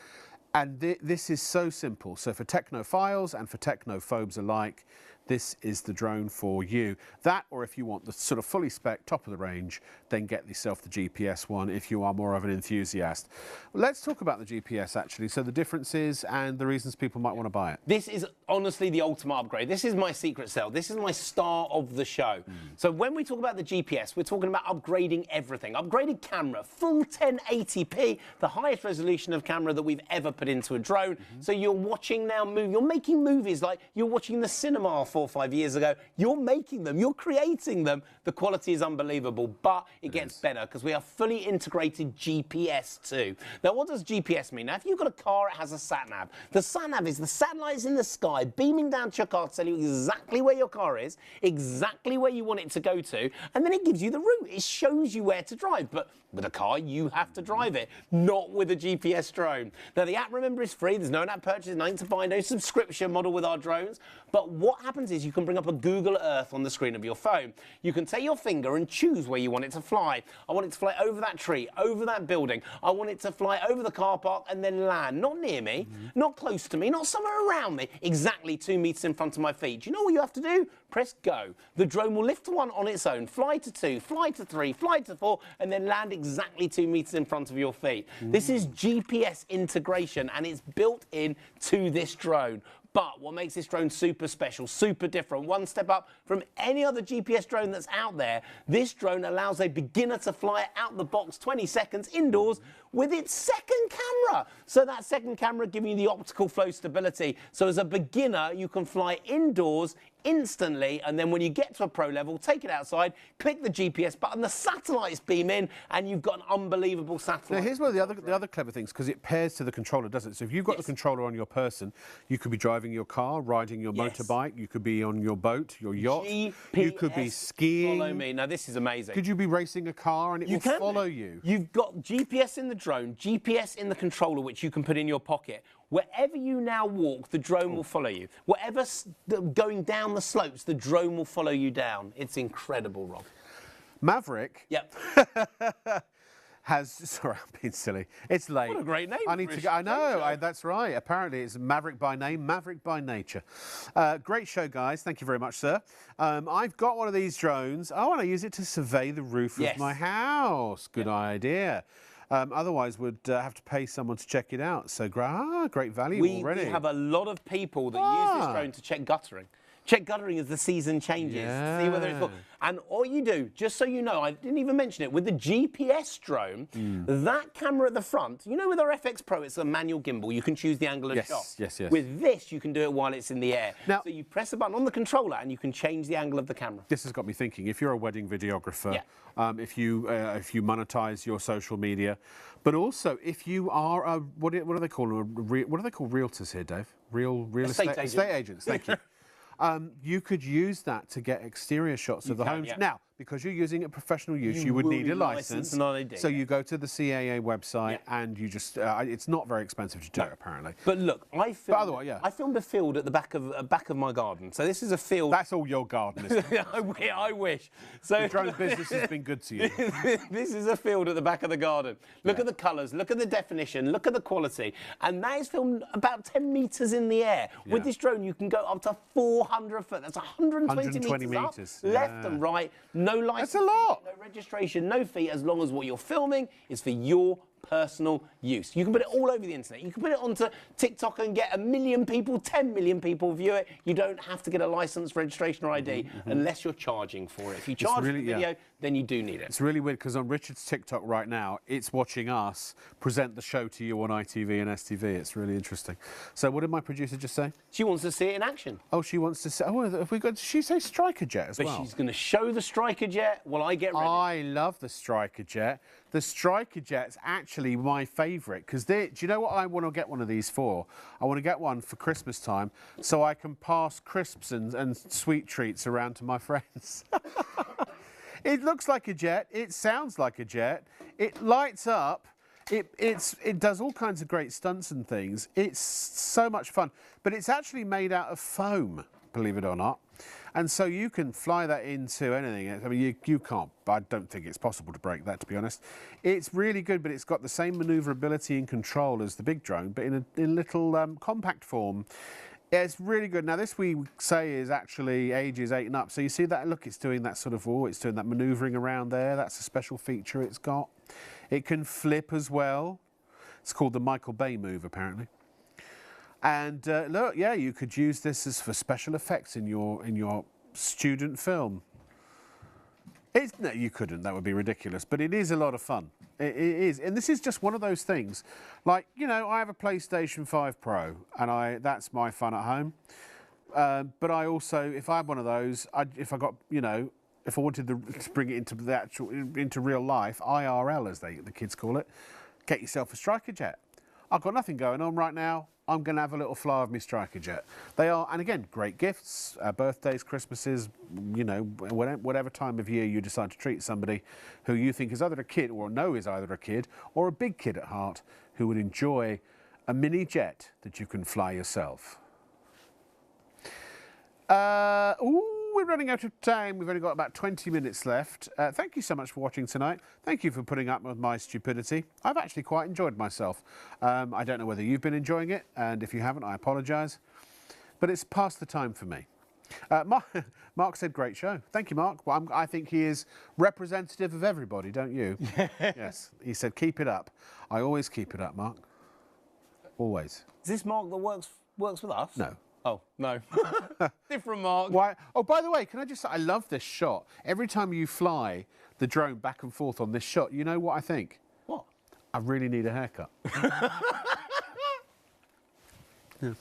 And this is so simple. So for technophiles and for technophobes alike, this is the drone for you. That, or if you want the sort of fully spec, top of the range, then get yourself the GPS one if you are more of an enthusiast. Let's talk about the GPS actually. So the differences and the reasons people might want to buy it. This is honestly the ultimate upgrade. This is my secret sell. This is my star of the show. So when we talk about the GPS, we're talking about upgrading everything. Upgraded camera, full 1080p, the highest resolution of camera that we've ever put into a drone. So you're watching now, you're making movies like you're watching the cinema 4 or 5 years ago. You're making them, you're creating them. The quality is unbelievable, but it gets better because we are fully integrated GPS too. Now, what does GPS mean? Now, if you've got a car, it has a sat-nav. The sat-nav is the satellites in the sky beaming down to your car to tell you exactly where your car is, exactly where you want it to go to, and then it gives you the route. It shows you where to drive, but with a car, you have to drive it, not with a GPS drone. Now, the app, remember, is free. There's no in-app purchase, nothing to buy, no subscription model with our drones. But what happens is you can bring up a Google Earth on the screen of your phone. You can take your finger and choose where you want it to fly. I want it to fly over that tree, over that building. I want it to fly over the car park and then land. Not near me, not close to me, not somewhere around me, exactly 2 meters in front of my feet. Do you know what you have to do? Press go. The drone will lift to 1 on its own, fly to 2, fly to 3, fly to 4, and then land exactly 2 meters in front of your feet. This is GPS integration, and it's built in to this drone. But what makes this drone super special, super different, one step up from any other GPS drone that's out there, this drone allows a beginner to fly out the box 20 seconds indoors with its second camera. So that second camera giving you the optical flow stability. So as a beginner, you can fly indoors instantly, and then when you get to a pro level, take it outside, click the GPS button, the satellites beam in, and you've got an unbelievable satellite. Now here's one of the other clever things, because it pairs to the controller, doesn't it? So if you've got the controller on your person, you could be driving your car, riding your motorbike, you could be on your boat, your yacht, GPS, you could be skiing. Follow me. Now this is amazing. Could you be racing a car and it will follow you? You've got GPS in the drone, GPS in the controller, which you can put in your pocket. Wherever you now walk, the drone will follow you. Whatever's going down the slopes, the drone will follow you down. It's incredible, Rob. Maverick has, sorry, I'm being silly. It's late. What a great name. I need to go. I know, that's right. Apparently it's Maverick by name, Maverick by nature. Great show, guys. Thank you very much, sir. I've got one of these drones. I want to use it to survey the roof of my house. Good idea. Otherwise, we'd have to pay someone to check it out. So, great value already. We have a lot of people that use this drone to check guttering. Check guttering as the season changes. See whether it's full. And all you do, just so you know, I didn't even mention it, with the GPS drone, that camera at the front, you know with our FX Pro, it's a manual gimbal. You can choose the angle of shot. Yes. With this, you can do it while it's in the air. Now, so you press a button on the controller and you can change the angle of the camera. This has got me thinking, if you're a wedding videographer, if you monetize your social media, but also if you are a, what do they call them? What do they call realtors here, Dave? Real estate agents. Thank you. You could use that to get exterior shots of the homes. Now, because you're using it professional use, you would need a license. So you go to the CAA website and you just, it's not very expensive to do it, apparently. But look, I filmed a field at the back of my garden. So this is a field. That's all your garden, isn't it? I wish. So the drone business has been good to you. This is a field at the back of the garden. Look at the colours, look at the definition, look at the quality. And that is filmed about 10 metres in the air. With this drone, you can go up to 400 foot. That's 120 metres up, left and right. No license, that's a lot. No registration, no fee, as long as what you're filming is for your personal use. You can put it all over the internet. You can put it onto TikTok and get 1 million people, 10 million people view it. You don't have to get a license, registration or ID unless you're charging for it. If you charge for the video, then you do need it. It's really weird because on Richard's TikTok right now, it's watching us present the show to you on ITV and STV. It's really interesting. So what did my producer just say? She wants to see it in action. Oh, she wants to say, oh, have we got, did she say Striker Jet as well? But she's going to show the Striker Jet while I get ready. I love the Striker Jet. The Striker Jet's actually my favourite because do you know what I want to get one of these for? I want to get one for Christmas time so I can pass crisps and sweet treats around to my friends. It looks like a jet. It sounds like a jet. It lights up. It does all kinds of great stunts and things. It's so much fun. But it's actually made out of foam, believe it or not. And so you can fly that into anything. I mean, you can't. I don't think it's possible to break that, to be honest. It's really good, but it's got the same manoeuvrability and control as the big drone, but in a little compact form. Yeah, it's really good. Now, this we say is actually ages 8 and up. So you see that? Look, it's doing that sort of, it's doing that manoeuvring around there. That's a special feature it's got. It can flip as well. It's called the Michael Bay move, apparently. And look, yeah, you could use this as for special effects in your student film. No, you couldn't. That would be ridiculous. But it is a lot of fun. It is. And this is just one of those things. Like, you know, I have a PlayStation 5 Pro, and that's my fun at home. But I also, if I had one of those, if I wanted to bring it into real life, IRL as the kids call it, get yourself a Striker Jet. I've got nothing going on right now. I'm going to have a little fly of my Striker Jet. They are, and again, great gifts, birthdays, Christmases, you know, whatever time of year you decide to treat somebody who you think is either a kid or know is either a kid or a big kid at heart who would enjoy a mini jet that you can fly yourself. We're running out of time. We've only got about 20 minutes left. Thank you so much for watching tonight. Thank you for putting up with my stupidity. I've actually quite enjoyed myself. I don't know whether you've been enjoying it, and if you haven't, I apologise. But it's past the time for me. Mark said, great show. Thank you, Mark. Well, I think he is representative of everybody, don't you? Yes. He said, keep it up. I always keep it up, Mark. Always. Is this Mark that works with us? No. Oh, no. Different Mark. Why? Oh, by the way, can I just say, I love this shot. Every time you fly the drone back and forth on this shot, you know what I think? What? I really need a haircut. Yeah.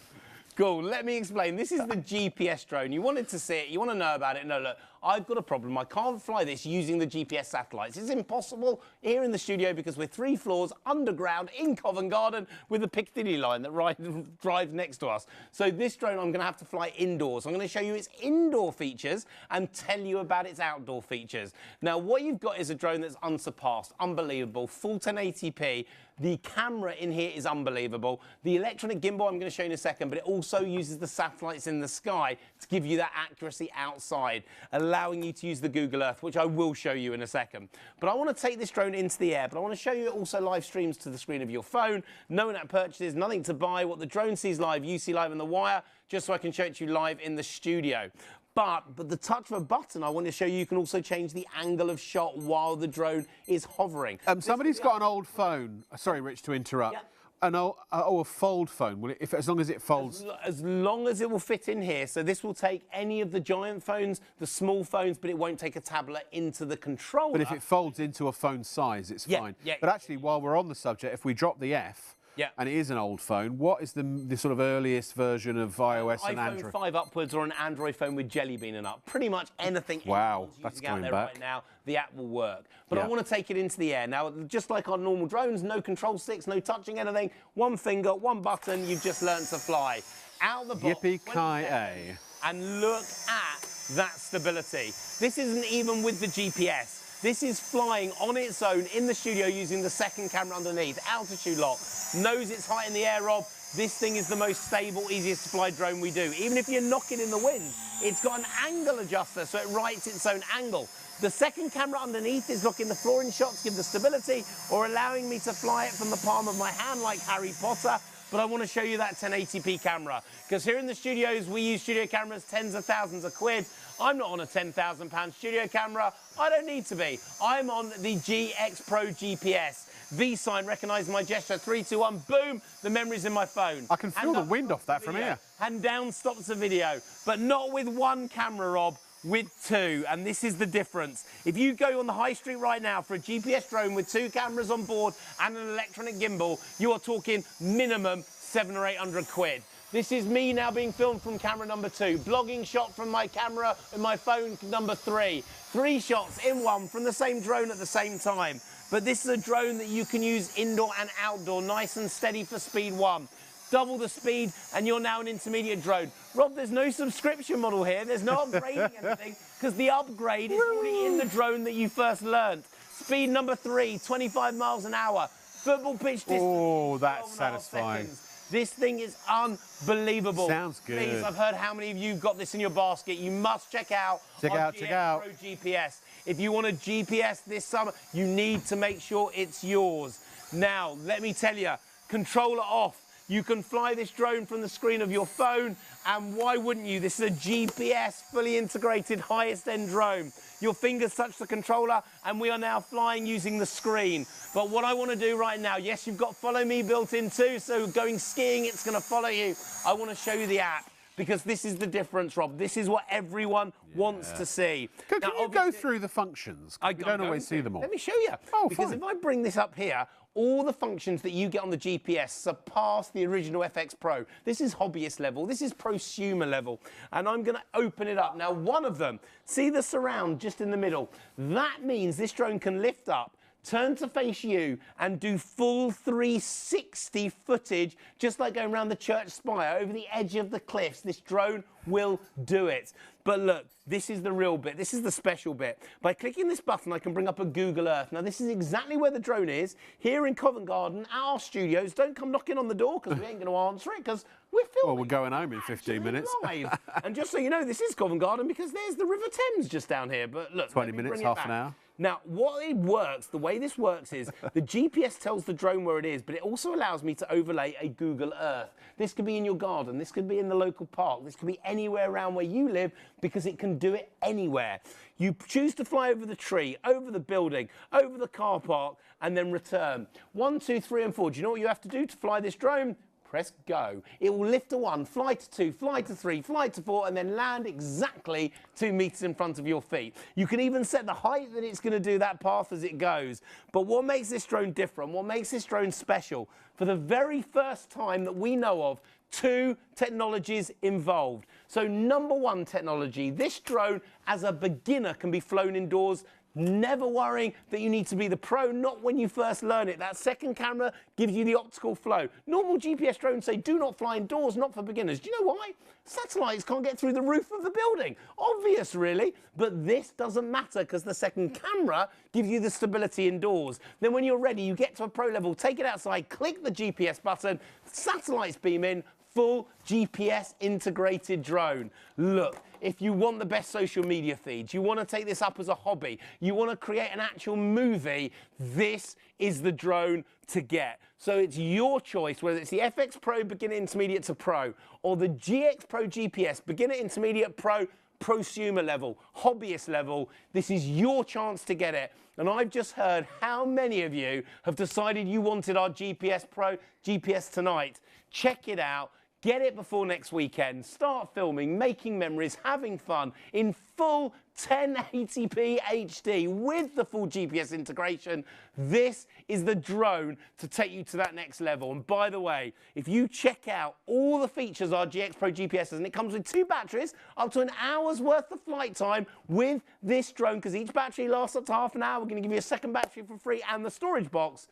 Cool, let me explain. This is the GPS drone. You wanted to see it, you want to know about it. No, look, I've got a problem. I can't fly this using the GPS satellites. It's impossible here in the studio because we're 3 floors underground in Covent Garden with the Piccadilly line that drives next to us. So this drone I'm going to have to fly indoors. I'm going to show you its indoor features and tell you about its outdoor features. Now, what you've got is a drone that's unsurpassed, unbelievable, full 1080p. The camera in here is unbelievable. The electronic gimbal I'm going to show you in a second, but it also uses the satellites in the sky to give you that accuracy outside, allowing you to use the Google Earth, which I will show you in a second. But I want to take this drone into the air, but I want to show you it also live streams to the screen of your phone. No in-app purchases, nothing to buy. What the drone sees live, you see live on the wire, just so I can show it to you live in the studio. But the touch of a button, I want to show you can also change the angle of shot while the drone is hovering. Somebody's got an old phone. Sorry, Rich, to interrupt. Yeah. A fold phone. Will it, as long as it folds? As long as it will fit in here. So this will take any of the giant phones, the small phones, but it won't take a tablet into the controller. But if it folds into a phone size, it's fine. Yeah. But actually, while we're on the subject, if we drop the F, and it is an old phone, what is the sort of earliest version of iOS and Android? iPhone 5 upwards or an Android phone with Jelly Bean and up. Pretty much anything that's out there back. Right now, the app will work. But I want to take it into the air. Now, just like our normal drones, no control sticks, no touching anything. One finger, one button, you've just learned to fly. Out the box. Yippee-ki-yay. And look at that stability. This isn't even with the GPS. This is flying on its own in the studio using the second camera underneath. Altitude lock, knows its height in the air, Rob. This thing is the most stable, easiest to fly drone we do. Even if you're knocking in the wind, it's got an angle adjuster, so it writes its own angle. The second camera underneath is looking the floor in shot to give the stability or allowing me to fly it from the palm of my hand like Harry Potter. But I want to show you that 1080p camera because here in the studios, we use studio cameras, tens of thousands of quid. I'm not on a £10,000 studio camera. I don't need to be. I'm on the GX Pro GPS. V sign, recognise my gesture. 3, 2, 1, boom, the memory's in my phone. I can feel the wind off that from here. Hand down stops the video, but not with one camera, Rob, with 2, and this is the difference. If you go on the high street right now for a GPS drone with 2 cameras on board and an electronic gimbal, you are talking minimum 700 or 800 quid. This is me now being filmed from camera number 2, blogging shot from my camera and my phone number 3. 3 shots in one from the same drone at the same time. But this is a drone that you can use indoor and outdoor, nice and steady for speed 1. Double the speed and you're now an intermediate drone. Rob, there's no subscription model here. There's no upgrading anything because the upgrade is already in the drone that you first learned. Speed number 3, 25 miles an hour. Football pitch distance. Oh, that's satisfying. This thing is unbelievable. Sounds good. Please, I've heard how many of you got this in your basket. You must check out check out. Pro GPS. If you want a GPS this summer, you need to make sure it's yours. Now, let me tell you, controller off. You can fly this drone from the screen of your phone, and why wouldn't you? This is a GPS, fully integrated, highest-end drone. Your fingers touch the controller, and we are now flying using the screen. But what I want to do right now, yes, you've got Follow Me built in too, so going skiing, it's going to follow you. I want to show you the app, because this is the difference, Rob. This is what everyone wants to see. Can you go through the functions? We don't always see them all. Let me show you. Oh, because fine. if I bring this up here, all the functions that you get on the GPS surpass the original FX Pro. This is hobbyist level. This is prosumer level. And I'm going to open it up. Now, one of them, see the surround just in the middle? That means this drone can lift up, turn to face you and do full 360 footage, just like going around the church spire over the edge of the cliffs. This drone will do it. But look, this is the real bit. This is the special bit. By clicking this button, I can bring up a Google Earth. Now, this is exactly where the drone is, here in Covent Garden, at our studios. Don't come knocking on the door, because we ain't going to answer it, because we're filming. Well, we're going home in 15 minutes. Live. And just so you know, this is Covent Garden, because there's the River Thames just down here. But look, 20 minutes, half an hour. Now, the way this works is the GPS tells the drone where it is, but it also allows me to overlay a Google Earth. This could be in your garden, this could be in the local park, this could be anywhere around where you live, because it can do it anywhere. You choose to fly over the tree, over the building, over the car park, and then return. 1, 2, 3, and 4. Do you know what you have to do to fly this drone? Press go. It will lift to 1, fly to 2, fly to 3, fly to 4, and then land exactly 2 meters in front of your feet. You can even set the height that it's going to do that path as it goes. But what makes this drone different, what makes this drone special, for the very first time that we know of, 2 technologies involved. So number 1 technology, this drone as a beginner can be flown indoors, never worrying that you need to be the pro, not when you first learn it. That second camera gives you the optical flow. Normal GPS drones say do not fly indoors, not for beginners. Do you know why? Satellites can't get through the roof of the building. Obvious, really. But this doesn't matter because the second camera gives you the stability indoors. Then when you're ready, you get to a pro level, take it outside, click the GPS button, satellites beam in, full GPS integrated drone. Look, if you want the best social media feeds, you want to take this up as a hobby, you want to create an actual movie, this is the drone to get. So it's your choice, whether it's the FX Pro Beginner Intermediate to Pro or the GX Pro GPS Beginner Intermediate Pro prosumer level, hobbyist level. This is your chance to get it. And I've just heard how many of you have decided you wanted our GPS Pro GPS tonight. Check it out. Get it before next weekend. Start filming, making memories, having fun in full 1080p HD with the full GPS integration. This is the drone to take you to that next level. And by the way, if you check out all the features our GX Pro GPS has, and it comes with 2 batteries, up to an hour's worth of flight time with this drone, because each battery lasts up to half an hour. We're going to give you a second battery for free and the storage box.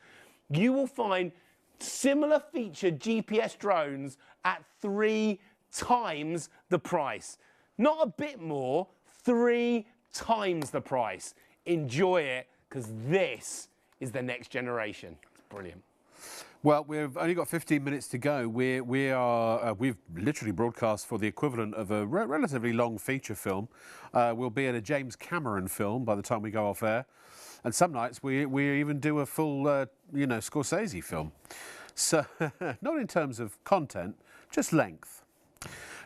You will find similar featured GPS drones at 3 times the price. Not a bit more, 3 times the price. Enjoy it, because this is the next generation. It's brilliant. Well, we've only got 15 minutes to go. We've literally broadcast for the equivalent of a relatively long feature film. We'll be at a James Cameron film by the time we go off air. And some nights we even do a full, Scorsese film. So, not in terms of content, just length.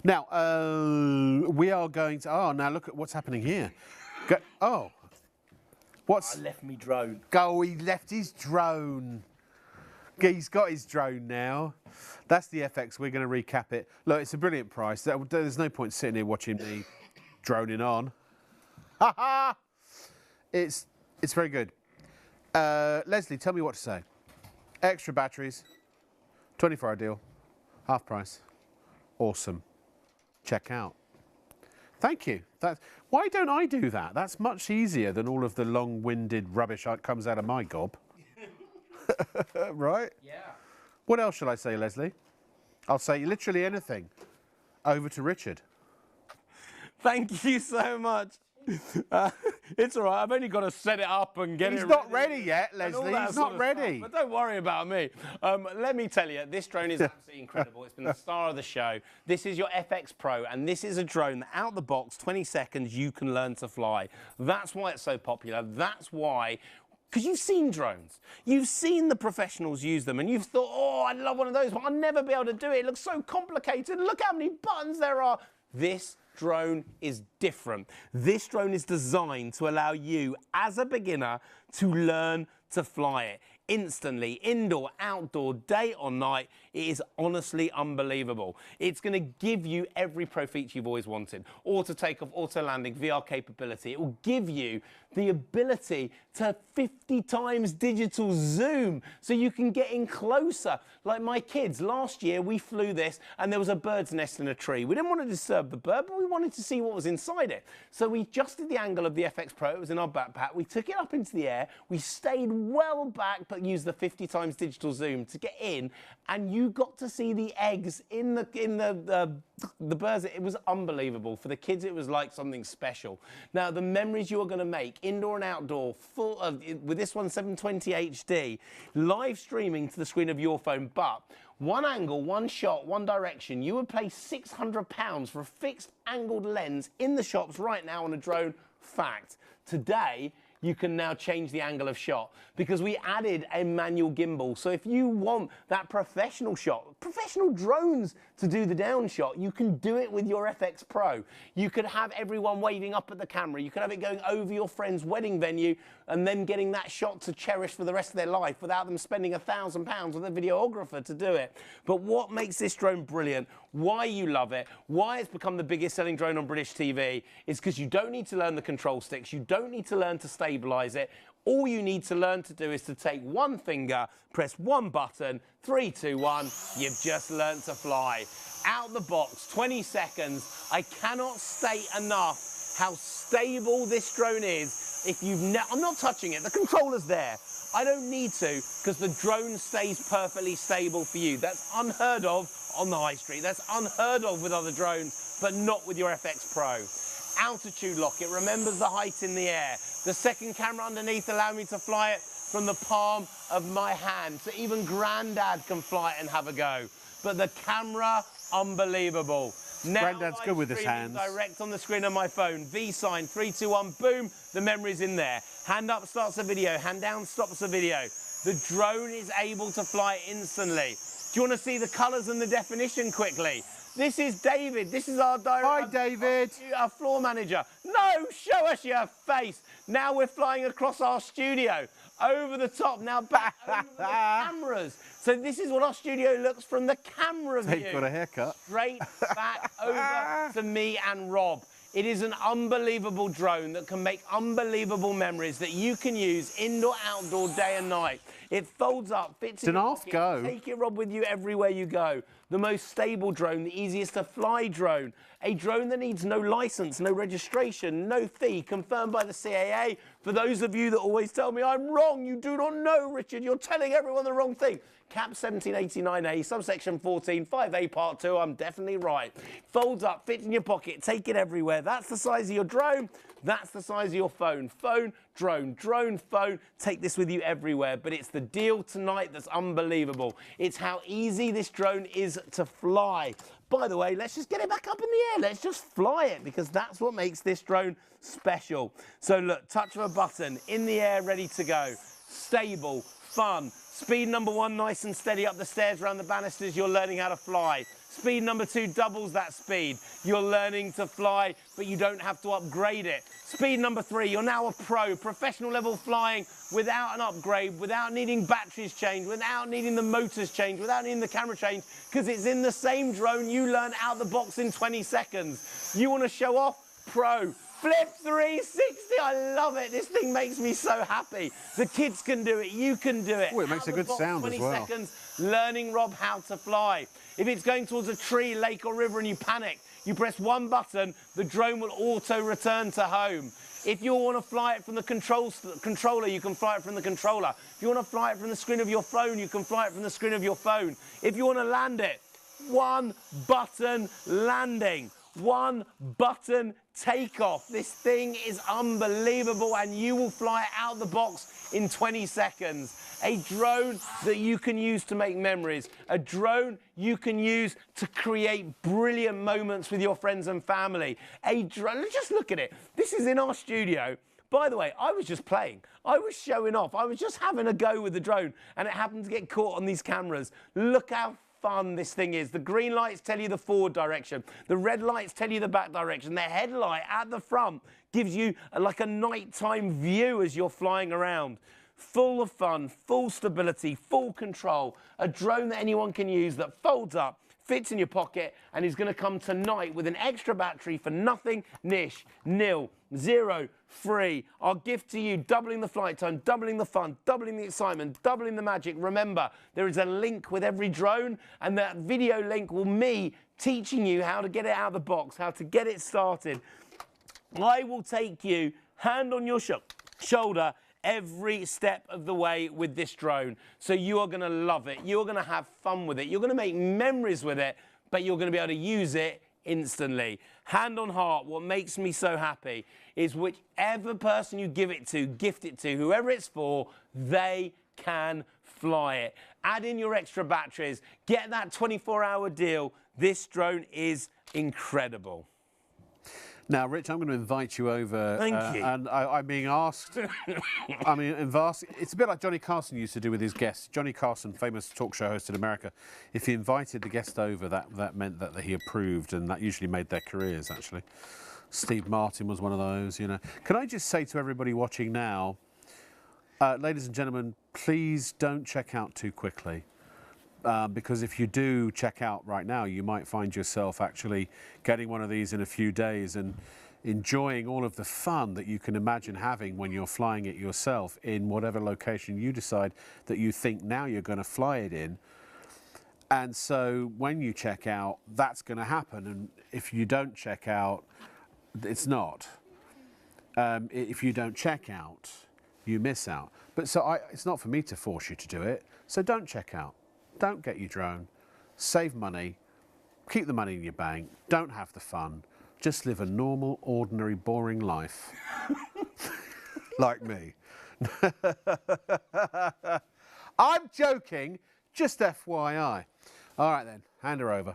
Now, we are going to... Oh, now look at what's happening here. What's... I left me drone. Oh, he left his drone. He's got his drone now. That's the FX. We're going to recap it. Look, it's a brilliant price. There's no point sitting here watching me droning on. Ha ha! It's very good. Leslie, tell me what to say. Extra batteries, 24-hour deal, half price. Awesome. Check out. Thank you. Why don't I do that? That's much easier than all of the long-winded rubbish that comes out of my gob. Right? Yeah. What else shall I say, Leslie? I'll say literally anything. Over to Richard. Thank you so much. It's all right. I've only got to set it up and get He's it not ready. ready yet, Leslie. He's He's not ready. But don't worry about me. Let me tell you, this drone is absolutely incredible. It's been the star of the show. This is your FX Pro, and this is a drone that out the box, 20 seconds, you can learn to fly. That's why it's so popular. That's why... Because you've seen drones. You've seen the professionals use them, and you've thought, oh, I'd love one of those, but I'll never be able to do it. It looks so complicated. Look how many buttons there are. This drone is different. This drone is designed to allow you, as a beginner, to learn to fly it instantly, indoor, outdoor, day or night. It is honestly unbelievable. It's going to give you every pro feature you've always wanted. Auto takeoff, auto landing, VR capability. It will give you the ability to 50 times digital zoom so you can get in closer. Like my kids, last year we flew this and there was a bird's nest in a tree. We didn't want to disturb the bird, but we wanted to see what was inside it. So we adjusted the angle of the FX Pro. It was in our backpack. We took it up into the air. We stayed well back, but used the 50 times digital zoom to get in, and you got to see the eggs in the birds. It was unbelievable. For the kids, it was like something special. Now, the memories you are going to make, indoor and outdoor, full of, with this one 720 HD, live streaming to the screen of your phone, but one angle, one shot, one direction. You would pay £600 for a fixed angled lens in the shops right now on a drone. Fact. Today, you can now change the angle of shot because we added a manual gimbal. So if you want that professional shot, professional drones to do the down shot, you can do it with your FX Pro. You could have everyone waving up at the camera. You could have it going over your friend's wedding venue and then getting that shot to cherish for the rest of their life without them spending £1,000 with a videographer to do it. But what makes this drone brilliant, why you love it, why it's become the biggest selling drone on British TV, is because you don't need to learn the control sticks. You don't need to learn to stabilize it. All you need to learn to do is to take one finger, press one button, 3, 2, 1, you've just learned to fly. Out the box, 20 seconds. I cannot state enough how stable this drone is. If you've I'm not touching it, the controller's there. I don't need to, because the drone stays perfectly stable for you. That's unheard of on the high street. That's unheard of with other drones, but not with your FX Pro. Altitude lock, it remembers the height in the air. The second camera underneath allowed me to fly it from the palm of my hand. So even Grandad can fly it and have a go. But the camera, unbelievable. Now Grandad's good with his hands. Direct on the screen of my phone. V sign, 3, 2, 1, boom, the memory's in there. Hand up starts the video, hand down stops the video. The drone is able to fly instantly. Do you want to see the colours and the definition quickly? This is David. This is our director. Hi, David. Our floor manager. No, show us your face. Now we're flying across our studio. Over the top, now back over the cameras. So this is what our studio looks from the camera view. They've got a haircut. Straight back over to me and Rob. It is an unbelievable drone that can make unbelievable memories that you can use indoor, outdoor, day and night. It folds up, fits in your pocket. Go. Take it, Rob, with you everywhere you go. The most stable drone, the easiest to fly drone. A drone that needs no license, no registration, no fee, confirmed by the CAA. For those of you that always tell me I'm wrong, you do not know, Richard, you're telling everyone the wrong thing. Cap 1789A, subsection 14, 5A part 2, I'm definitely right. Folds up, fits in your pocket, take it everywhere. That's the size of your drone, that's the size of your phone. Phone, drone, drone, phone, take this with you everywhere. But it's the deal tonight that's unbelievable. It's how easy this drone is to fly. By the way, let's just get it back up in the air. Let's just fly it, because that's what makes this drone special. So look, touch of a button, in the air, ready to go. Stable, fun, Speed number 1, nice and steady up the stairs, around the banisters, you're learning how to fly. Speed number 2 doubles that speed. You're learning to fly, but you don't have to upgrade it. Speed number 3, you're now a pro, professional level flying without an upgrade, without needing batteries changed, without needing the motors changed, without needing the camera changed, because it's in the same drone you learn out the box in 20 seconds. You want to show off? Pro. Flip 360, I love it. This thing makes me so happy. The kids can do it, you can do it. Oh, it makes Out a the good box, sound as 20 well. seconds, learning Rob how to fly. If it's going towards a tree, lake or river and you panic, you press one button, the drone will auto return to home. If you want to fly it from the controller, you can fly it from the controller. If you want to fly it from the screen of your phone, you can fly it from the screen of your phone. If you want to land it, one button landing. One button takeoff. This thing is unbelievable and you will fly it out the box in 20 seconds. A drone that you can use to make memories. A drone you can use to create brilliant moments with your friends and family. A drone, just look at it. This is in our studio. By the way, I was just playing. I was showing off. I was just having a go with the drone and it happened to get caught on these cameras. Look how fun this thing is. The green lights tell you the forward direction. The red lights tell you the back direction. The headlight at the front gives you like a nighttime view as you're flying around. Full of fun, full stability, full control. A drone that anyone can use that folds up, fits in your pocket, and is going to come tonight with an extra battery for nothing, nish, nil, zero, free. Our gift to you, doubling the flight time, doubling the fun, doubling the excitement, doubling the magic. Remember, there is a link with every drone, and that video link will me teaching you how to get it out of the box, how to get it started. I will take you hand on your shoulder every step of the way with this drone. So you are going to love it. You're going to have fun with it. You're going to make memories with it, but you're going to be able to use it instantly. Hand on heart, what makes me so happy is whichever person you give it to, gift it to, whoever it's for, they can fly it. Add in your extra batteries. Get that 24-hour deal. This drone is incredible. Now, Rich, I'm going to invite you over. Thank you. And I'm being asked. It's a bit like Johnny Carson used to do with his guests. Johnny Carson, famous talk show host in America, if he invited the guest over, that meant that he approved, and that usually made their careers, actually. Steve Martin was one of those, you know. Can I just say to everybody watching now, ladies and gentlemen, please don't check out too quickly. Because if you do check out right now, you might find yourself actually getting one of these in a few days and enjoying all of the fun that you can imagine having when you're flying it yourself in whatever location you decide that you think now you're going to fly it in. And so when you check out, that's going to happen. And if you don't check out, it's not. If you don't check out, you miss out. But so it's not for me to force you to do it. So don't check out. Don't get your drone, save money, keep the money in your bank, don't have the fun, just live a normal, ordinary, boring life. Like me. I'm joking, just FYI. All right then, hand her over.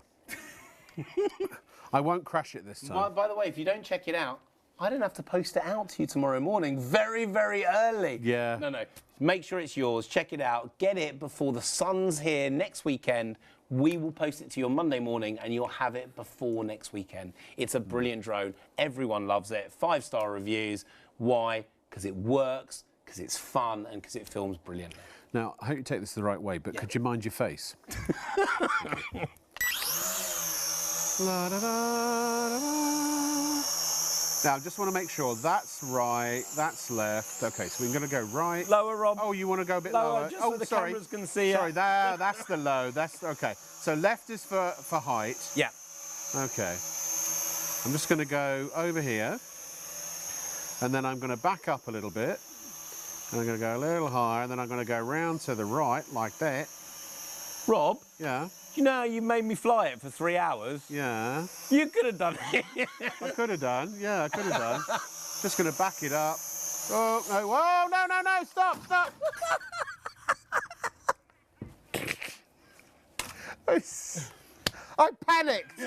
I won't crash it this time. By the way, if you don't check it out, I don't have to post it out to you tomorrow morning very, very early. Yeah. No. Make sure it's yours. Check it out. Get it before the sun's here next weekend. We will post it to you on Monday morning and you'll have it before next weekend. It's a brilliant drone. Everyone loves it. 5-star reviews. Why? Because it works, because it's fun, and because it films brilliantly. Now, I hope you take this the right way, but could you mind your face? La, da, da, da, da. Now, I just want to make sure that's right, that's left. OK, so we're going to go right. Lower, Rob. Oh, you want to go a bit Lower, lower? just oh, so the sorry. cameras can see it. Sorry, that's the low. That's OK. So left is for height. Yeah. OK. I'm just going to go over here. And then I'm going to back up a little bit. And I'm going to go a little higher. And then I'm going to go round to the right, like that. Rob? Yeah. You know how you made me fly it for 3 hours? Yeah. You could have done it. I could have done. Yeah, I could have done. Just going to back it up. Oh, no. Whoa, no. Stop. I panicked.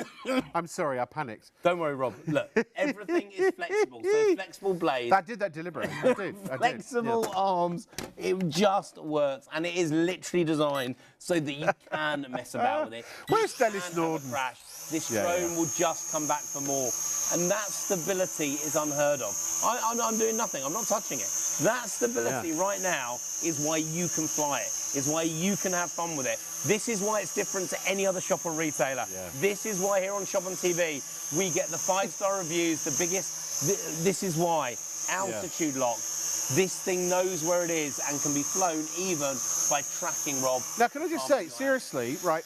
I'm sorry, I panicked. Don't worry, Rob. Look, everything is flexible. So flexible blades. I did that deliberately. I did. Flexible arms. It just works, and it is literally designed so that you can mess about with it. Where's You Dennis can have a Norden? crash. This drone will just come back for more, and that stability is unheard of. I'm doing nothing. I'm not touching it. That stability right now is why you can fly it. Is why you can have fun with it. This is why it's different to any other shop or retailer. Yeah. This is why here on Shop on TV we get the 5-star reviews, the biggest. This is why altitude lock. This thing knows where it is and can be flown even by tracking, Rob. Now, can I just say, seriously, right?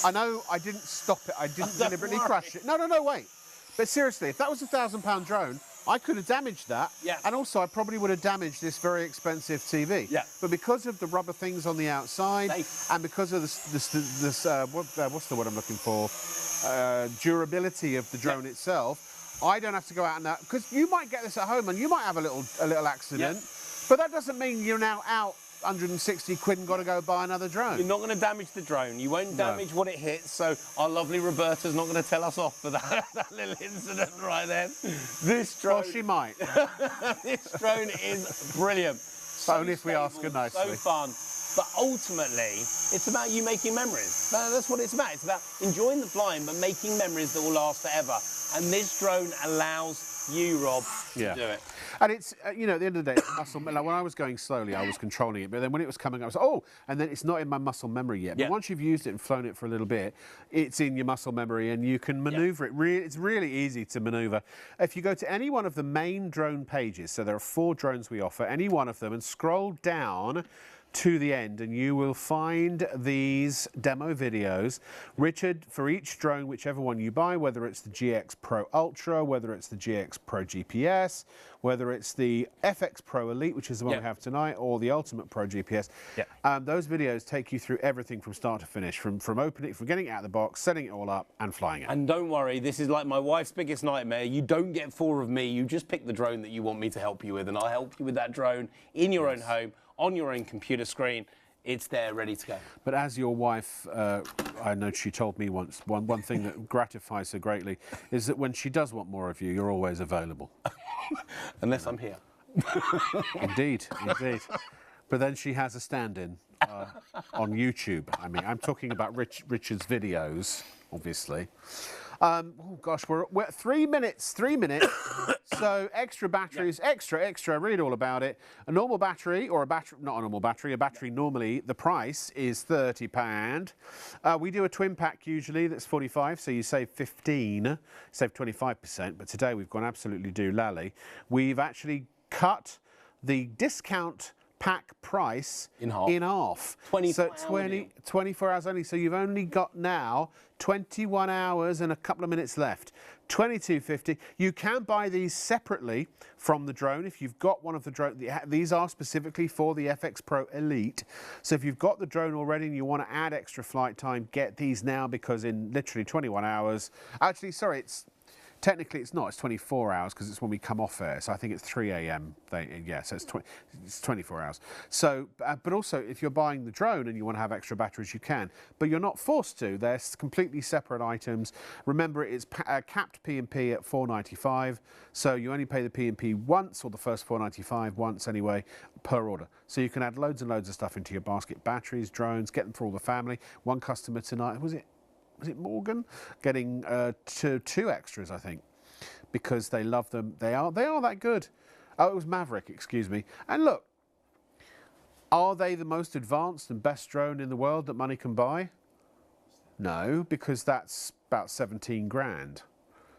I know I didn't stop it. I didn't deliberately crash it. No, wait. But seriously, if that was a £1,000 drone, I could have damaged that. Yeah. And also, I probably would have damaged this very expensive TV. Yeah. But because of the rubber things on the outside, Safe. and because of what's the word I'm looking for? Durability of the drone itself, I don't have to go out and that, because you might get this at home and you might have a little accident. But that doesn't mean you're now out 160 quid and got to go buy another drone. You're not going to damage the drone. You won't damage what it hits. So our lovely Roberta's not going to tell us off for that little incident right there. This drone. Well, she might. This drone is brilliant. So only if we ask her nicely. So fun. But ultimately, it's about you making memories. That's what it's about. It's about enjoying the flying, but making memories that will last forever. And this drone allows you, Rob, to do it. And it's, you know, at the end of the day, it's muscle. Like when I was going slowly, I was controlling it. But then when it was coming, I was, and then it's not in my muscle memory yet. But once you've used it and flown it for a little bit, it's in your muscle memory and you can maneuver it. It's really easy to maneuver. If you go to any one of the main drone pages, so there are 4 drones we offer, any one of them, and scroll down to the end and you will find these demo videos. Richard, for each drone, whichever one you buy, whether it's the GX Pro Ultra, whether it's the GX Pro GPS, whether it's the FX Pro Elite, which is the one we have tonight, or the Ultimate Pro GPS, those videos take you through everything from start to finish, from opening, from getting it out of the box, setting it all up and flying it. And don't worry, this is like my wife's biggest nightmare. You don't get 4 of me, you just pick the drone that you want me to help you with, and I'll help you with that drone in your own home, on your own computer screen. It's there, ready to go. But as your wife, I know she told me once, one thing that gratifies her greatly is that when she does want more of you, you're always available. Unless I'm here. Indeed. But then she has a stand-in on YouTube. I mean, I'm talking about Richard's videos, obviously. Oh gosh, we're at 3 minutes. So extra batteries, extra. Read all about it. A normal battery, or a battery, not a normal battery. A battery normally the price is £30. We do a twin pack usually that's 45, so you save 15, save 25%. But today we've gone absolutely doolally. We've actually cut the discount pack price in half. 24 hours only. So you've only got now 21 hours and a couple of minutes left. $22.50. You can buy these separately from the drone if you've got one of the drone. These are specifically for the FX Pro Elite. So if you've got the drone already and you want to add extra flight time, get these now, because in literally 21 hours. Actually, sorry, technically it's not, it's 24 hours because it's when we come off air, so I think it's 3 a.m. So it's 24 hours. So, but also if you're buying the drone and you want to have extra batteries, you can, but you're not forced to. They're completely separate items. Remember, it's capped P&P at $4.95, so you only pay the P&P once, or the first $4.95 once anyway, per order. So you can add loads and loads of stuff into your basket. Batteries, drones, get them for all the family. One customer tonight, was it Morgan, getting 2 extras, I think, because they love them. They are that good. Oh, it was Maverick, excuse me. And look, are they the most advanced and best drone in the world that money can buy? No, because that's about 17 grand.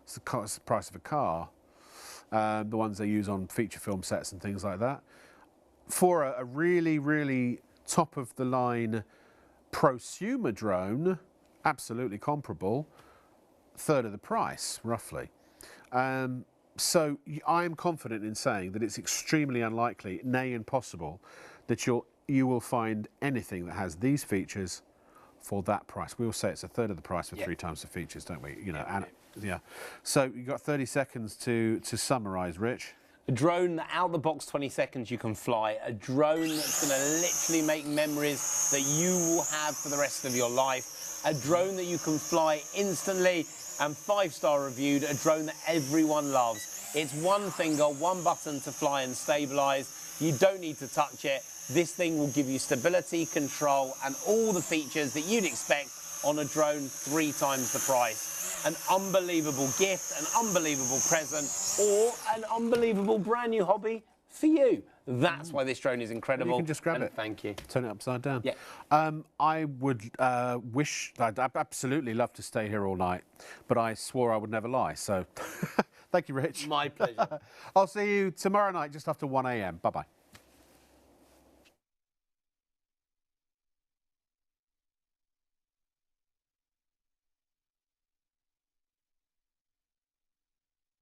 It's the price of a car. The ones they use on feature film sets and things like that. For a really, really top of the line prosumer drone, absolutely comparable, third of the price, roughly. So I'm confident in saying that it's extremely unlikely, nay impossible, that you will find anything that has these features for that price. We all say it's a third of the price for 3 times the features, don't we? You know, So you've got 30 seconds to summarise, Rich. A drone that out the box 20 seconds you can fly. A drone that's going to literally make memories that you will have for the rest of your life. a drone that you can fly instantly, and 5-star reviewed, a drone that everyone loves. It's one finger, one button to fly and stabilise. You don't need to touch it. This thing will give you stability, control, and all the features that you'd expect on a drone 3 times the price. An unbelievable gift, an unbelievable present, or an unbelievable brand new hobby for you. That's why this drone is incredible. You can just grab and it. Thank you. Turn it upside down. Yeah. I would I'd absolutely love to stay here all night, but I swore I would never lie. So thank you, Rich. My pleasure. I'll see you tomorrow night just after 1 a.m. Bye-bye.